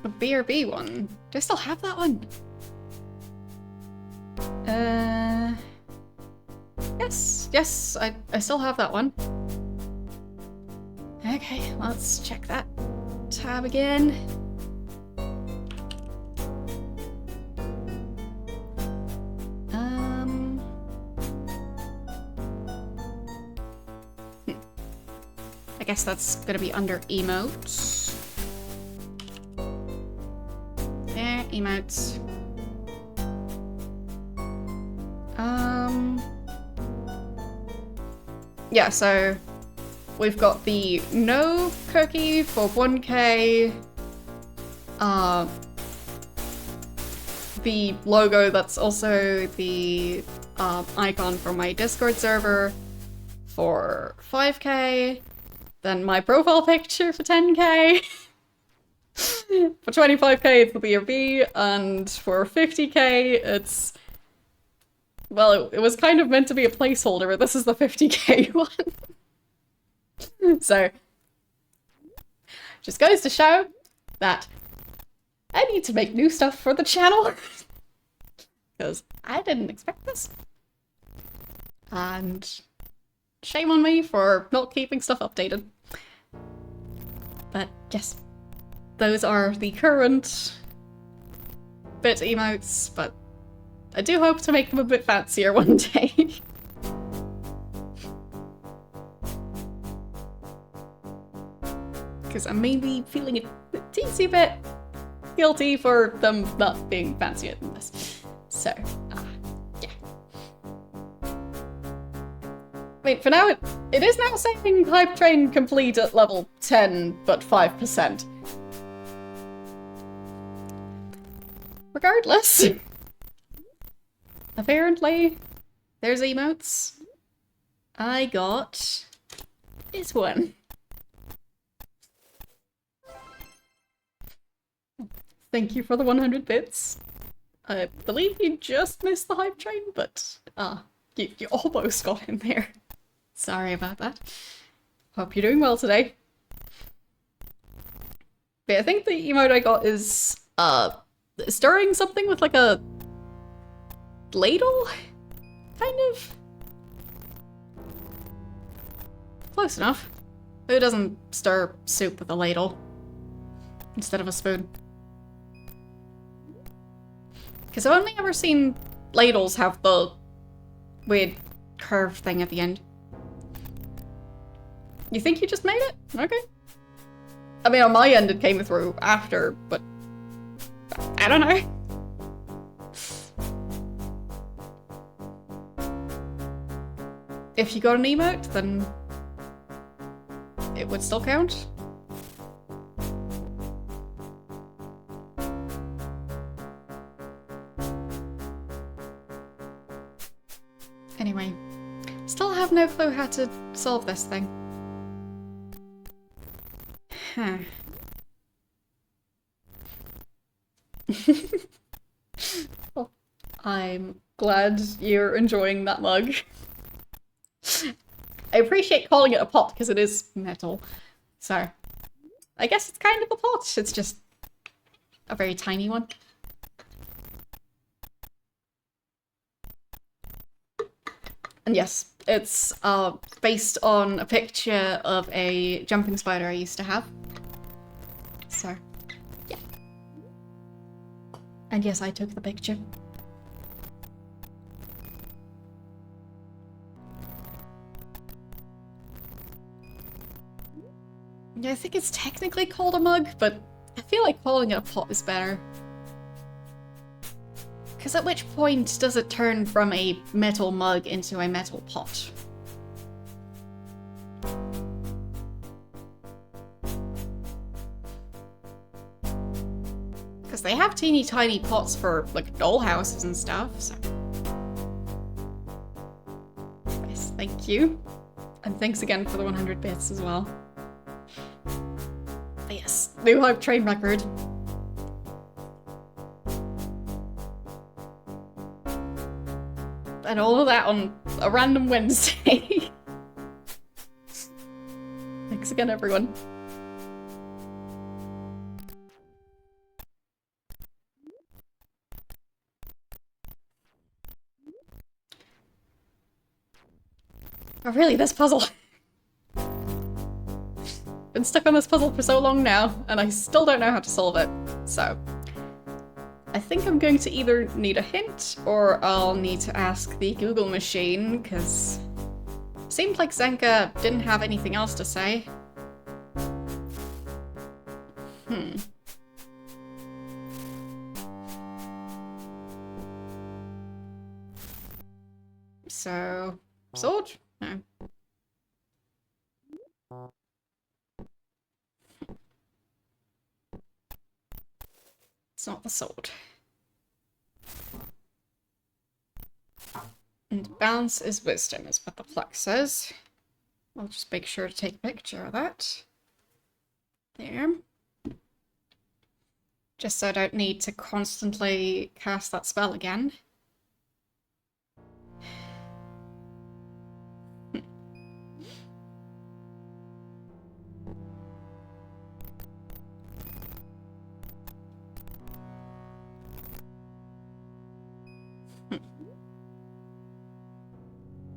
the BRB one. Do I still have that one? Yes, I still have that one. Okay, let's check that tab again. I guess that's gonna be under emotes. There, emotes. Yeah, so we've got the no cookie for 1k. The logo that's also the icon for my Discord server for 5k. Then my profile picture for 10k. For 25k it's the BRB, and for 50k it's... Well, it was kind of meant to be a placeholder, but this is the 50k one. So, just goes to show that I need to make new stuff for the channel. Because I didn't expect this. And shame on me for not keeping stuff updated. But yes, those are the current bit emotes, but I do hope to make them a bit fancier one day. Because I'm maybe feeling a teensy bit guilty for them not being fancier than this. So, yeah. Wait, for now it is now saying Hype Train complete at level 10, but 5%. Regardless. Apparently, there's emotes. I got this one. Thank you for the 100 bits. I believe you just missed the hype train, but you almost got in there. Sorry about that. Hope you're doing well today. But I think the emote I got is stirring something with like a ladle? Kind of? Close enough. Who doesn't stir soup with a ladle instead of a spoon? Because I've only ever seen ladles have the weird curved thing at the end. You think you just made it? Okay. I mean, on my end it came through after, but I don't know. If you got an emote, then it would still count. Anyway, still have no clue how to solve this thing. Huh. Well, I'm glad you're enjoying that mug. I appreciate calling it a pot because it is metal. So, I guess it's kind of a pot. It's just a very tiny one. And yes, it's based on a picture of a jumping spider I used to have. So, yeah. And yes, I took the picture. Yeah, I think it's technically called a mug, but I feel like calling it a pot is better. guess at which point does it turn from a metal mug into a metal pot? Because they have teeny tiny pots for, like, doll houses and stuff, so... Yes, thank you. And thanks again for the 100 bits as well. Yes, new hype train record. And all of that on a random Wednesday. Thanks again, everyone. Oh, really, this puzzle? Been stuck on this puzzle for so long now, and I still don't know how to solve it. So, I think I'm going to either need a hint, or I'll need to ask the Google machine, because it seemed like Zenka didn't have anything else to say. So, sword? No. It's not the sword. And balance is wisdom, is what the plaque says. I'll just make sure to take a picture of that. There. Just so I don't need to constantly cast that spell again.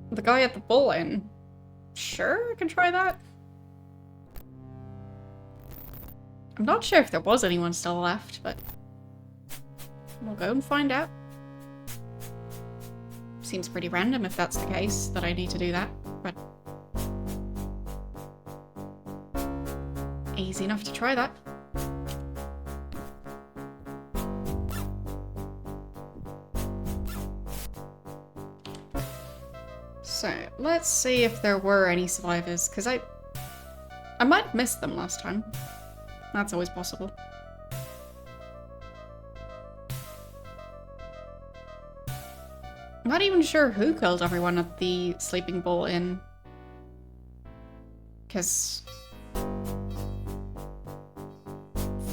The guy at the bull-inn. Sure, I can try that. I'm not sure if there was anyone still left, but we'll go and find out. Seems pretty random if that's the case, that I need to do that, but easy enough to try that. So, let's see if there were any survivors, because I might have missed them last time. That's always possible. I'm not even sure who killed everyone at the Sleeping Bull Inn. Because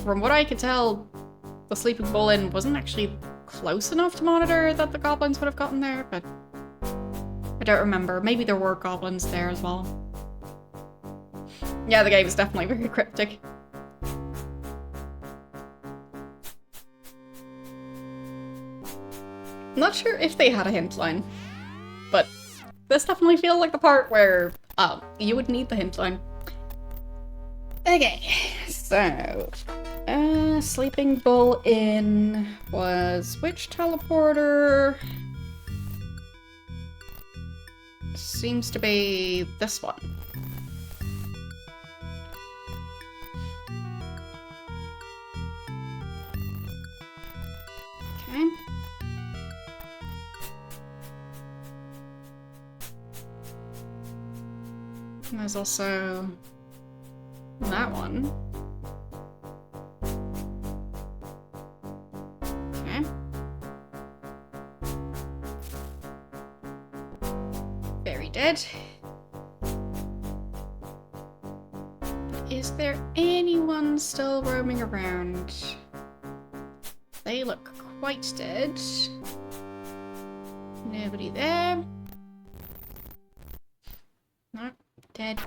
from what I could tell, the Sleeping Bull Inn wasn't actually close enough to monitor that the goblins would have gotten there, but I don't remember. Maybe there were goblins there as well. Yeah, the game is definitely very cryptic. I'm not sure if they had a hint line, but this definitely feels like the part where you would need the hint line. Okay, so Sleeping Bull Inn was which teleporter? Seems to be this one. Okay. And there's also that one. Okay. Very dead. But is there anyone still roaming around? They look quite dead. Nobody there. No, dead.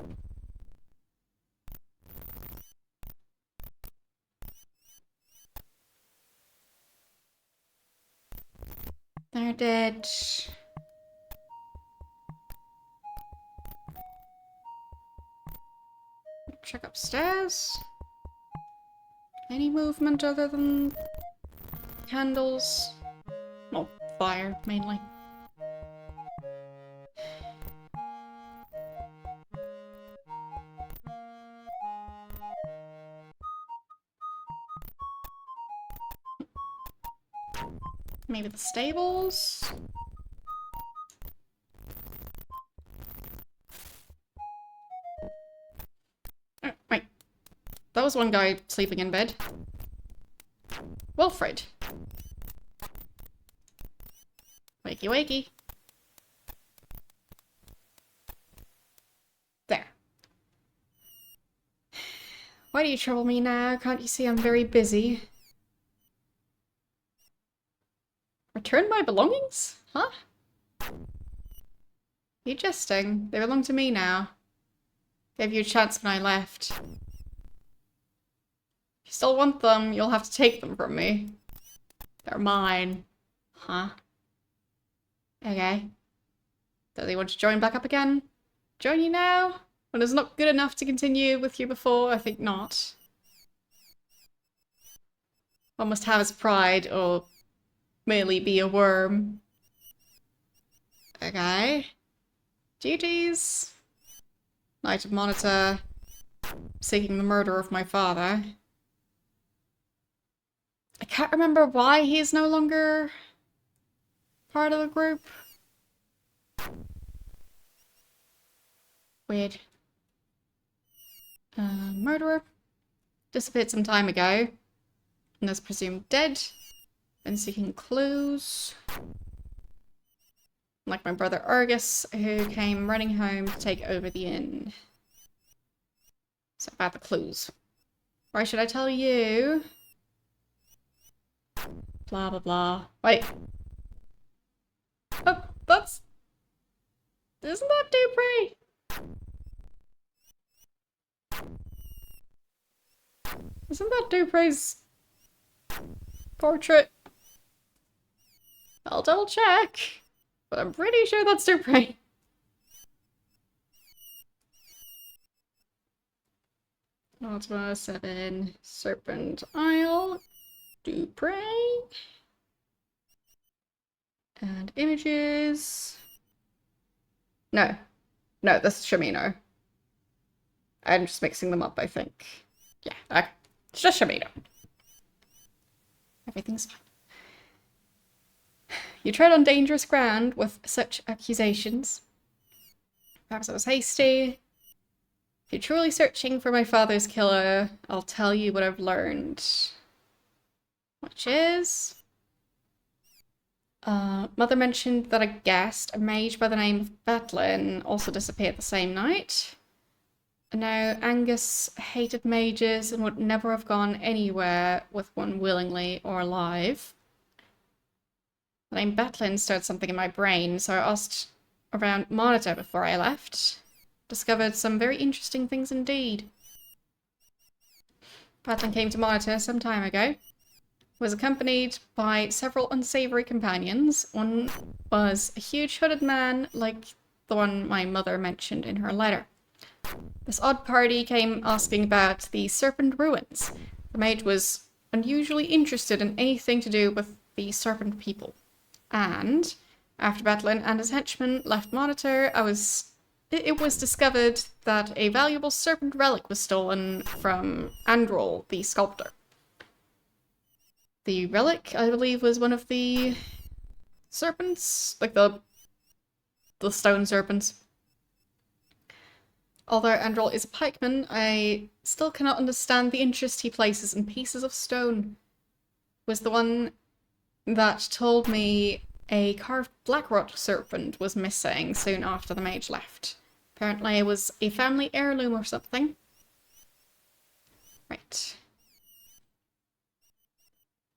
They're dead. Check upstairs. Any movement other than candles? Well, fire, mainly. Maybe the stables? Oh, wait. That was one guy sleeping in bed. Wilfred. Wakey wakey. There. Why do you trouble me now? Can't you see I'm very busy? Return my belongings? Huh? You jesting? They belong to me now. Gave you a chance when I left. If you still want them, you'll have to take them from me. They're mine. Huh? Okay. Does he want to join back up again? Join you now? When it's not good enough to continue with you before? I think not. One must have his pride or merely be a worm. Okay. Duties. Night of Monitor. Seeking the murder of my father. I can't remember why he is no longer part of the group. Weird. Murderer. Disappeared some time ago. And is presumed dead. Been seeking clues. Like my brother Argus, who came running home to take over the inn. So about the clues. Why should I tell you? Blah blah blah. Wait. Oh, that's... Isn't that Dupree? Isn't that Dupree's portrait? I'll double check. But I'm pretty sure that's Dupree. Ultima 7, Serpent Isle, Dupree. And images. No. No, this is Shamino. I'm just mixing them up, I think. Yeah, okay. It's just Shamino. Everything's fine. You tread on dangerous ground with such accusations. Perhaps I was hasty. If you're truly searching for my father's killer, I'll tell you what I've learned. Which is... Mother mentioned that a guest, a mage by the name of Batlin, also disappeared the same night. Now, Angus hated mages and would never have gone anywhere with one willingly or alive. The name Batlin stirred something in my brain, so I asked around Monitor before I left. Discovered some very interesting things indeed. Batlin came to Monitor some time ago. Was accompanied by several unsavory companions. One was a huge hooded man, like the one my mother mentioned in her letter. This odd party came asking about the Serpent ruins. The mage was unusually interested in anything to do with the Serpent people. And after Batlin and his henchmen left Monitor, it was discovered that a valuable serpent relic was stolen from Androl, the sculptor. The relic, I believe, was one of the serpents, like the stone serpents. Although Androl is a pikeman, I still cannot understand the interest he places in pieces of stone. Was the one that told me a carved blackrot serpent was missing soon after the mage left. Apparently it was a family heirloom or something. Right.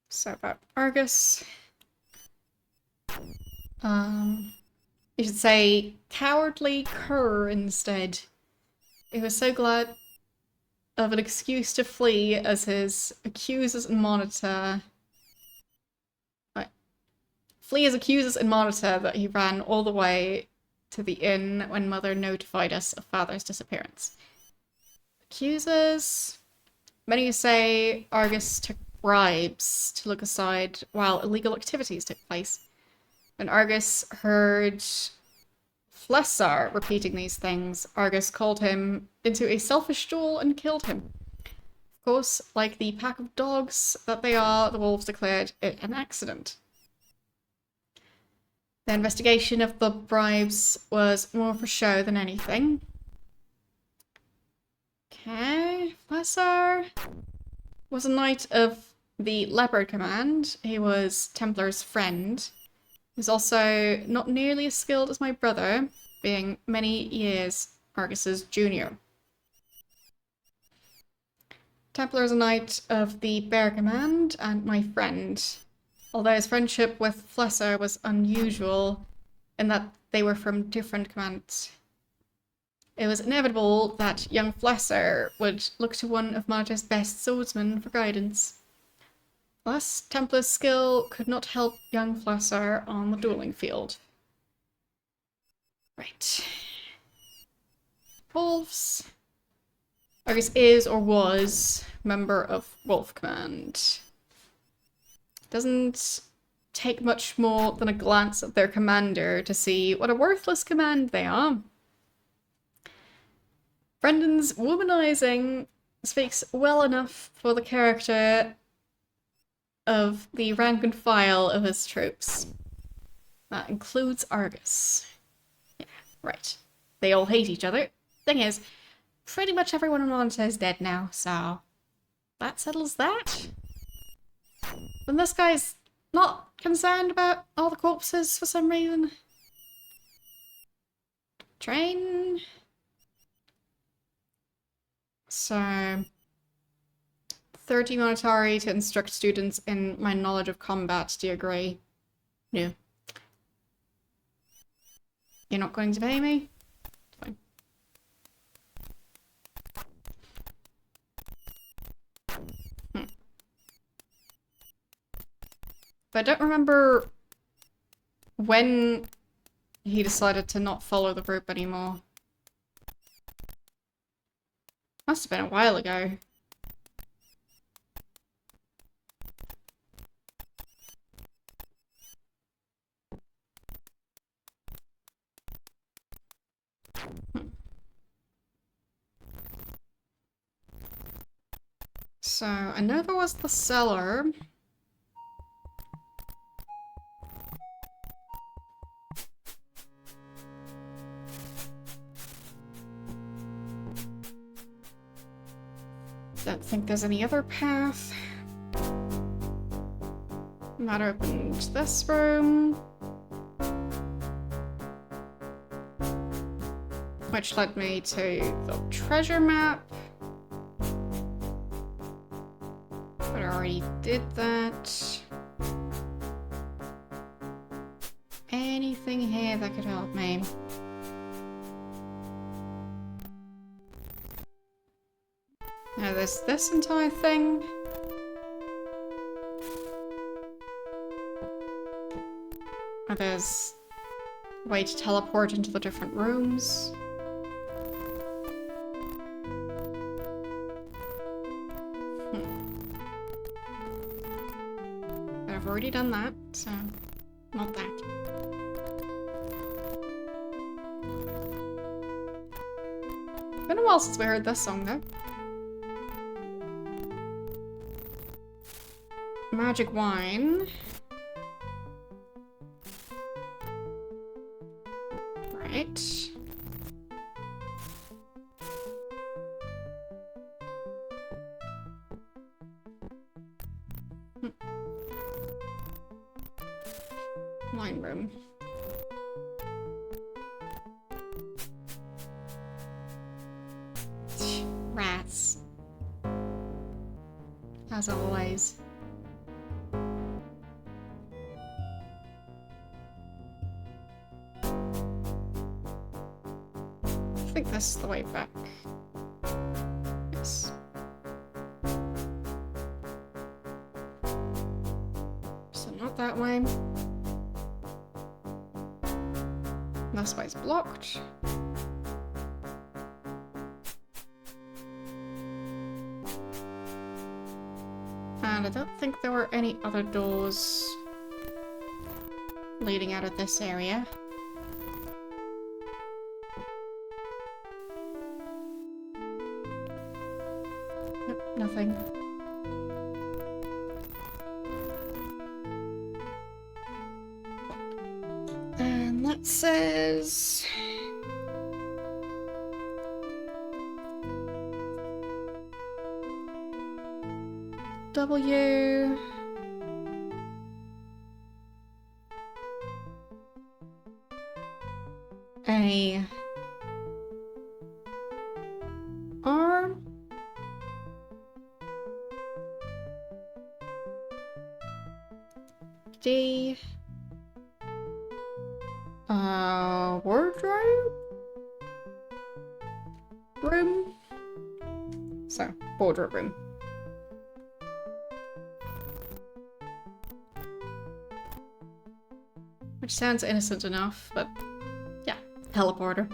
So about Argus. You should say cowardly cur instead. He was so glad of an excuse to flee as his accusers and monitor. Flee his accusers and monitor that he ran all the way to the inn when Mother notified us of Father's disappearance. Accusers? Many say Argus took bribes to look aside while illegal activities took place. When Argus heard Flessar repeating these things, Argus called him into a selfish duel and killed him. Of course, like the pack of dogs that they are, the wolves declared it an accident. The investigation of the bribes was more for show than anything. Okay, Flessar was a knight of the Leopard Command. He was Templar's friend. He was also not nearly as skilled as my brother, being many years Argus's junior. Templar is a knight of the Bear Command and my friend. Although his friendship with Flessar was unusual in that they were from different commands. It was inevitable that young Flessar would look to one of Malta's best swordsmen for guidance. Thus, Templar's skill could not help young Flessar on the dueling field. Right. Wolves. Argus is or was member of Wolf Command. Doesn't take much more than a glance at their commander to see what a worthless command they are. Brendan's womanizing speaks well enough for the character of the rank and file of his troops. That includes Argus. Yeah, right. They all hate each other. Thing is, pretty much everyone in Malta is dead now, so that settles that. But this guy's not concerned about all the corpses for some reason. Train. So 30 monetary to instruct students in my knowledge of combat. Do you agree? No. You're not going to pay me? Fine. But I don't remember when he decided to not follow the group anymore. Must have been a while ago. So, I know there was the cellar. Don't think there's any other path. That opened this room. Which led me to the treasure map. But I already did that. Anything here that could help me? Now there's this entire thing. And there's a way to teleport into the different rooms. But I've already done that, so not that. Been a while since we heard this song though. Magic wine. Right. Wine room. Rats. As always. I think this is the way back. Yes. So not that way. This way's blocked. And I don't think there were any other doors leading out of this area. Nope, nothing. Says... W... A... R... D... wardrobe? Room? So, wardrobe room. Which sounds innocent enough, but yeah, teleporter.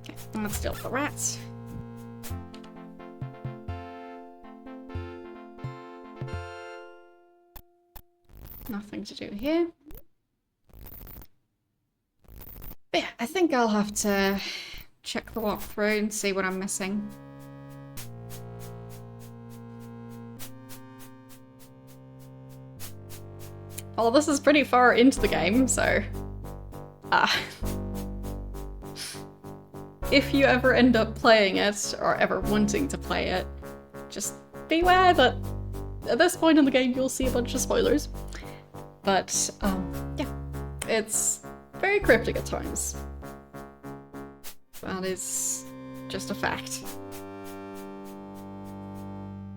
Okay, let's deal with the rats. Nothing to do here. But yeah, I think I'll have to check the walkthrough and see what I'm missing. Well, this is pretty far into the game, so... if you ever end up playing it, or ever wanting to play it, just beware that at this point in the game you'll see a bunch of spoilers. But, yeah, it's very cryptic at times. That is just a fact.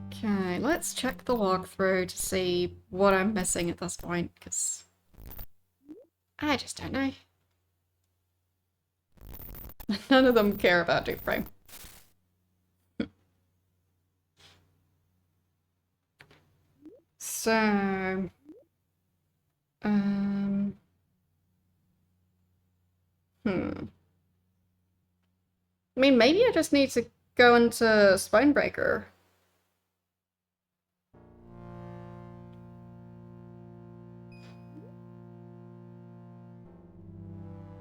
Okay, let's check the walkthrough to see what I'm missing at this point, because I just don't know. None of them care about Duke Frame. So... I mean, maybe I just need to go into Spinebreaker.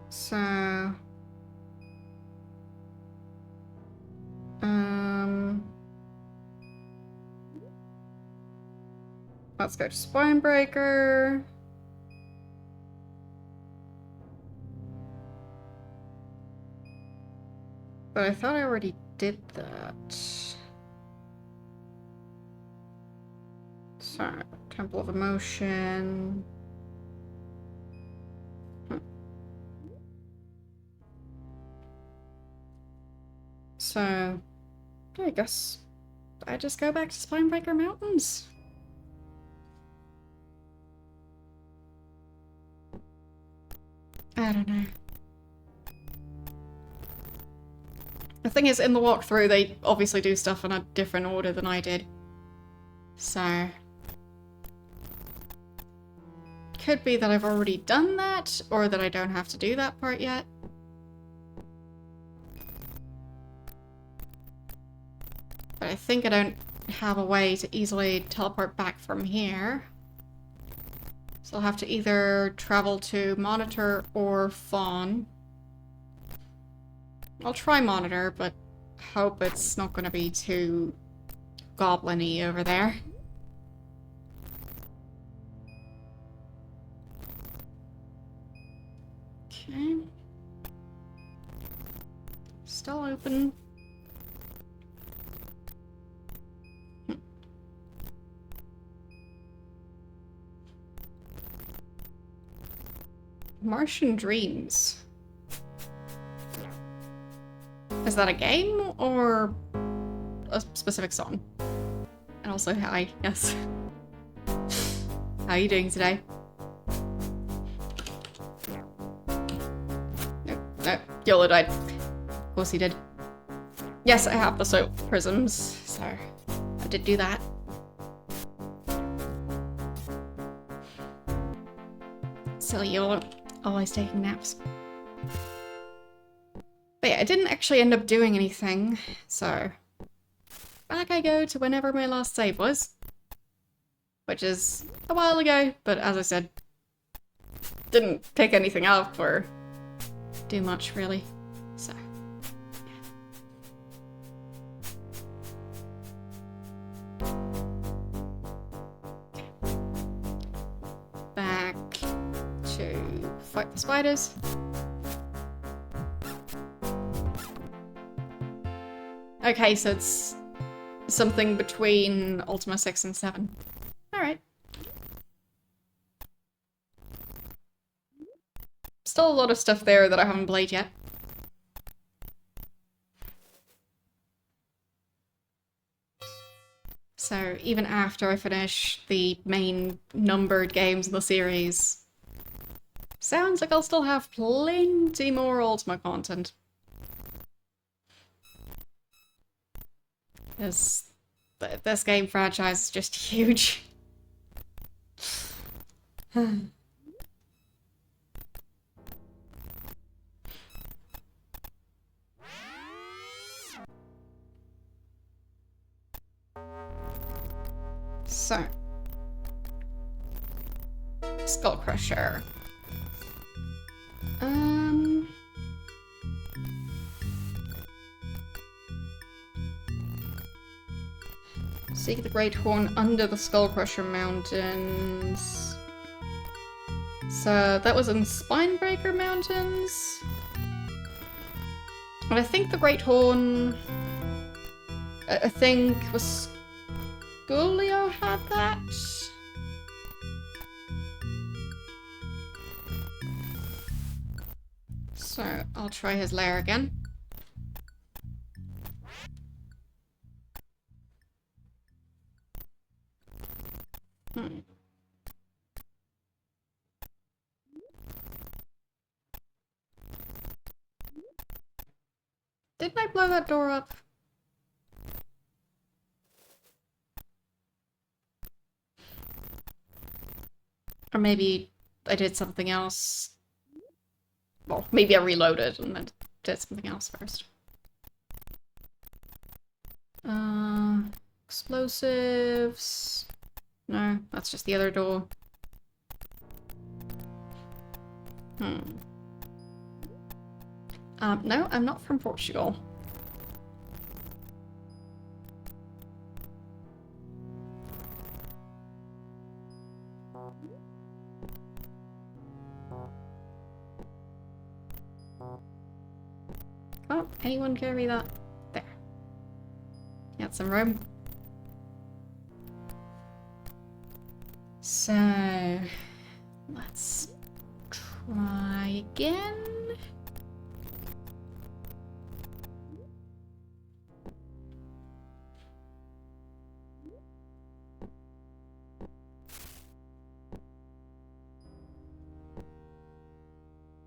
So... let's go to Spinebreaker. But I thought I already did that. So, Temple of Emotion. So, I guess I just go back to Spinebreaker Mountains. I don't know. The thing is, in the walkthrough, they obviously do stuff in a different order than I did. So... could be that I've already done that, or that I don't have to do that part yet. But I think I don't have a way to easily teleport back from here. So I'll have to either travel to Monitor or Fawn. I'll try Monitor, but hope it's not going to be too goblin-y over there. Okay. Still open. Martian Dreams. Is that a game or a specific song? And also, hi, yes. How are you doing today? No, YOLO died. Of course he did. Yes, I have the soap prisms, so I did do that. Silly YOLO, always taking naps. But yeah, I didn't actually end up doing anything, so back I go to whenever my last save was. Which is a while ago, but as I said, didn't pick anything up or do much really, so yeah. to fight the spiders. Okay, so it's something between Ultima 6 and 7. Alright. Still a lot of stuff there that I haven't played yet. So even after I finish the main numbered games in the series, sounds like I'll still have plenty more Ultima content. This game franchise is just huge. So, Skull Crusher. Seek the Great Horn under the Skull Crusher Mountains. So that was in Spinebreaker Mountains. And I think the Great Horn, I think was Sculio had that. So I'll try his lair again. Didn't I blow that door up? Or maybe I did something else. Well, maybe I reloaded and then did something else first. Explosives. No, that's just the other door. No, I'm not from Portugal. Oh, anyone carry that? There. Got some room. So, let's try again.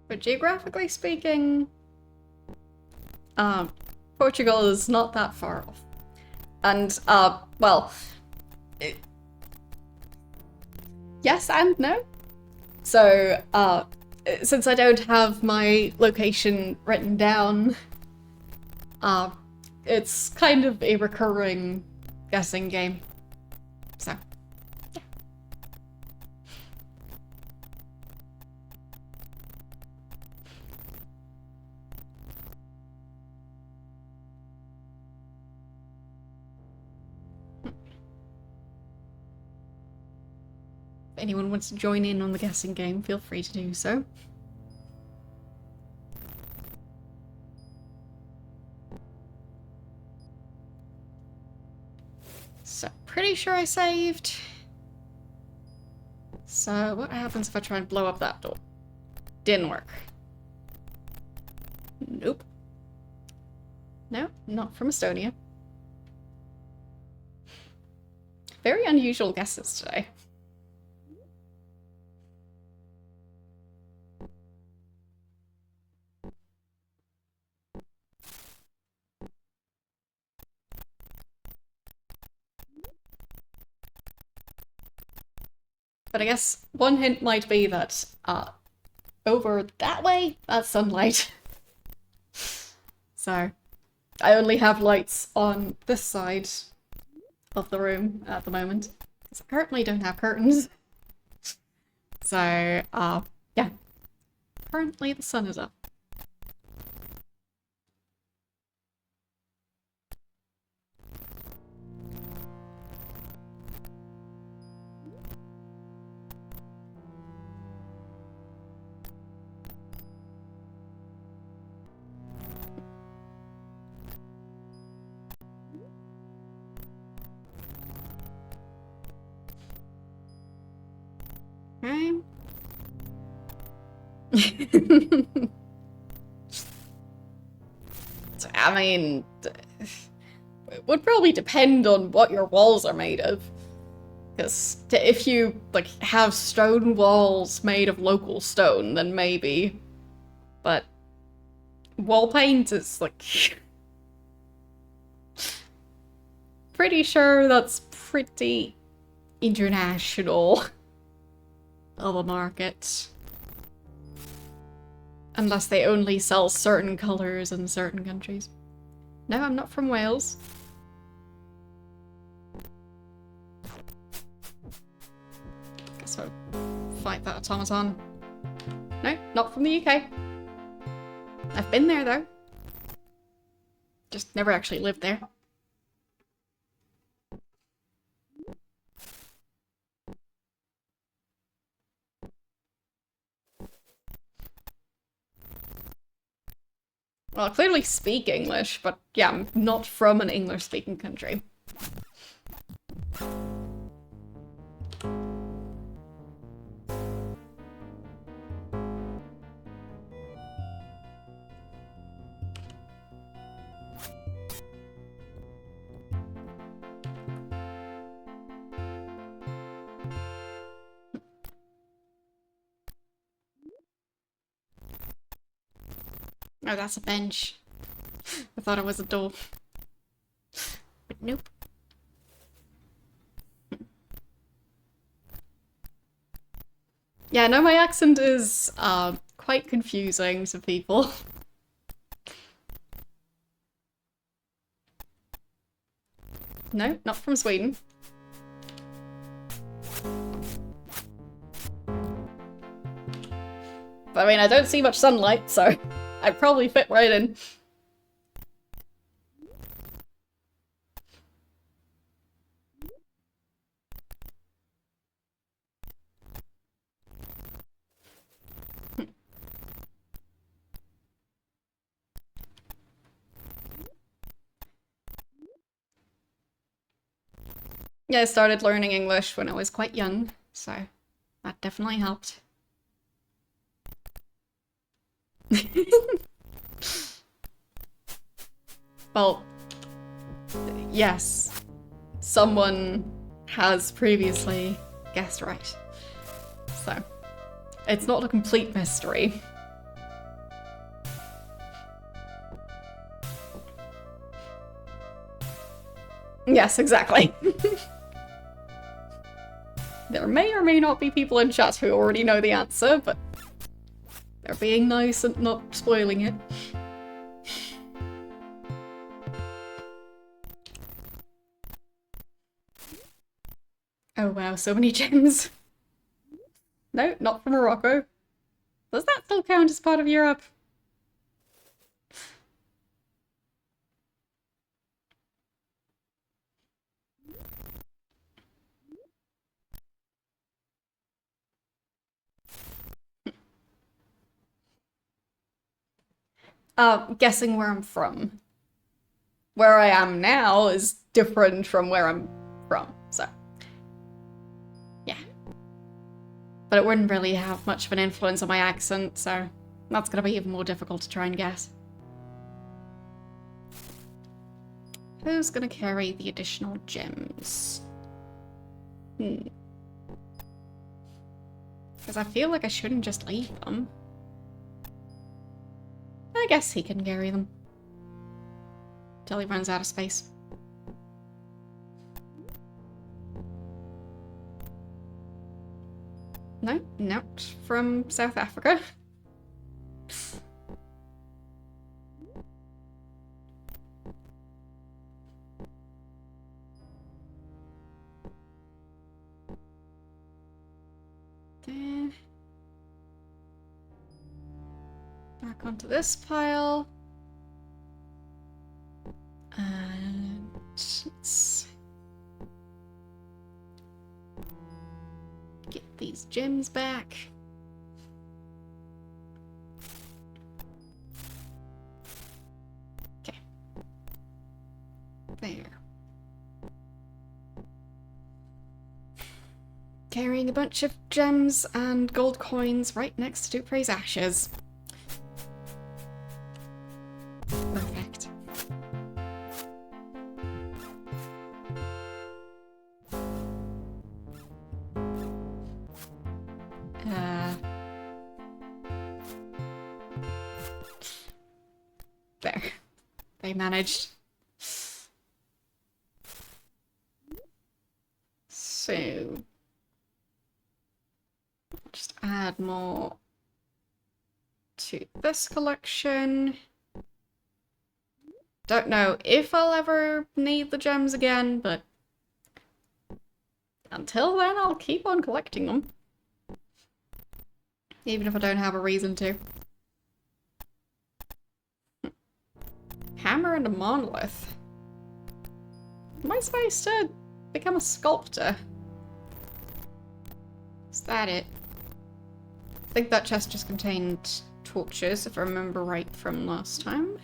But geographically speaking, Portugal is not that far off. And, well, yes and no. So, since I don't have my location written down, it's kind of a recurring guessing game. So, yeah. If anyone wants to join in on the guessing game, feel free to do so. So, pretty sure I saved. So, what happens if I try and blow up that door? Didn't work. Nope. No, not from Estonia. Very unusual guesses today. But I guess one hint might be that, over that way, that's sunlight. So, I only have lights on this side of the room at the moment, because I currently don't have curtains. So, yeah. Currently the sun is up. Okay. I mean, it would probably depend on what your walls are made of. Because if you, like, have stone walls made of local stone, then maybe. But wall paint is, like... pretty sure that's pretty international of a market. Unless they only sell certain colours in certain countries. No, I'm not from Wales. Guess I'll fight that automaton. No, not from the UK. I've been there though. Just never actually lived there. Well, I clearly speak English, but yeah, I'm not from an English-speaking country. Oh, that's a bench. I thought it was a door. But nope. Yeah, no, my accent is quite confusing to people. No, not from Sweden. But I mean, I don't see much sunlight, so I'd probably fit right in. Yeah, I started learning English when I was quite young, so that definitely helped. Well, yes, someone has previously guessed right. So, it's not a complete mystery. Yes, exactly. There may or may not be people in chat who already know the answer, but they're being nice and not spoiling it. Oh wow, so many gems. No, not from Morocco. Does that still count as part of Europe? Guessing where I'm from. Where I am now is different from where I'm from, so. Yeah. But it wouldn't really have much of an influence on my accent, so that's gonna be even more difficult to try and guess. Who's gonna carry the additional gems? Because I feel like I shouldn't just leave them. I guess he can carry them. Till he runs out of space. No, not from South Africa. There. Back onto this pile. And let's get these gems back. Okay. There. carrying a bunch of gems and gold coins right next to Dupre's ashes. Perfect. There. They managed. So just add more to this collection. Don't know if I'll ever need the gems again, but until then I'll keep on collecting them. Even if I don't have a reason to. Hammer and a monolith. Am I supposed to become a sculptor? Is that it? I think that chest just contained torches, if I remember right from last time.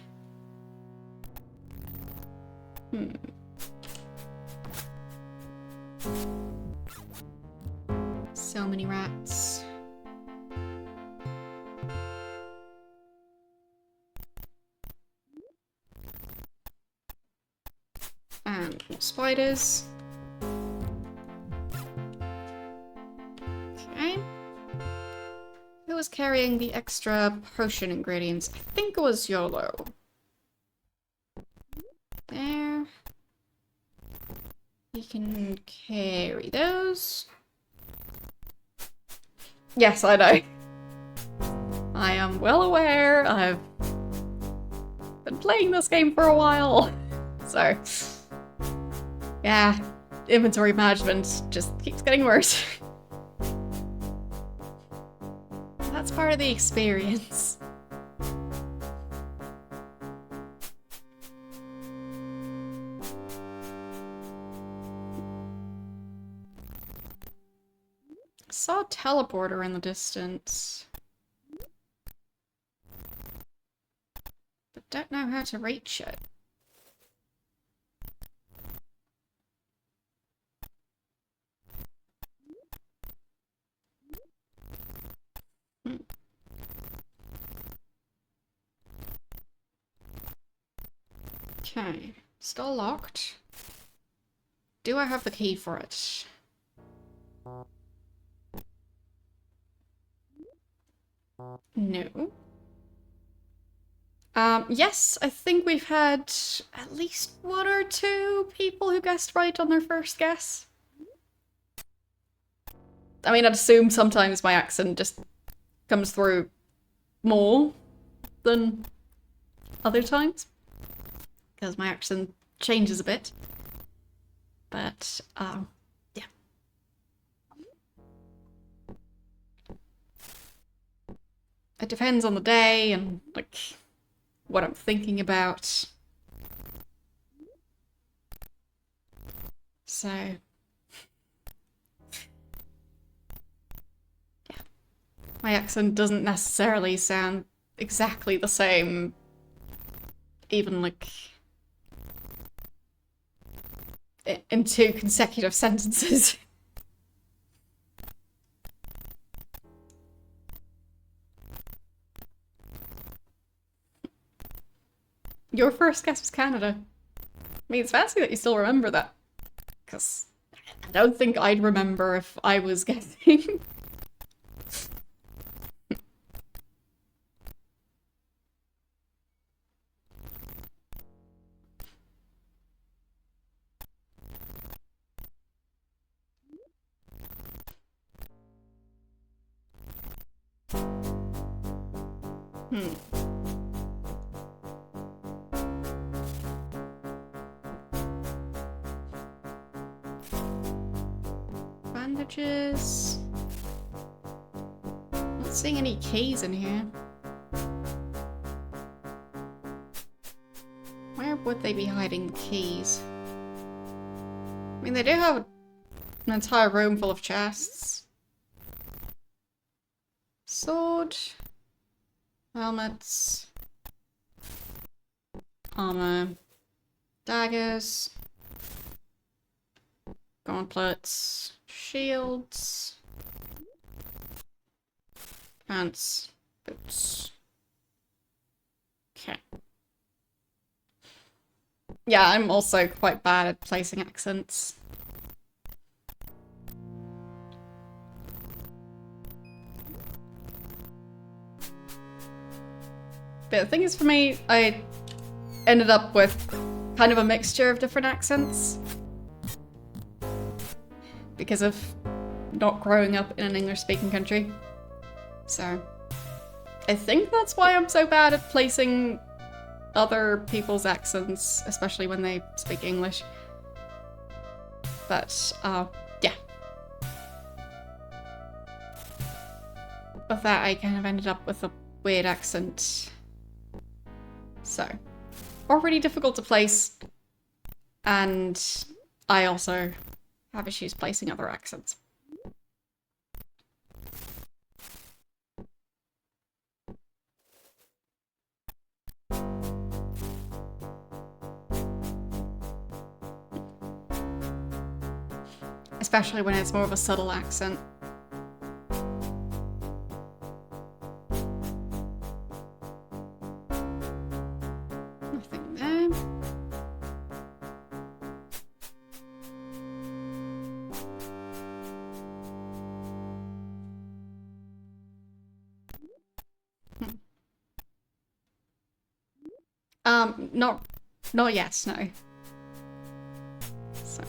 So many rats. And spiders. Okay. Who was carrying the extra potion ingredients? I think it was YOLO. There. You can carry those. Yes, I know. I am well aware. I've been playing this game for a while. So, yeah, inventory management just keeps getting worse. That's part of the experience. I saw a teleporter in the distance, but don't know how to reach it. Okay, still locked. Do I have the key for it? No. Yes, I think we've had at least 1 or 2 people who guessed right on their first guess. I mean, I'd assume sometimes my accent just comes through more than other times, because my accent changes a bit. But, yeah. It depends on the day and, like, what I'm thinking about. So, yeah. My accent doesn't necessarily sound exactly the same, even, like, in 2 consecutive sentences. Your first guess was Canada. I mean, it's fancy that you still remember that, because I don't think I'd remember if I was guessing. Bandages. Not seeing any keys in here. Where would they be hiding the keys? I mean, they do have an entire room full of chests. Sword. Helmets. Armor. Daggers. Gauntlets. Shields. Pants. Boots. Okay. Yeah, I'm also quite bad at placing accents. But the thing is, for me, I ended up with kind of a mixture of different accents because of not growing up in an English-speaking country. So I think that's why I'm so bad at placing other people's accents, especially when they speak English. But, yeah. With that, I kind of ended up with a weird accent. So, already difficult to place, and I also have issues placing other accents. Especially when it's more of a subtle accent. Nothing there. Not yet, no. So.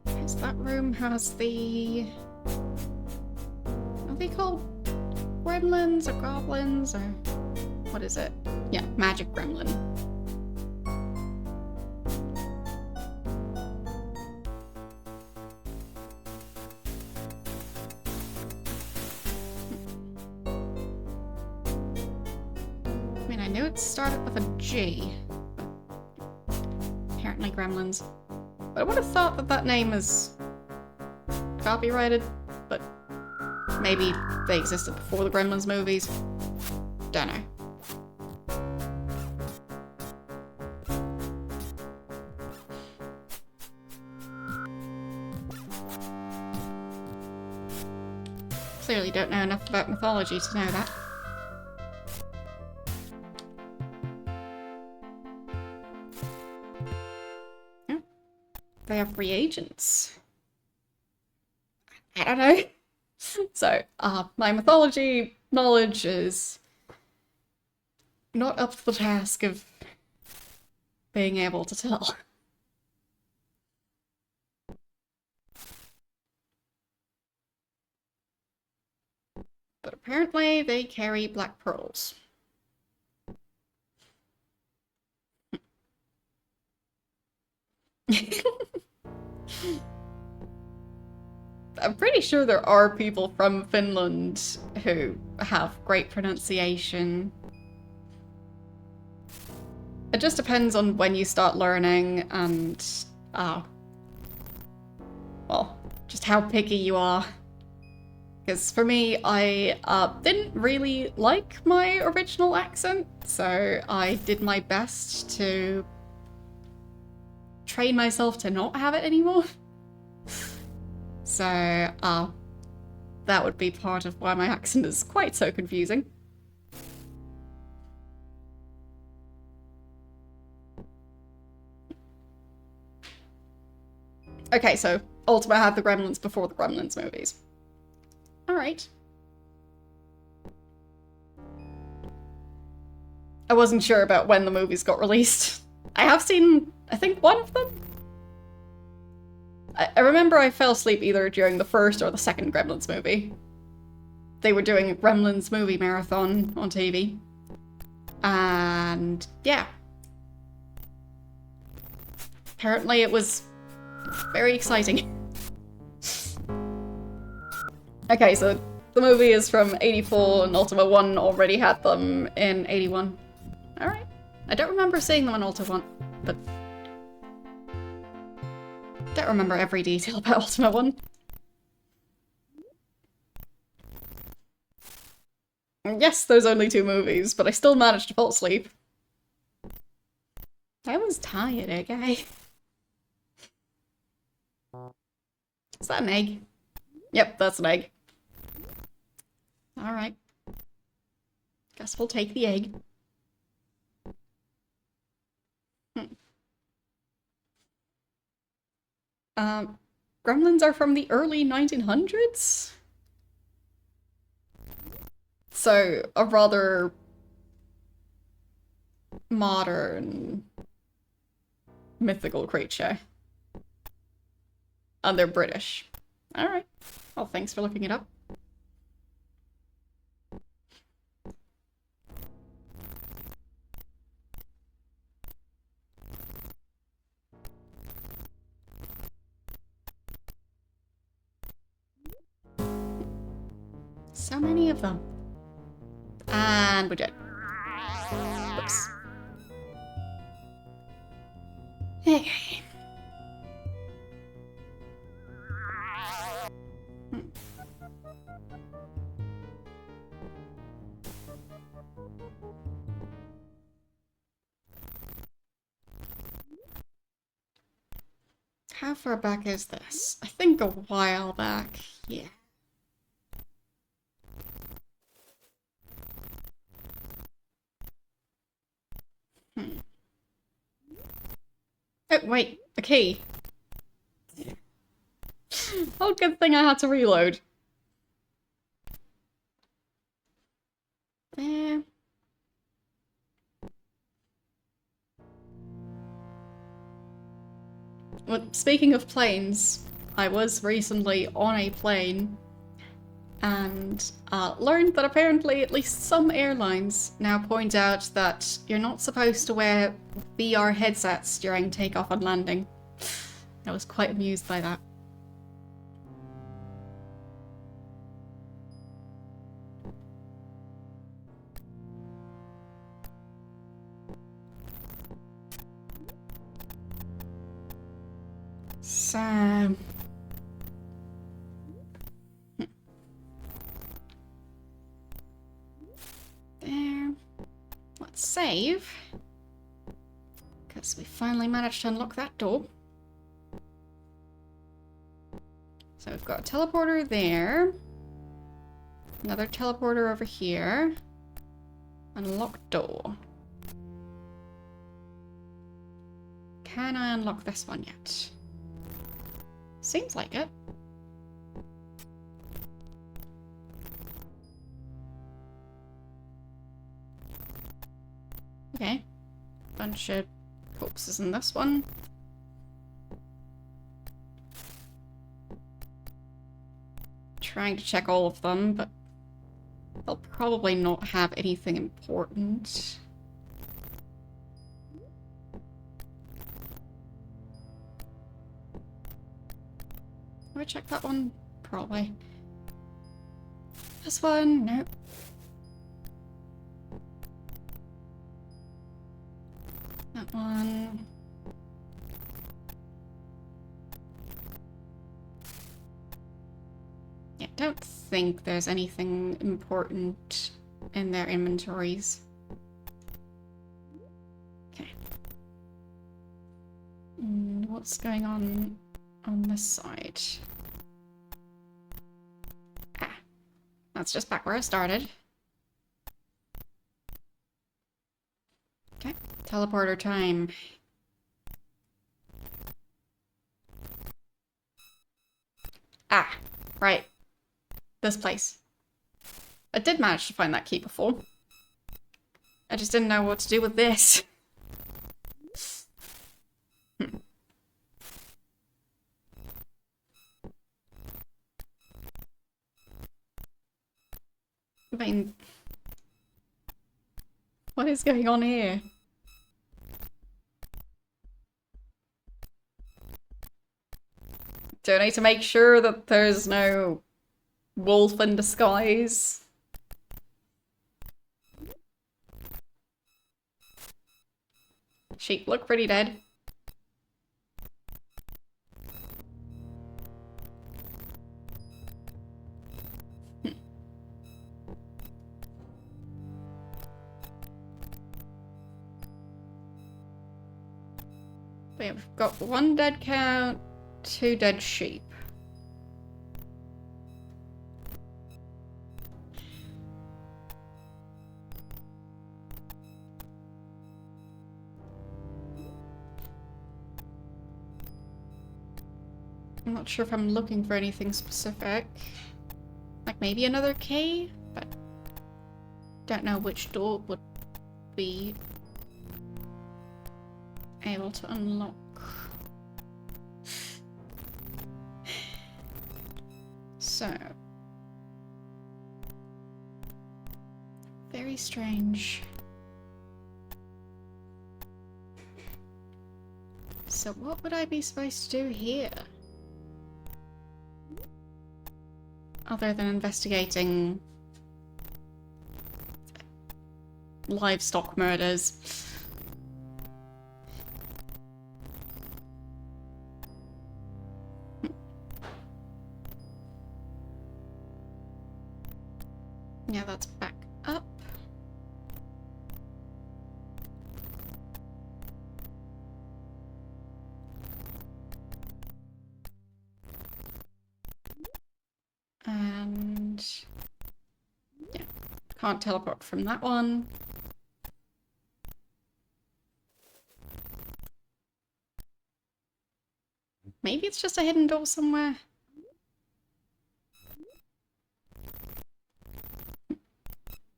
Because that room has the... Are they called gremlins or goblins or... What is it? Yeah, magic gremlin. I knew it started with a G. Apparently gremlins. But I would have thought that that name is copyrighted, but maybe they existed before the Gremlins movies. Don't know. Clearly don't know enough about mythology to know that. They have reagents. I don't know. So, my mythology knowledge is not up to the task of being able to tell. But apparently they carry black pearls. I'm pretty sure there are people from Finland who have great pronunciation. It just depends on when you start learning and, well, just how picky you are. Because for me, I didn't really like my original accent, so I did my best to train myself to not have it anymore. So, that would be part of why my accent is quite so confusing. Okay, so Ultima had the Gremlins before the Gremlins movies. Alright. I wasn't sure about when the movies got released. I have seen, I think, one of them. I remember I fell asleep either during the first or the second Gremlins movie. They were doing a Gremlins movie marathon on TV. And yeah. Apparently it was very exciting. Okay, so the movie is from 84 and Ultima 1 already had them in 81. Alright. I don't remember seeing them on Ultima 1, but... don't remember every detail about Ultima 1. Yes, there's only 2 movies, but I still managed to fall asleep. I was tired, okay? Is that an egg? Yep, that's an egg. Alright. Guess we'll take the egg. Gremlins are from the early 1900s? So, a rather modern mythical creature. And they're British. Alright. Well, thanks for looking it up. So many of them. And we're dead. Whoops. Okay. How far back is this? I think a while back. Yeah. Oh, wait. A key. Oh, good thing I had to reload. There. Well, speaking of planes, I was recently on a plane and learned that apparently at least some airlines now point out that you're not supposed to wear VR headsets during takeoff and landing. I was quite amused by that. So... there. Let's save. Because we finally managed to unlock that door. So we've got a teleporter there. Another teleporter over here. Unlock door. Can I unlock this one yet? Seems like it. Okay. Bunch of corpses in this one. Trying to check all of them, but they'll probably not have anything important. Have I checked that one? Probably. This one? Nope. That one. Yeah, don't think there's anything important in their inventories. Okay. And what's going on this side? Ah, that's just back where I started. Okay, teleporter time. Ah, right. This place. I did manage to find that key before. I just didn't know what to do with this. I mean, what is going on here? Do I need to make sure that there's no wolf in disguise? Sheep look pretty dead. We've got 1 dead cow, 2 dead sheep. I'm not sure if I'm looking for anything specific. Like maybe another key, but don't know which door would be able to unlock. So, very strange. So what would I be supposed to do here? Other than investigating livestock murders. Yeah, that's back up. And yeah, can't teleport from that one. Maybe it's just a hidden door somewhere.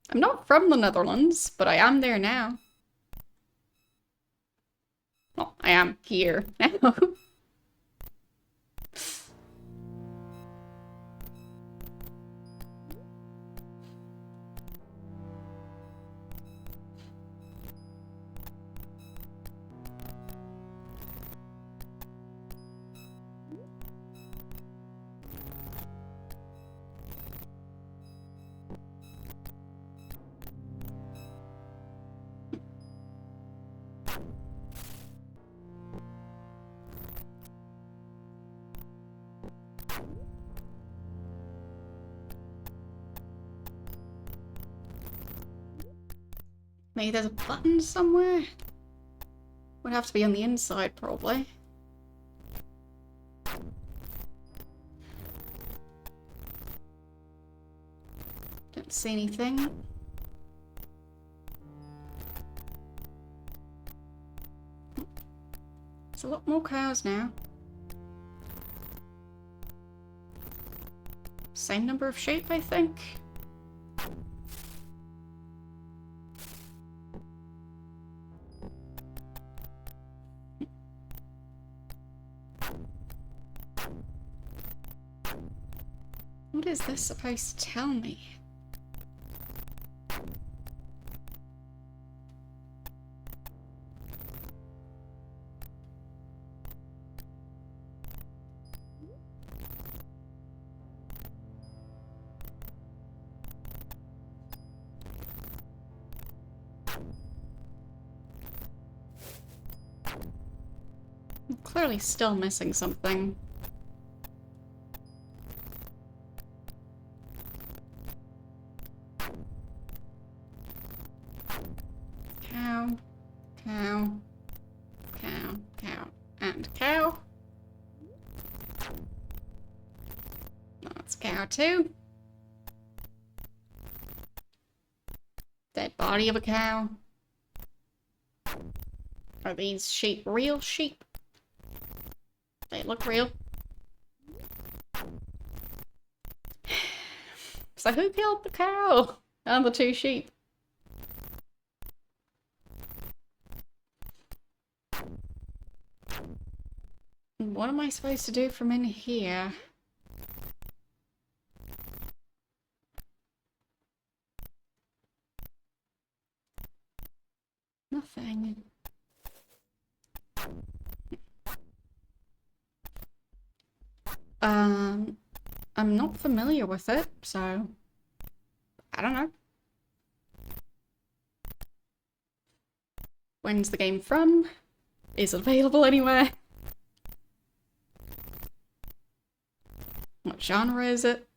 I'm not from the Netherlands, but I am there now. Well, I am here now. Maybe there's a button somewhere? Would have to be on the inside, probably. Don't see anything. There's a lot more cows now. Same number of sheep, I think. What is this supposed to tell me? I'm clearly still missing something. Cow, cow, cow, cow, and cow. That's cow too. Dead body of a cow. Are these sheep real sheep? They look real. So who killed the cow and the 2 sheep? What am I supposed to do from in here? Nothing. I'm not familiar with it, so I don't know. When's the game from? Is it available anywhere? What genre is it?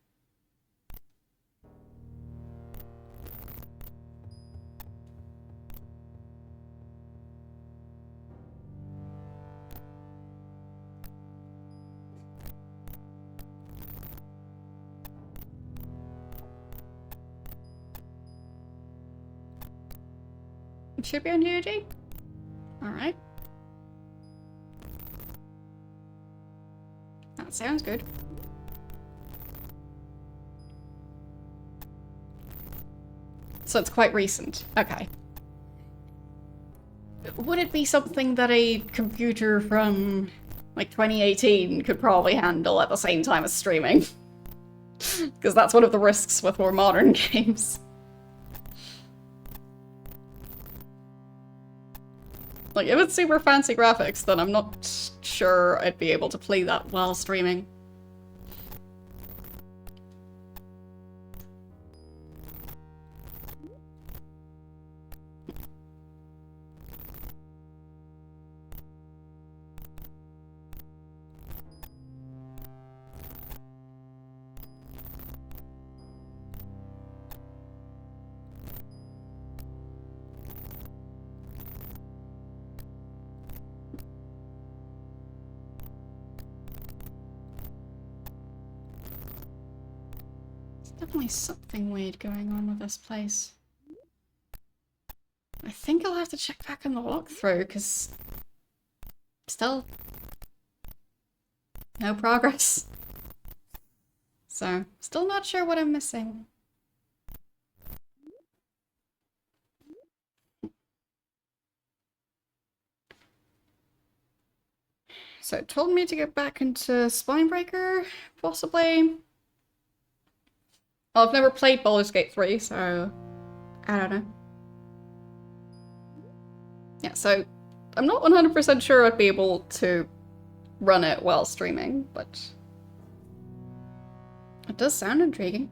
It should be on GOG. Alright. That sounds good. So it's quite recent. Okay. Would it be something that a computer from like 2018 could probably handle at the same time as streaming? Because that's one of the risks with more modern games. Like, if it's super fancy graphics, then I'm not sure I'd be able to play that while streaming. Definitely something weird going on with this place. I think I'll have to check back on the walkthrough, because still no progress. So, still not sure what I'm missing. So it told me to get back into Spinebreaker, possibly. Well, I've never played Baldur's Gate 3, so I don't know. Yeah, so I'm not 100% sure I'd be able to run it while streaming, but it does sound intriguing.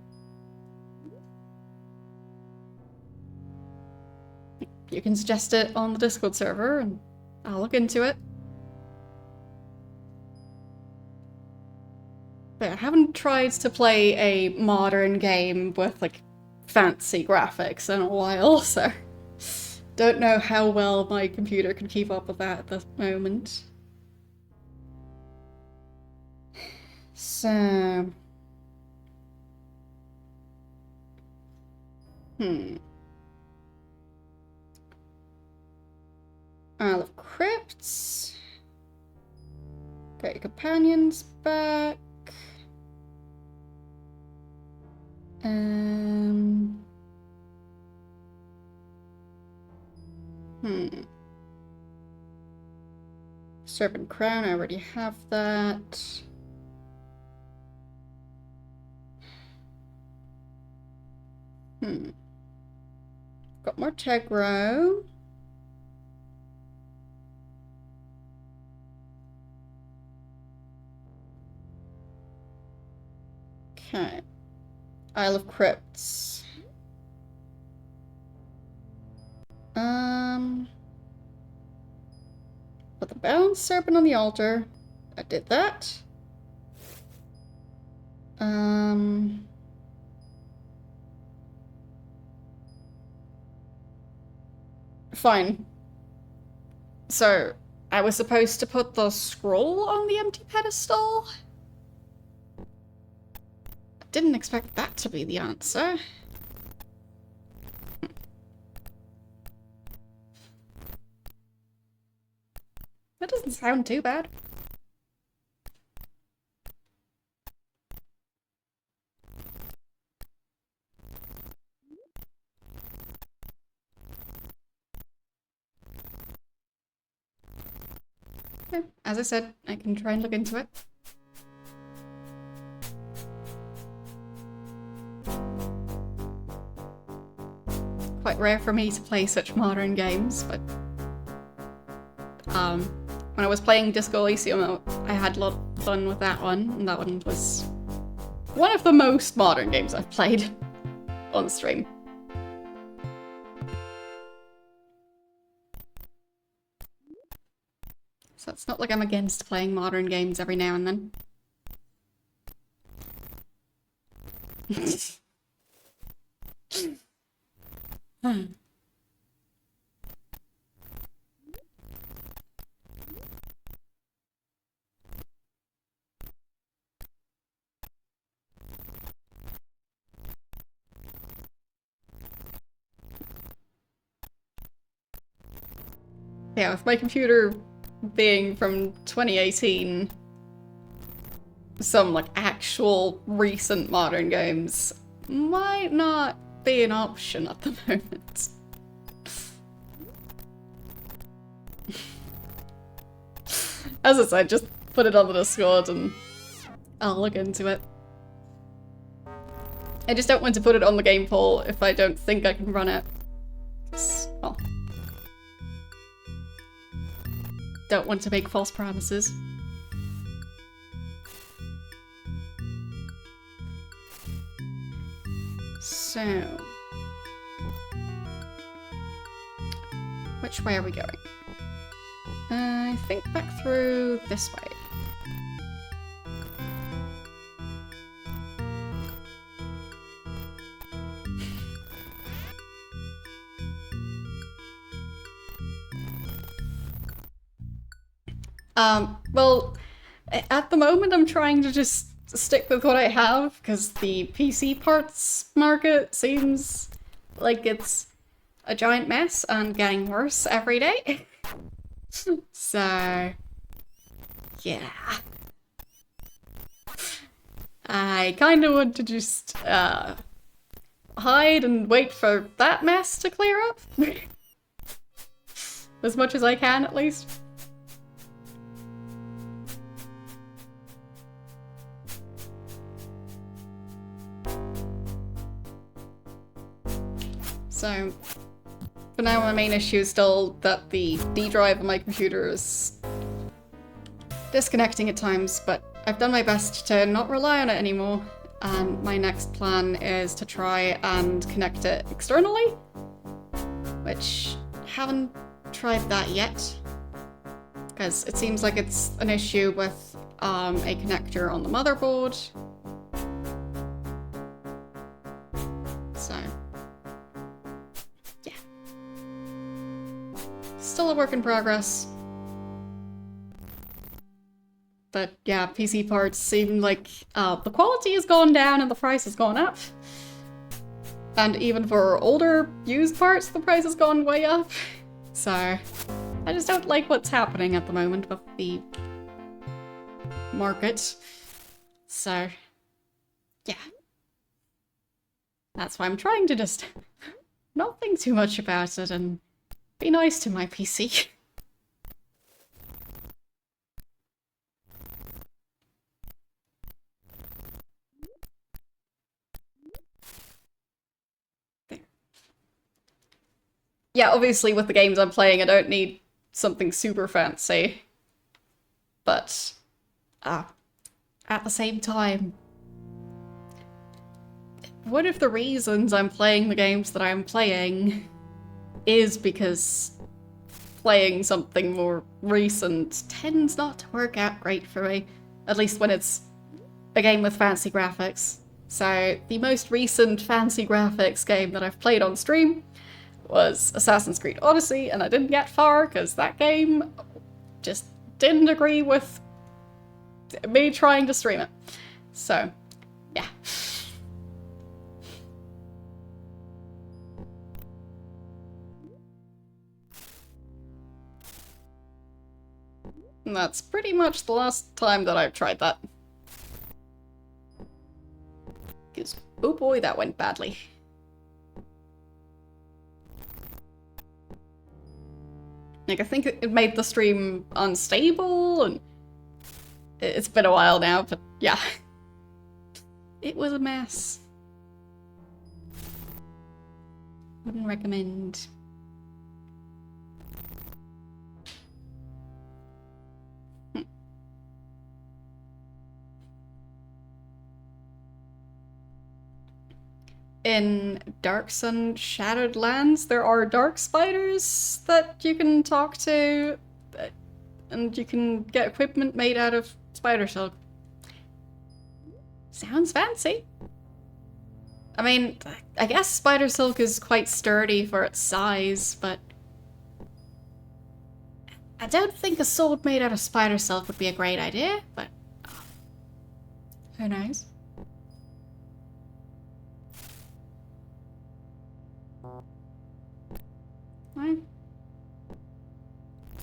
You can suggest it on the Discord server and I'll look into it. But I haven't tried to play a modern game with like fancy graphics in a while, so don't know how well my computer can keep up with that at the moment. So... Isle of Crypts. Got your companions back. Serpent Crown, I already have that. Got more Tegro. Okay. Isle of Crypts. Put the balanced serpent on the altar. I did that. Fine. So, I was supposed to put the scroll on the empty pedestal? I didn't expect that to be the answer. That doesn't sound too bad. Okay. As I said, I can try and look into it. Quite rare for me to play such modern games, but when I was playing Disco Elysium, I had a lot of fun with that one, and that one was one of the most modern games I've played on stream. So it's not like I'm against playing modern games every now and then. Yeah, with my computer being from 2018, some like actual recent modern games might not be an option at the moment. As I said, just put it on the Discord and I'll look into it. I just don't want to put it on the game poll if I don't think I can run it. Well, don't want to make false promises. So, which way are we going? I think back through this way. Well, at the moment I'm trying to just stick with what I have, because the PC parts market seems like it's a giant mess and getting worse every day. So, yeah. I kind of want to just hide and wait for that mess to clear up. As much as I can, at least. So, for now my main issue is still that the D drive on my computer is disconnecting at times, but I've done my best to not rely on it anymore, and my next plan is to try and connect it externally, which I haven't tried that yet, because it seems like it's an issue with a connector on the motherboard. So, yeah. Still a work in progress. But yeah, PC parts seem like the quality has gone down and the price has gone up. And even for older used parts, the price has gone way up. So I just don't like what's happening at the moment with the market. So yeah. That's why I'm trying to just not think too much about it and be nice to my PC. Yeah, obviously with the games I'm playing, I don't need something super fancy. But, at the same time, one of the reasons I'm playing the games that I'm playing is because playing something more recent tends not to work out great for me. At least when it's a game with fancy graphics. So, the most recent fancy graphics game that I've played on stream was Assassin's Creed Odyssey, and I didn't get far because that game just didn't agree with me trying to stream it. So, yeah. And that's pretty much the last time that I've tried that. Because, oh boy, that went badly. Like, I think it made the stream unstable, and it's been a while now, but yeah. It was a mess. Wouldn't recommend. In Dark Sun Shattered Lands, there are dark spiders that you can talk to, and you can get equipment made out of spider silk. Sounds fancy. I mean, I guess spider silk is quite sturdy for its size, but I don't think a sword made out of spider silk would be a great idea, but who knows?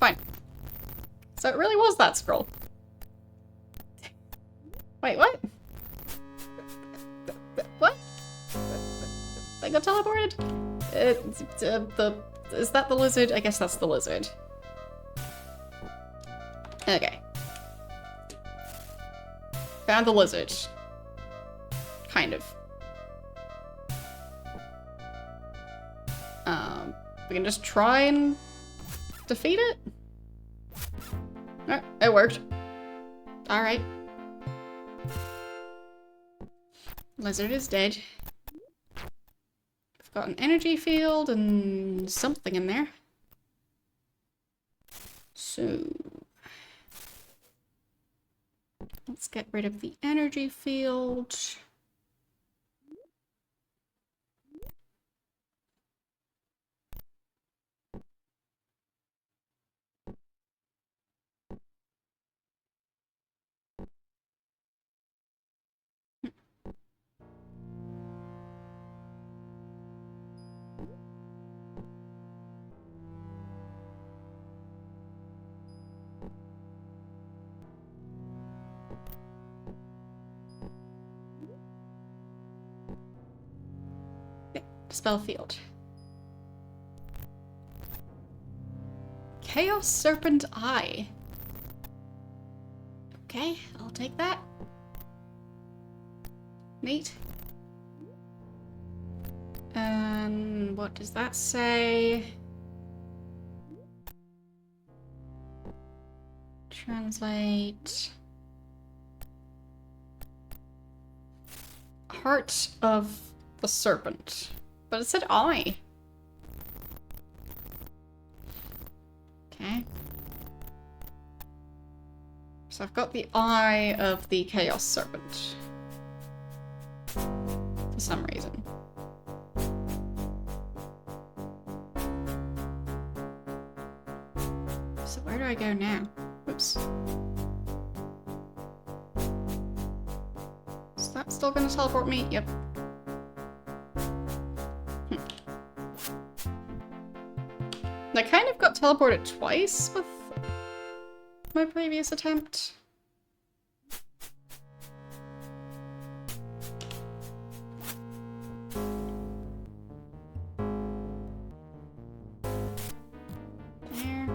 fine. So it really was that scroll. Wait, what? What? I got teleported? Is that the lizard? I guess that's the lizard. Okay. Found the lizard. Kind of. We can just try and defeat it? Oh, it worked. Alright. Lizard is dead. I've got an energy field and something in there. So... let's get rid of the energy field. Spell field. Chaos Serpent Eye. Okay, I'll take that. Neat. And what does that say? Translate. Heart of the Serpent. But it said eye. Okay. So I've got the eye of the Chaos Serpent. For some reason. So where do I go now? Oops. Is that still gonna teleport me? Yep. I kind of got teleported twice with my previous attempt. There.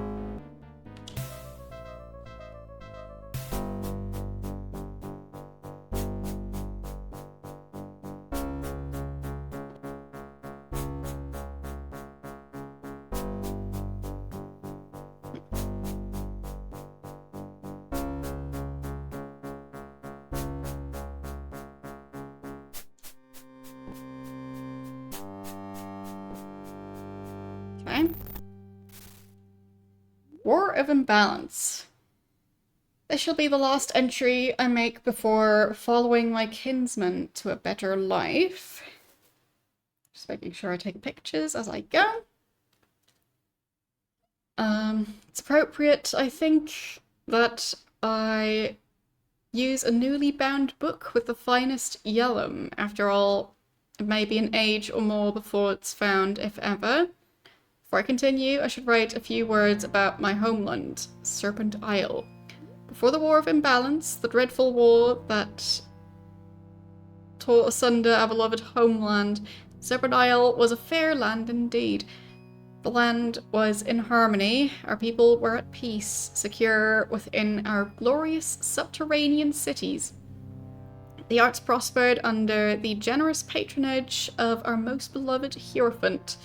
Okay. War of Imbalance. This shall be the last entry I make before following my kinsman to a better life. Just making sure I take pictures as I go. It's appropriate, I think, that I use a newly bound book with the finest yellum. After all, it may be an age or more before it's found, if ever. Before I continue, I should write a few words about my homeland, Serpent Isle. Before the War of Imbalance, the dreadful war that tore asunder our beloved homeland, Serpent Isle was a fair land indeed. The land was in harmony, our people were at peace, secure within our glorious subterranean cities. The arts prospered under the generous patronage of our most beloved Hierophant.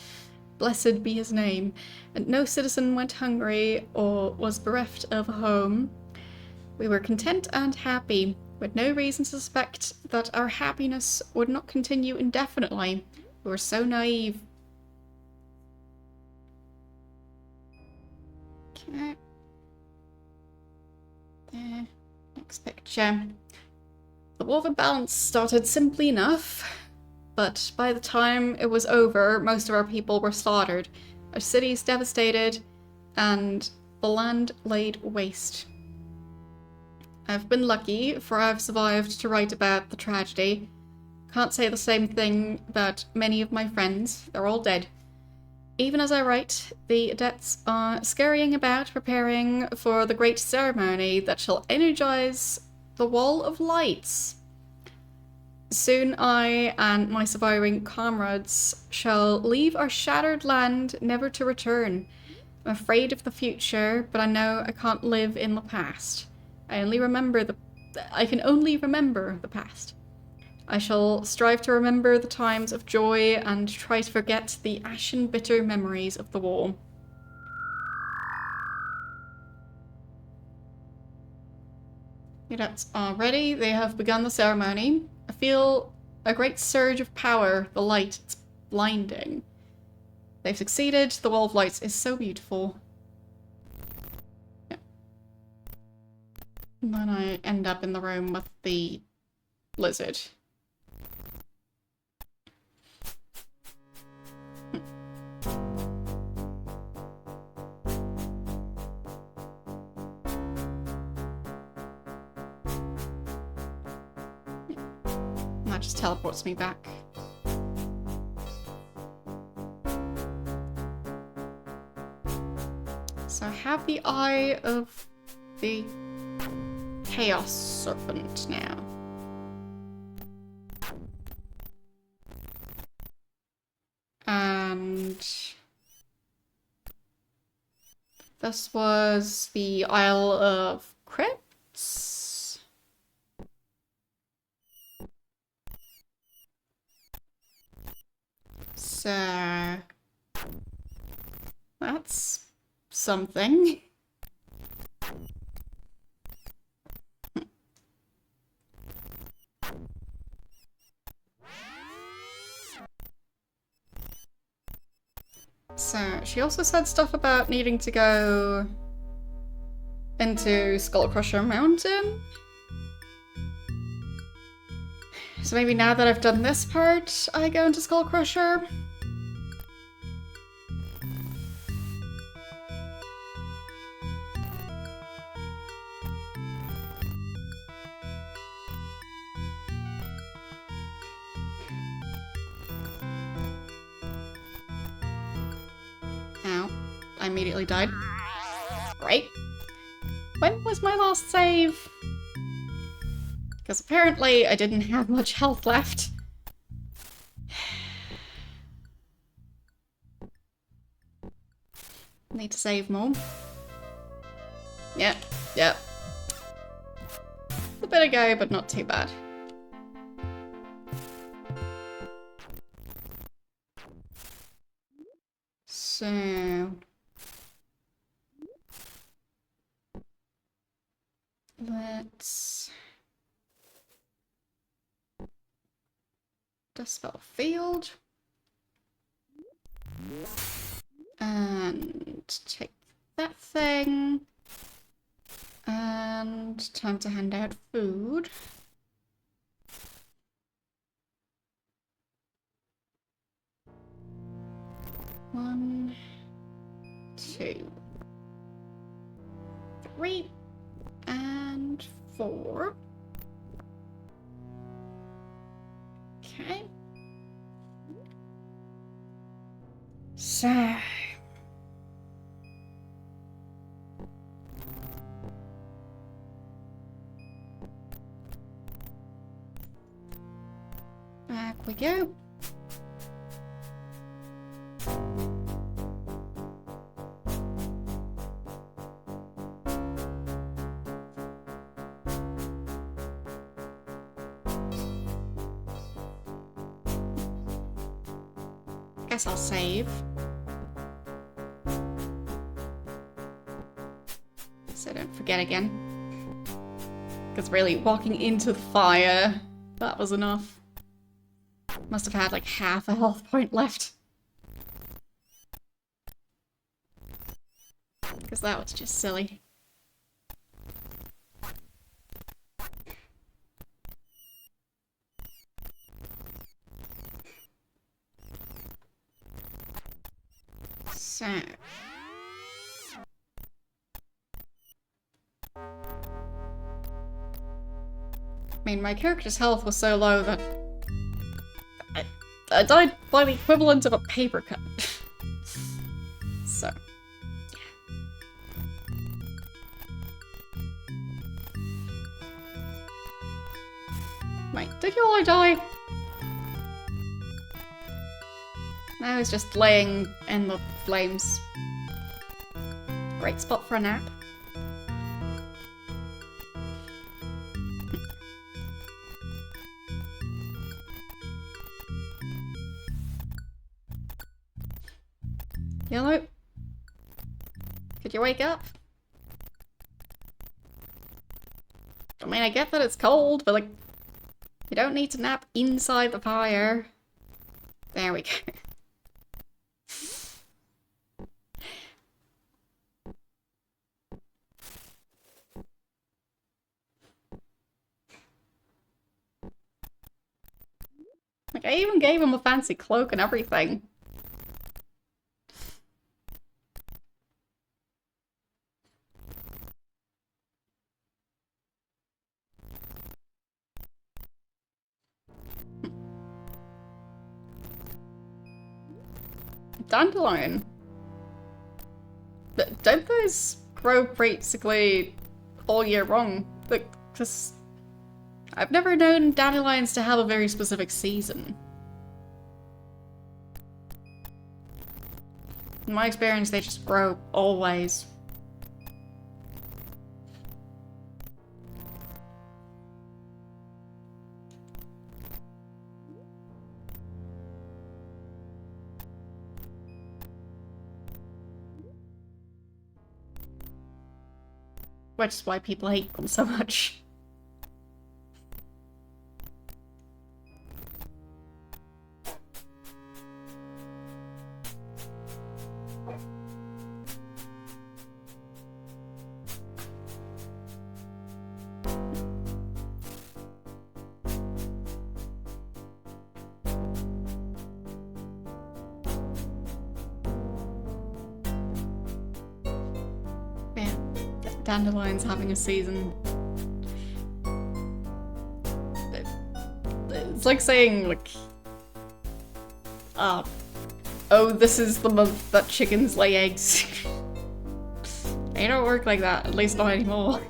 Blessed be his name, and no citizen went hungry or was bereft of a home. We were content and happy, with no reason to suspect that our happiness would not continue indefinitely. We were so naive. Okay. There. Next picture. The War of Imbalance started simply enough, but by the time it was over, most of our people were slaughtered, our cities devastated, and the land laid waste. I've been lucky, for I've survived to write about the tragedy. Can't say the same thing about many of my friends. They're all dead. Even as I write, the adepts are scurrying about, preparing for the great ceremony that shall energize the Wall of Lights. Soon I and my surviving comrades shall leave our shattered land, never to return. I'm afraid of the future, but I know I can't live in the past. I can only remember the past. I shall strive to remember the times of joy and try to forget the ashen bitter memories of the war. The adepts are ready. They have begun the ceremony. I feel a great surge of power. The light, it's blinding. They've succeeded. The Wall of Lights is so beautiful. Yeah. And then I end up in the room with the lizard. That just teleports me back. So I have the eye of the Chaos Serpent now. And this was the Isle of Crypts. So that's something. So she also said stuff about needing to go into Skullcrusher Mountain. So maybe now that I've done this part, I go into Skullcrusher. Ow. I immediately died. Right. When was my last save? Because apparently I didn't have much health left. Need to save more. Yep. A bit ago, but not too bad. So... let's... dispel field. And take that thing. And time to hand out food. One, 2, 3, and 4. Okay. So... back we go. Guess I'll save. So I don't forget again. Because really, walking into the fire, that was enough. Must have had like half a health point left. Because that was just silly. So... I mean, my character's health was so low that I died by the equivalent of a paper cut. Wait, did Yolo die? No, he's just laying in the flames. Great spot for a nap. Yellow? Could you wake up? I mean, I get that it's cold, but like, you don't need to nap inside the fire. There we go. Like, I even gave him a fancy cloak and everything. Dandelion. But don't those grow basically all year long? Like, because I've never known dandelions to have a very specific season. In my experience, they just grow always. Which is why people hate them so much. Dandelions having a season. It's like saying, like, oh, this is the month that chickens lay eggs. They don't work like that, at least not anymore.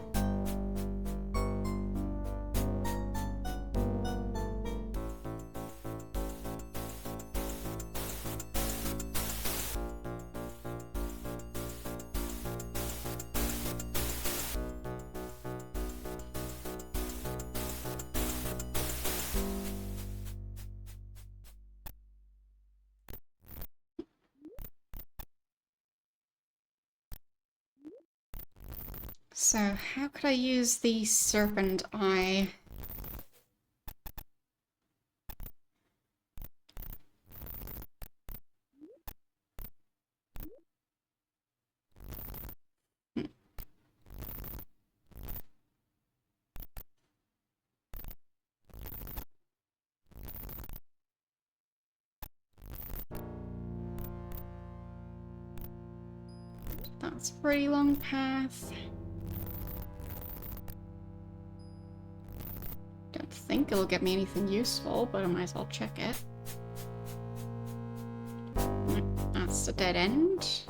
So, how could I use the Serpent eye? That's a pretty long path. Don't think it'll get me anything useful, but I might as well check it. That's a dead end.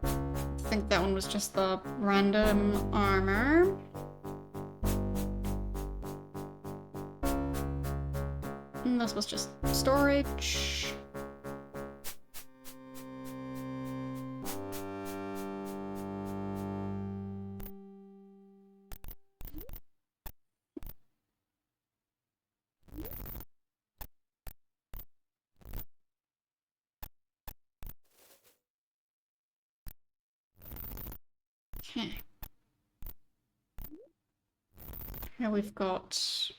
I think that one was just the random armor. And this was just storage. Okay. Here we've got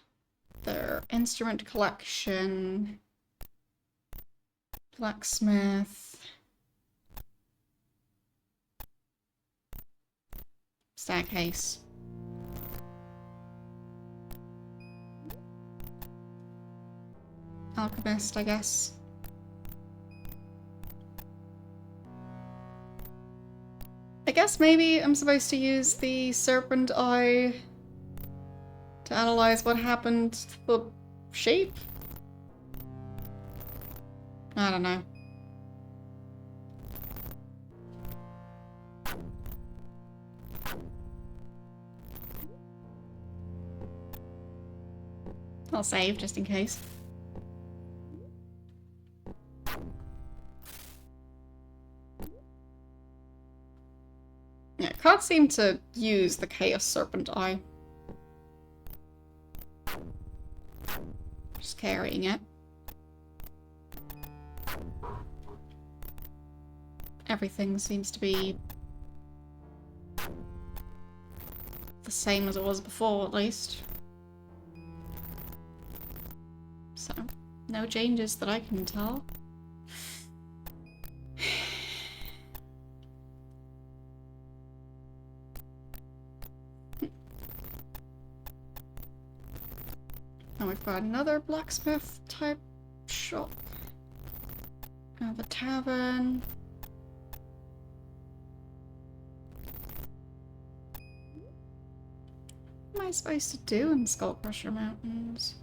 their instrument collection, blacksmith, staircase. Alchemist, I guess. I guess maybe I'm supposed to use the Serpent eye to analyze what happened to the sheep? I don't know. I'll save just in case. Yeah, can't seem to use the Chaos Serpent Eye. Just carrying it. Everything seems to be the same as it was before, at least. So, no changes that I can tell. And we've got another blacksmith type shop. The tavern. What am I supposed to do in Skull Crusher Mountains?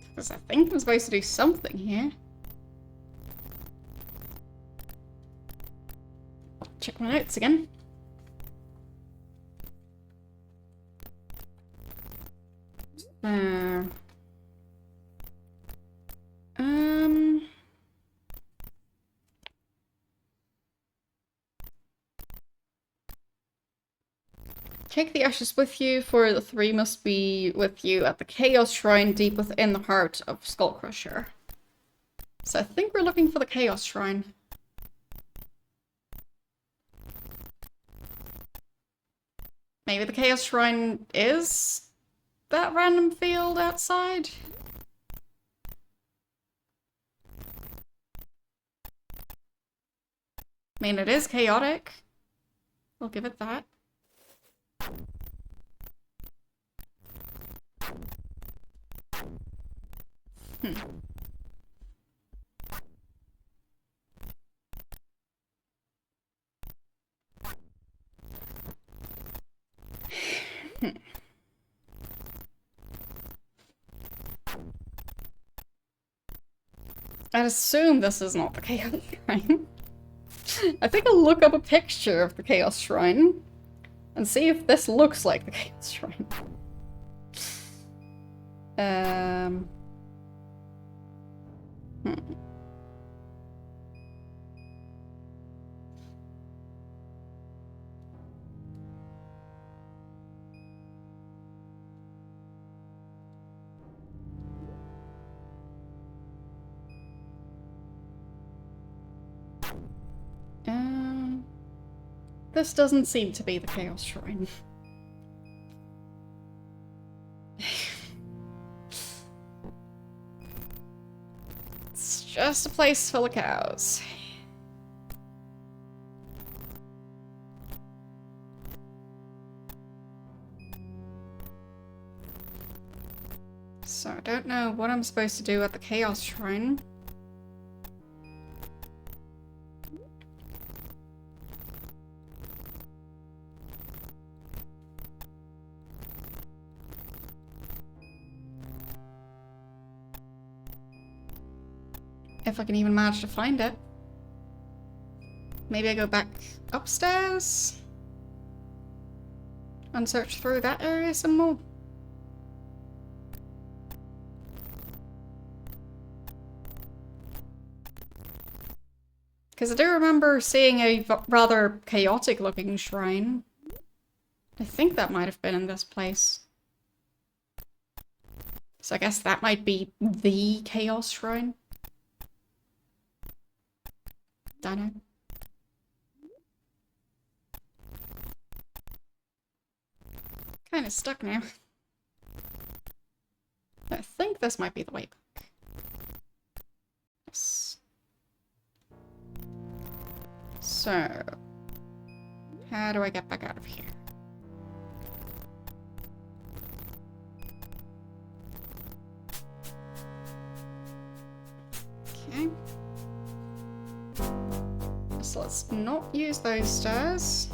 Because I think I'm supposed to do something here. Check my notes again. Take the ashes with you, for the three must be with you at the Chaos Shrine deep within the heart of Skull Crusher. So I think we're looking for the Chaos Shrine. Maybe the Chaos Shrine is that random field outside? I mean, it is chaotic. I'll give it that. I'd assume this is not the Chaos Shrine. I think I'll look up a picture of the Chaos Shrine and see if this looks like the Chaos Shrine. This doesn't seem to be the Chaos Shrine. It's just a place full of cows. So I don't know what I'm supposed to do at the Chaos Shrine. If I can even manage to find it. Maybe I go back upstairs and search through that area some more. Because I do remember seeing a rather chaotic looking shrine. I think that might have been in this place. So I guess that might be the Chaos Shrine. Don't know. Kind of stuck now. I think this might be the way back. Yes. So, how do I get back out of here? Okay. So let's not use those stairs.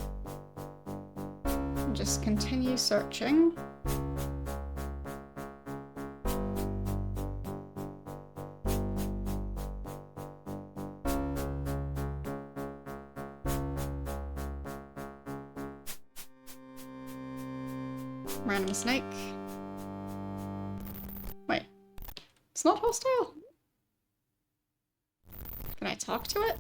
And just continue searching. Random snake. Wait. It's not hostile? Can I talk to it?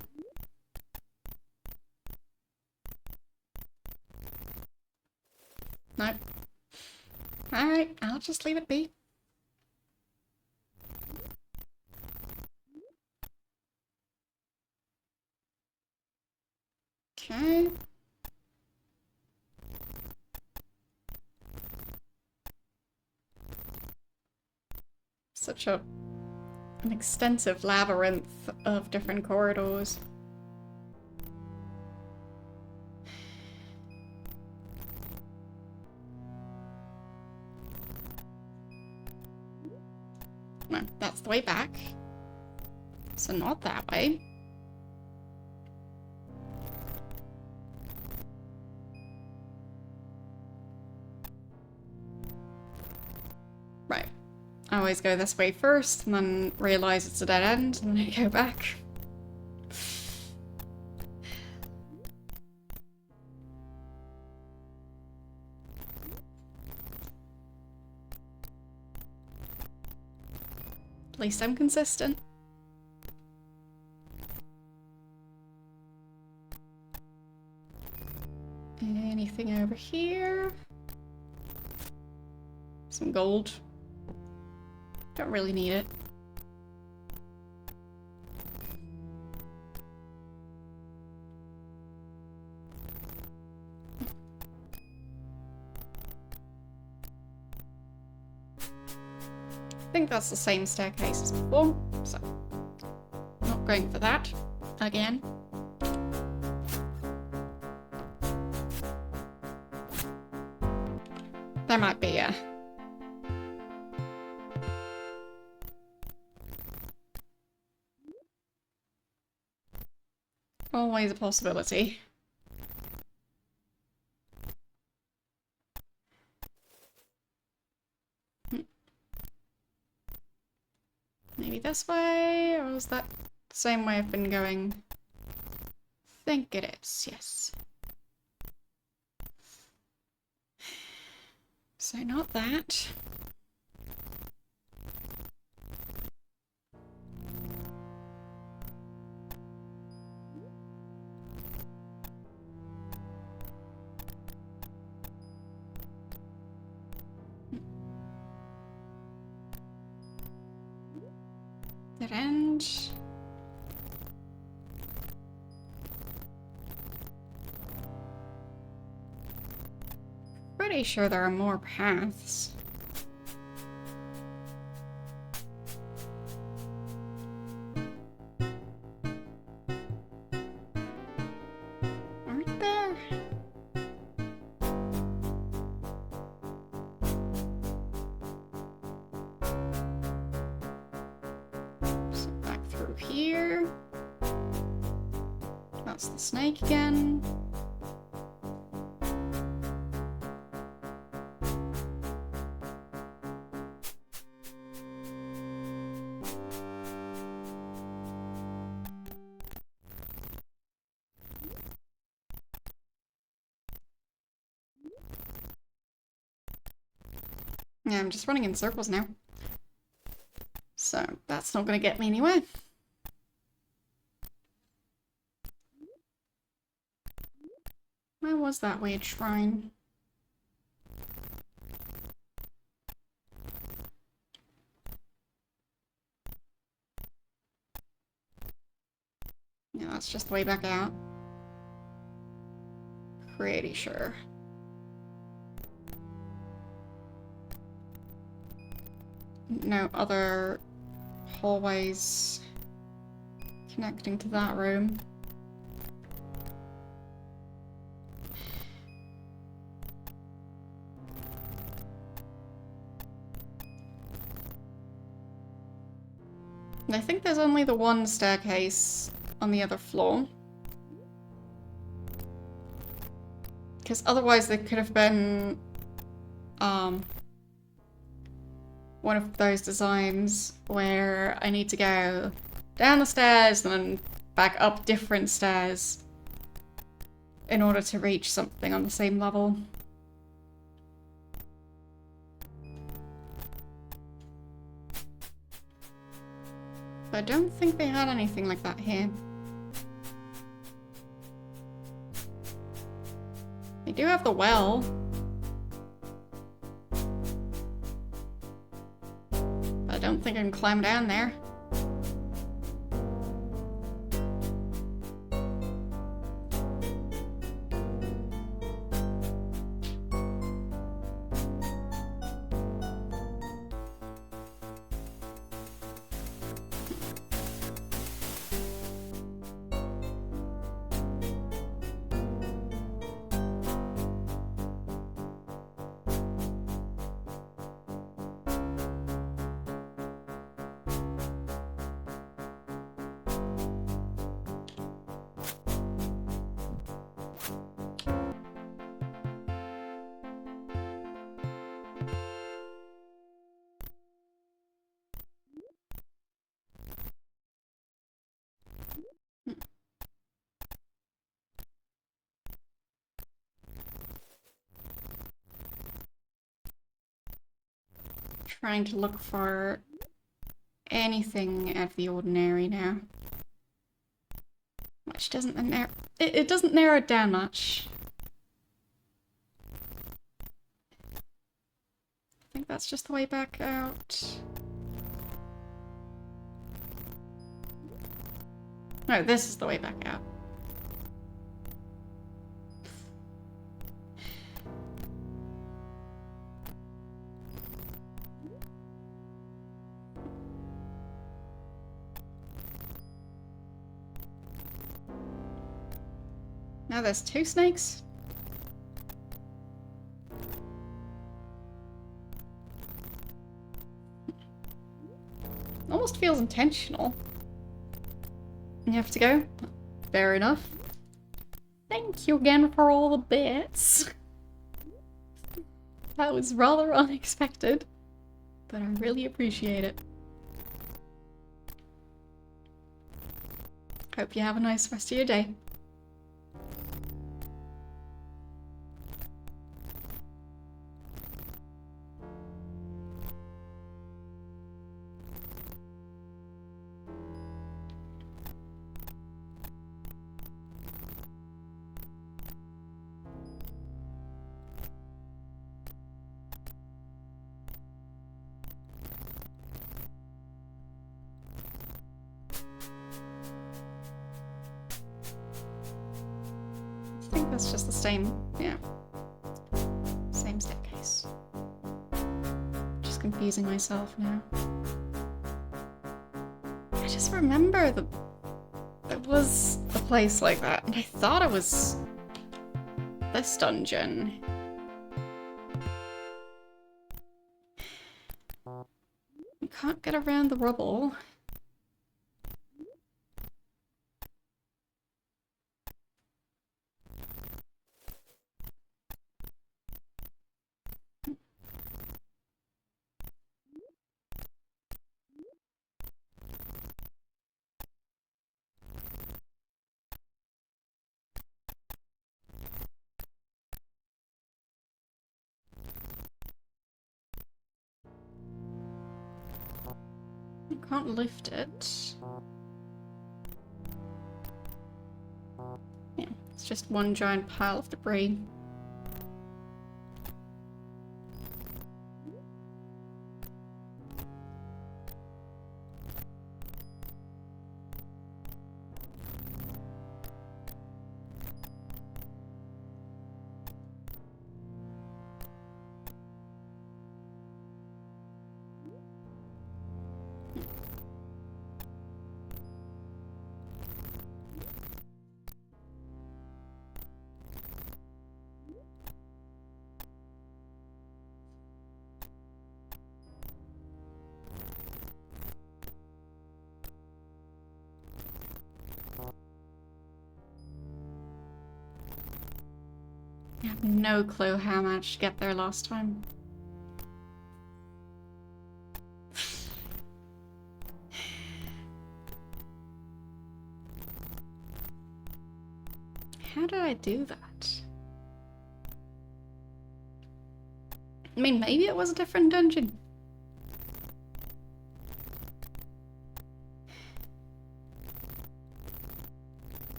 No. Alright, I'll just leave it be. Okay. Such an extensive labyrinth of different corridors. No, that's the way back. So not that way. Right. I always go this way first and then realise it's a dead end and then I go back. At least I'm consistent. Anything over here? Some gold. Don't really need it. I think that's the same staircase as before, so not going for that again. There might be a... always a possibility. Maybe this way, or is that the same way I've been going? I think it is, yes. So not that. Dead end. Pretty sure there are more paths. Aren't there? So back through here. That's the snake again. Yeah, I'm just running in circles now. So that's not going to get me anywhere. Where was that weird shrine? Yeah, that's just the way back out. Pretty sure. No other hallways connecting to that room. And I think there's only the one staircase on the other floor. Because otherwise there could have been one of those designs where I need to go down the stairs and then back up different stairs in order to reach something on the same level. I don't think they had anything like that here. They do have the well. But I don't think I can climb down there. Trying to look for anything out of the ordinary now. Which doesn't narrow... It doesn't narrow it down much. I think that's just the way back out. No, this is the way back out. Now there's 2 snakes. Almost feels intentional. You have to go? Fair enough. Thank you again for all the bits. That was rather unexpected, but I really appreciate it. Hope you have a nice rest of your day. I think that's just the same, yeah. Same staircase. Just confusing myself now. I just remember there was a place like that, and I thought it was this dungeon. You can't get around the rubble. You can't lift it. Yeah, it's just one giant pile of debris. I have no clue how I managed to get there last time. How did I do that? I mean, maybe it was a different dungeon.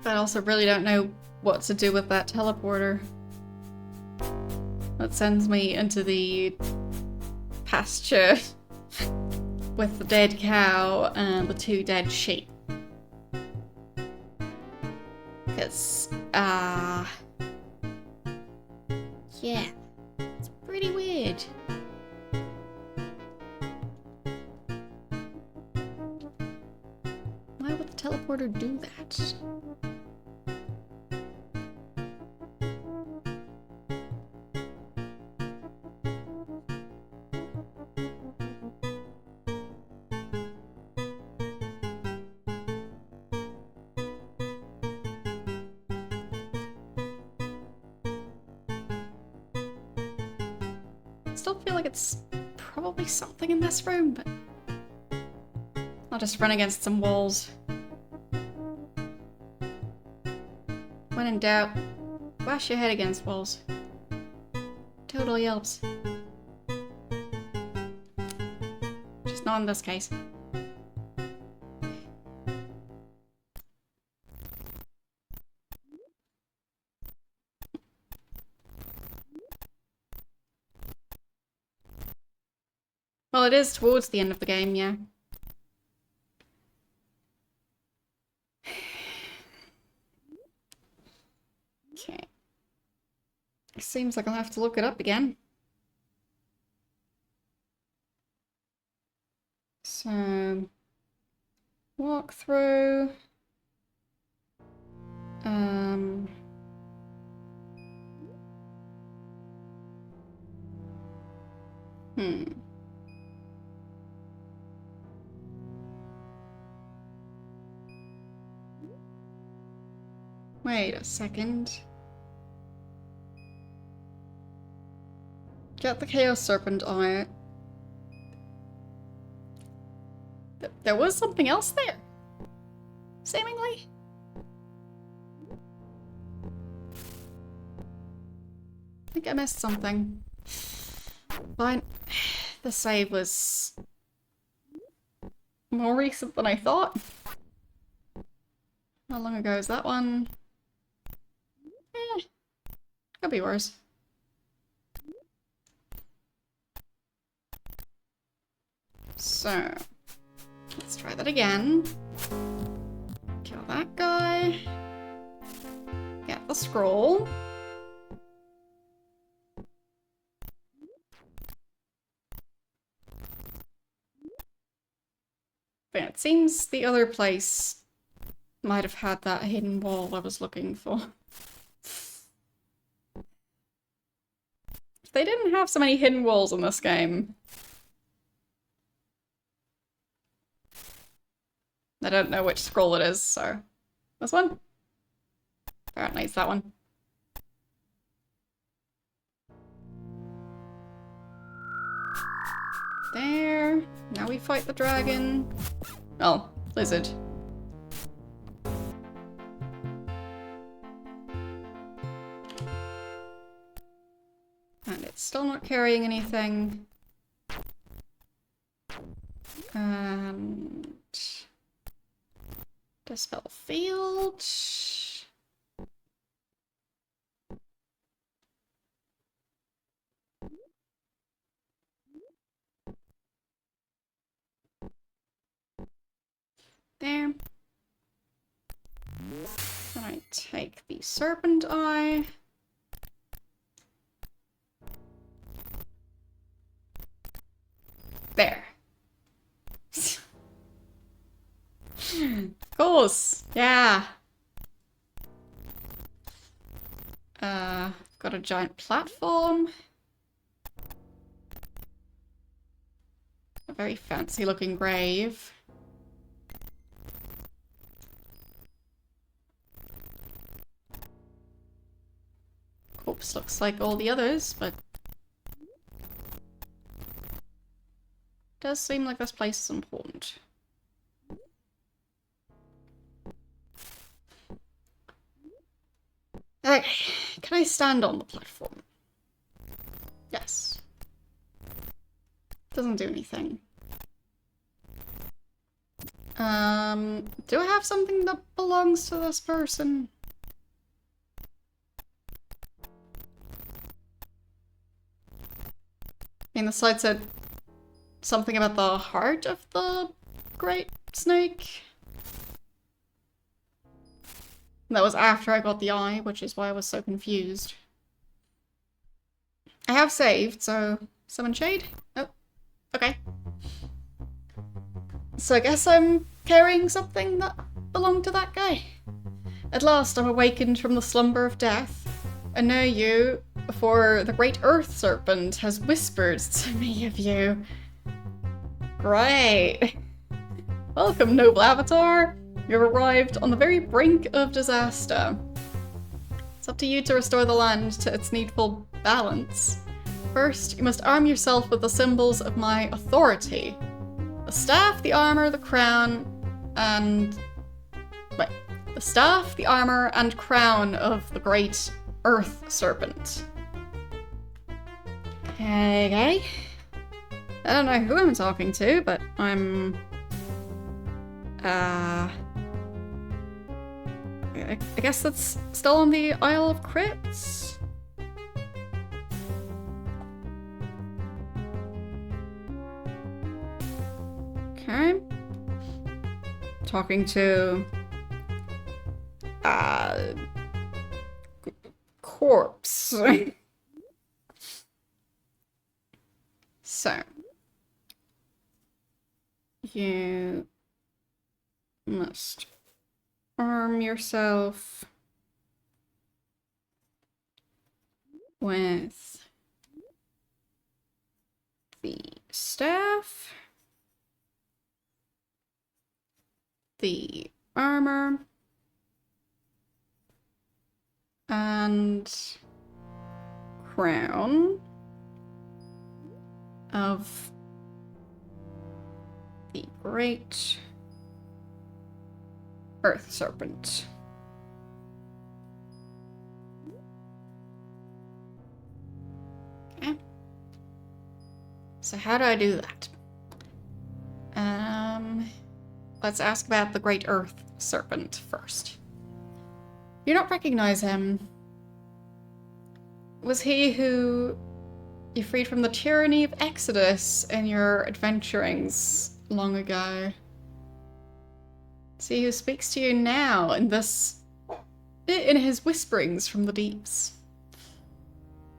But I also really don't know what to do with that teleporter. That sends me into the pasture with the dead cow and the 2 dead sheep. Because, yeah, it's pretty weird. Why would the teleporter do that? Still feel like it's probably something in this room, but I'll just run against some walls. When in doubt, bash your head against walls. Totally helps. Just not in this case. Well, it is towards the end of the game, yeah. Okay. Seems like I'll have to look it up again. So, walk through. Wait a second. Get the Chaos Serpent eye. There was something else there. Seemingly. I think I missed something. Fine. The save was more recent than I thought. How long ago is that one? Could be worse. So, let's try that again. Kill that guy. Get the scroll. But it seems the other place might have had that hidden wall I was looking for. They didn't have so many hidden walls in this game. I don't know which scroll it is, so... This one? Apparently it's that one. There. Now we fight the dragon. Oh, lizard. And it's still not carrying anything. And... Dispel field. There. Then I take the Serpent eye. There. Of course, yeah. Got a giant platform. A very fancy looking grave. Corpse looks like all the others, but does seem like this place is important. Okay, can I stand on the platform? Yes. Doesn't do anything. Do I have something that belongs to this person? I mean, the slide said something about the heart of the great snake. That was after I got the eye, which is why I was so confused. I have saved, so summon shade? Oh, okay. So I guess I'm carrying something that belonged to that guy. At last I'm awakened from the slumber of death. I know you, for the great earth serpent has whispered to me of you. Great. Welcome, noble avatar. You've arrived on the very brink of disaster. It's up to you to restore the land to its needful balance. First, you must arm yourself with the symbols of my authority. The staff, the armor, the crown, and... wait. The staff, the armor, and crown of the great earth serpent. Okay. I don't know who I'm talking to, but I'm... I guess that's still on the Isle of Crypts? Okay. Talking to... corpse. So. You must arm yourself with the staff, the armor, and crown of the great earth serpent. Okay. So how do I do that? Let's ask about the great earth serpent first. You don't recognize him. Was he who you freed from the tyranny of Exodus in your adventurings long ago? See who speaks to you now in his whisperings from the deeps.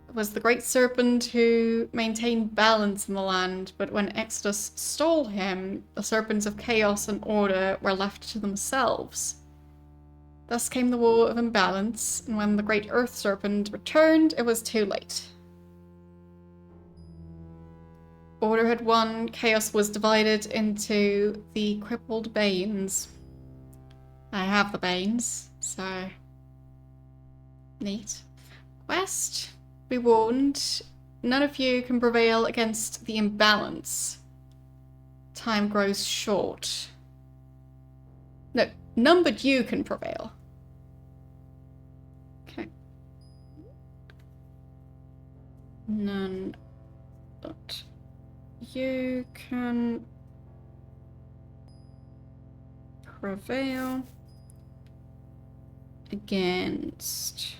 It was the great serpent who maintained balance in the land, but when Exodus stole him, the serpents of chaos and order were left to themselves. Thus came the war of imbalance, and when the great earth serpent returned, it was too late. Order had won, chaos was divided into the crippled Banes. I have the Banes, so... neat. Quest, be warned, none of you can prevail against the imbalance. Time grows short. No, none but you can prevail. Okay. None but you can prevail against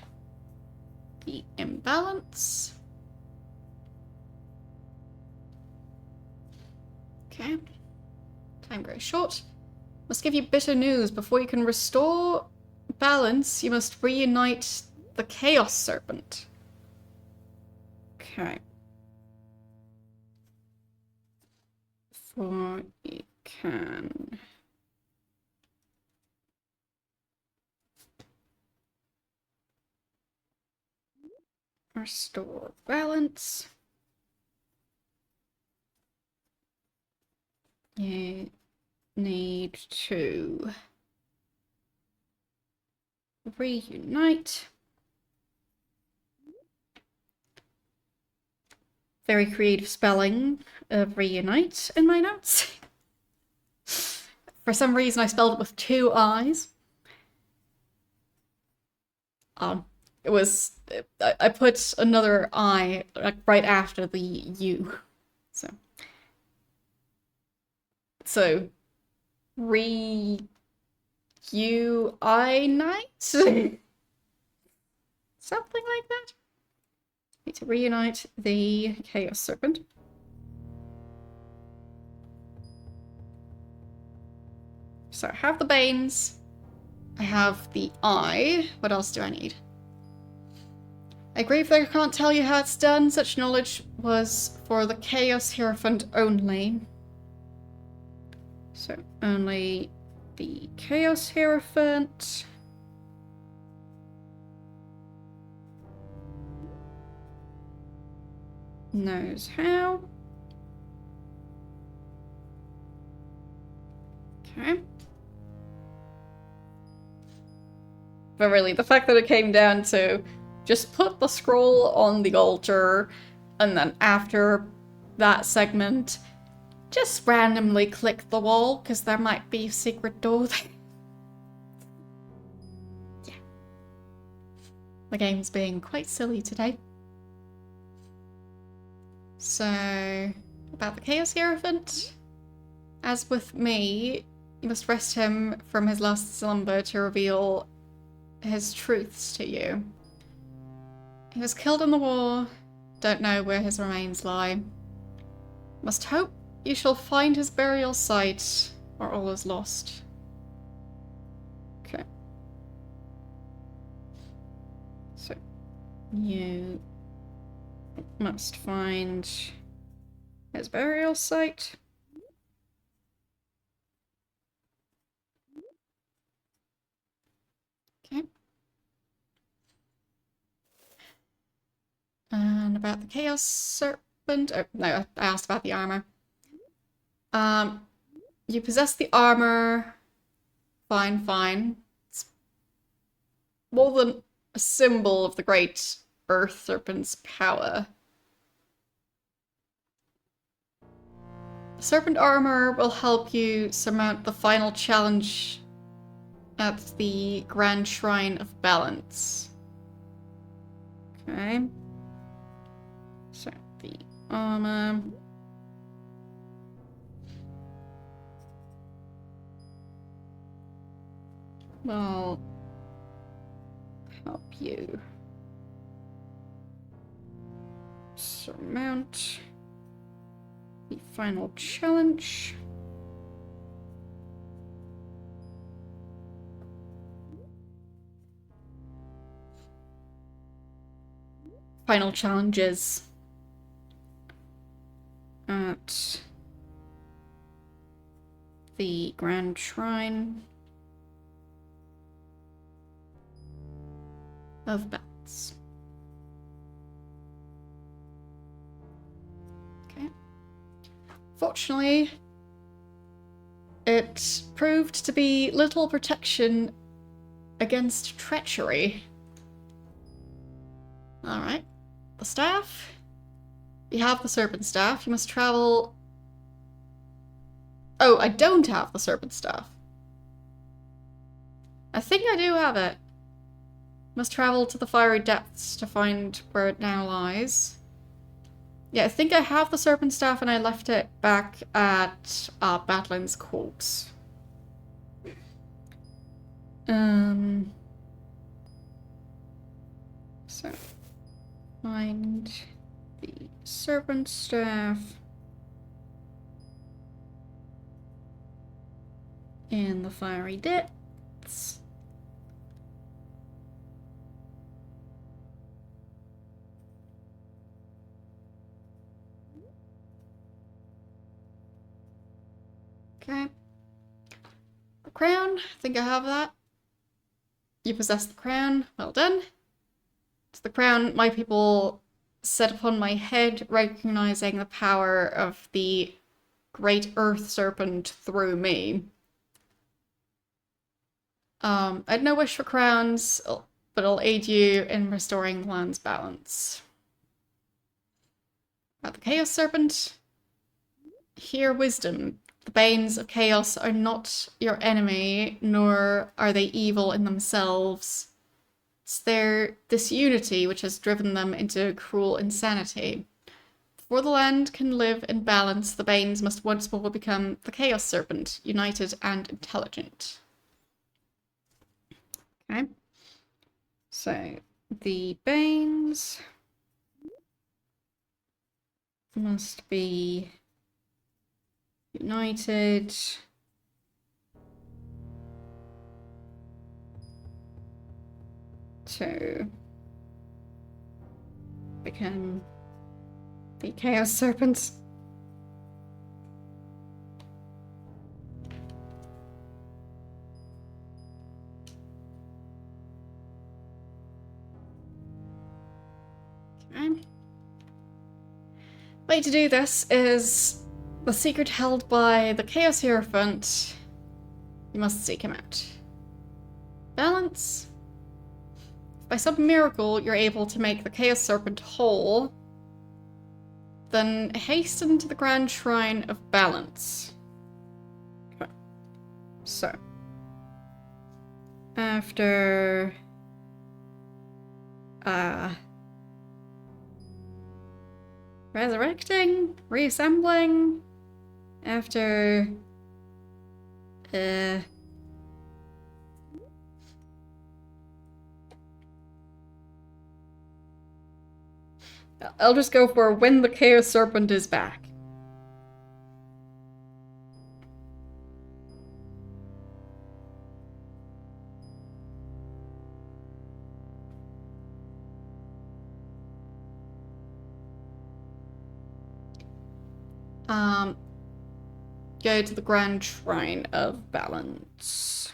the imbalance. Okay. Time grows short. Must give you bitter news. Before you can restore balance, you must reunite the Chaos Serpent. Okay. Before you can... restore balance. You need to reunite. Very creative spelling of reunite in my notes. For some reason I spelled it with 2 I's. It was... I put another I like right after the U. So reunite? Something like that. Need to reunite the Chaos Serpent. So I have the Banes. I have the Eye. What else do I need? I grieve that I can't tell you how it's done. Such knowledge was for the Chaos Hierophant only. So only the Chaos Hierophant. Knows how. Okay. But really, the fact that it came down to just put the scroll on the altar, and then after that segment, just randomly click the wall, because there might be a secret door there. Yeah. The game's being quite silly today. So, about the Chaos Hierophant. As with me, you must rest him from his last slumber to reveal his truths to you. He was killed in the war. Don't know where his remains lie. Must hope you shall find his burial site, or all is lost. Okay. So, you must find his burial site. Okay. And about the Chaos Serpent. Oh, no, I asked about the armor. You possess the armor. Fine, fine. It's more than a symbol of the great Earth Serpent's power. The Serpent armor will help you surmount the final challenge at the Grand Shrine of Balance. Okay. So, the armor. Will help you surmount the final challenge. Final challenges at the Grand Shrine of Balance. Okay. Fortunately, it proved to be little protection against treachery. Alright. The staff. You have the Serpent staff. You must travel... Oh, I don't have the Serpent staff. I think I do have it. Must travel to the fiery depths to find where it now lies. Yeah, I think I have the Serpent staff and I left it back at Battlin's corpse. So, find the Serpent staff in the fiery depths. Okay. The crown, I think I have that. You possess the crown, well done. It's the crown my people set upon my head, recognizing the power of the great Earth Serpent through me. I had no wish for crowns, but I'll aid you in restoring the land's balance. About the Chaos Serpent, hear wisdom. The Banes of Chaos are not your enemy, nor are they evil in themselves. It's their disunity which has driven them into cruel insanity. Before the land can live in balance, the Banes must once more become the Chaos Serpent, united and intelligent. Okay. So, the Banes must be united to become the Chaos Serpent. Okay. The way to do this is the secret held by the Chaos Hierophant. You must seek him out. Balance. If by some miracle you're able to make the Chaos Serpent whole, then hasten to the Grand Shrine of Balance. Okay. So, after resurrecting, reassembling, after I'll just go for when the Chaos Serpent is back. Go to the Grand Shrine of Balance.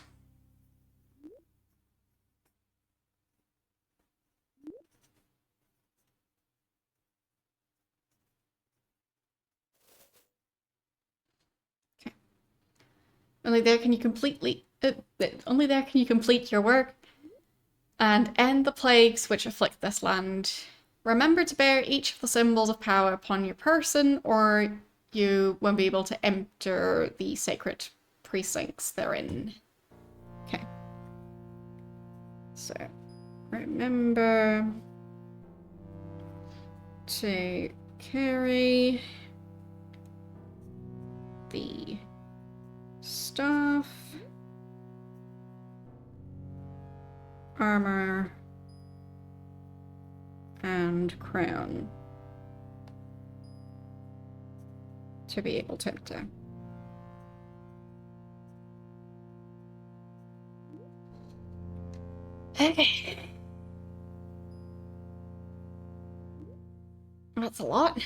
Okay. Only there can you complete your work and end the plagues which afflict this land. Remember to bear each of the symbols of power upon your person, or you won't be able to enter the sacred precincts therein. Okay. So, remember to carry the staff, armor, and crown to be able to enter. Okay. That's a lot.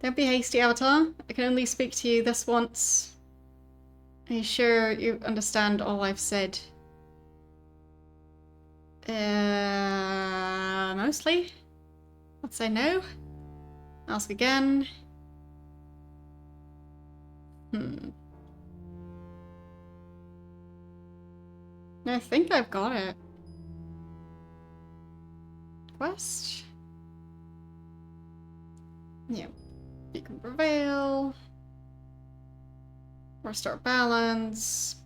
Don't be hasty, Avatar. I can only speak to you this once. Are you sure you understand all I've said? Mostly. Let's say no. Ask again. No, I think I've got it. Quest? Yeah. You can prevail. Restore balance.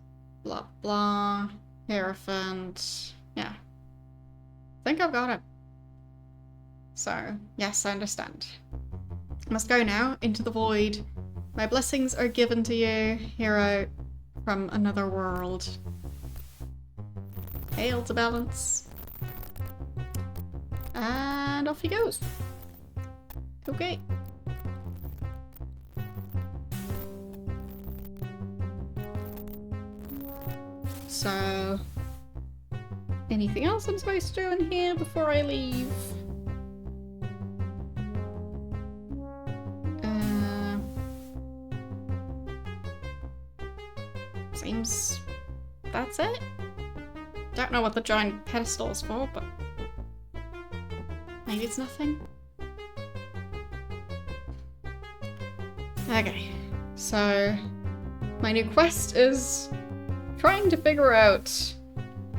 Blah blah. Hierophant. Yeah. I think I've got it. So, yes, I understand. I must go now, into the void. My blessings are given to you, hero from another world. Hail to Balance. And off he goes. Okay. So, anything else I'm supposed to do in here before I leave? Seems that's it. Don't know what the giant pedestal is for, but maybe it's nothing. Okay, so my new quest is trying to figure out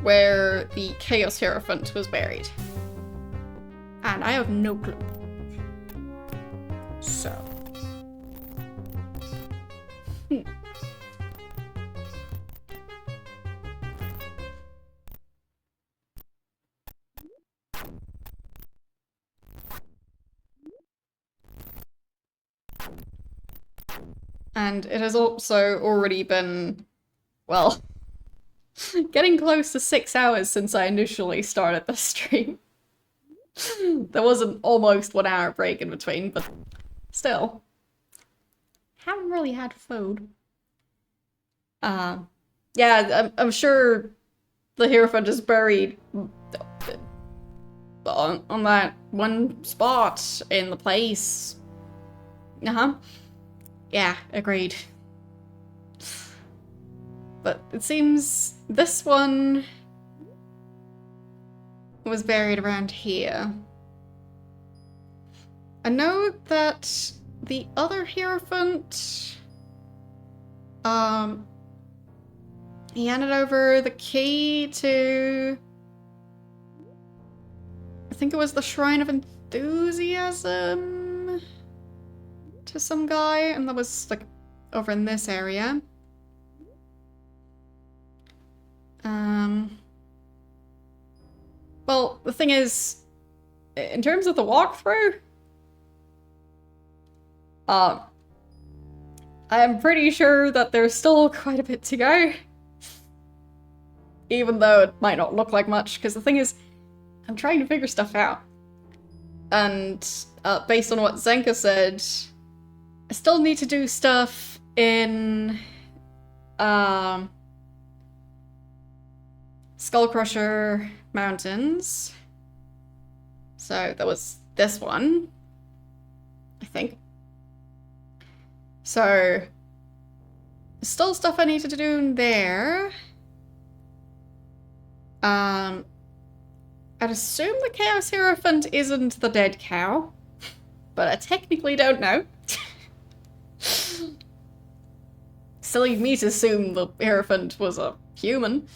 where the Chaos Hierophant was buried. And I have no clue. So. And it has also already been, well, getting close to 6 hours since I initially started the stream. There was an almost 1 hour break in between, but still. Haven't really had food. Uh, yeah, I'm sure the Hierophant is buried on that one spot in the place. Uh-huh. Yeah, agreed. But it seems this one was buried around here. I know that the other Hierophant, he handed over the key to, I think it was the Shrine of Enthusiasm, to some guy, and that was like over in this area. Well, the thing is, in terms of the walkthrough, I'm pretty sure that there's still quite a bit to go. Even though it might not look like much, because the thing is, I'm trying to figure stuff out. And based on what Zenka said, I still need to do stuff in Skullcrusher Mountains. So that was this one, I think. So still stuff I need to do in there. I'd assume the Chaos Hierophant isn't the dead cow, but I technically don't know. Silly me to assume the Hierophant was a human.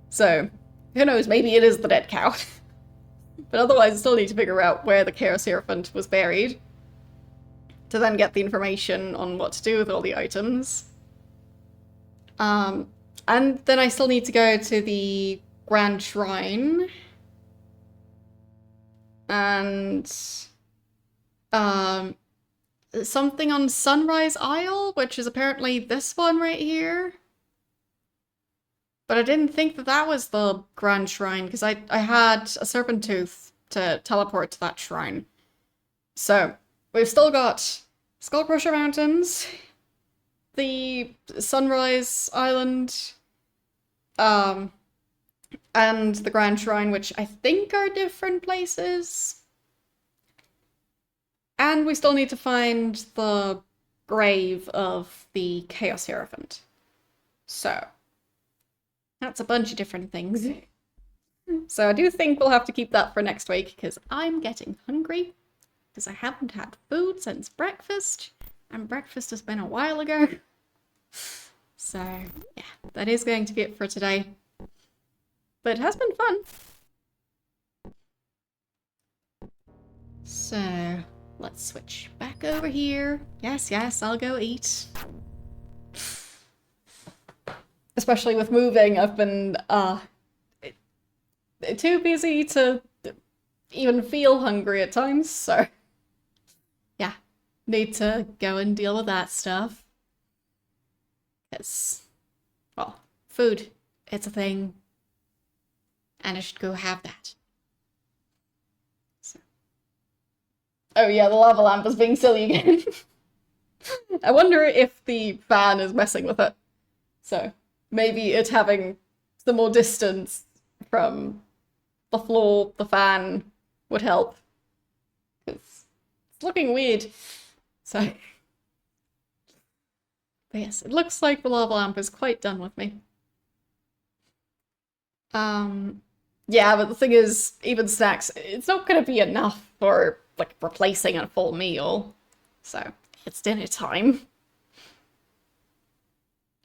So, who knows, maybe it is the dead cow. But otherwise I still need to figure out where the Chaos Hierophant was buried, to then get the information on what to do with all the items. And then I still need to go to the Grand Shrine. And something on Sunrise Isle, which is apparently this one right here. But I didn't think that that was the Grand Shrine, because I had a Serpent Tooth to teleport to that shrine. So, we've still got Skullcrusher Mountains, the Sunrise Island, and the Grand Shrine, which I think are different places. And we still need to find the grave of the Chaos Hierophant. So, that's a bunch of different things. So I do think we'll have to keep that for next week, because I'm getting hungry, because I haven't had food since breakfast, and breakfast has been a while ago. So, yeah, that is going to be it for today. But it has been fun. So, let's switch back over here. Yes, I'll go eat. Especially with moving, I've been, too busy to even feel hungry at times, so yeah, need to go and deal with that stuff. Because, well, food, it's a thing, and I should go have that. So. Oh yeah, the lava lamp is being silly again. I wonder if the fan is messing with it. So, maybe it having some more distance from the floor, the fan, would help. Because it's looking weird. So, but yes, it looks like the lava lamp is quite done with me. Yeah, but the thing is, even snacks, it's not gonna be enough for, like, replacing a full meal. So, it's dinner time.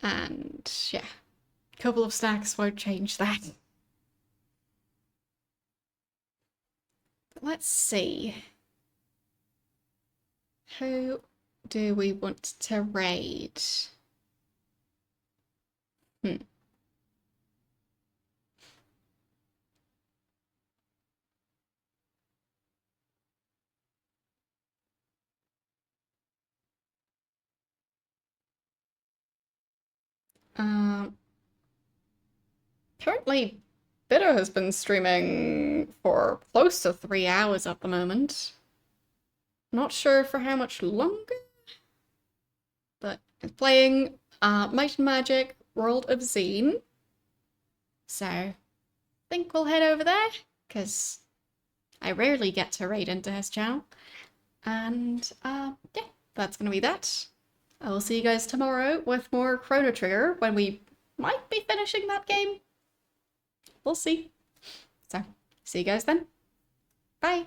And, yeah, a couple of snacks won't change that. But let's see. Who do we want to raid? Currently, Bitter has been streaming for close to 3 hours at the moment. Not sure for how much longer, but it's playing Might and Magic World of Zine. So, I think we'll head over there, because I rarely get to raid into his channel. And, yeah, that's gonna be that. I will see you guys tomorrow with more Chrono Trigger when we might be finishing that game. We'll see. So, see you guys then. Bye.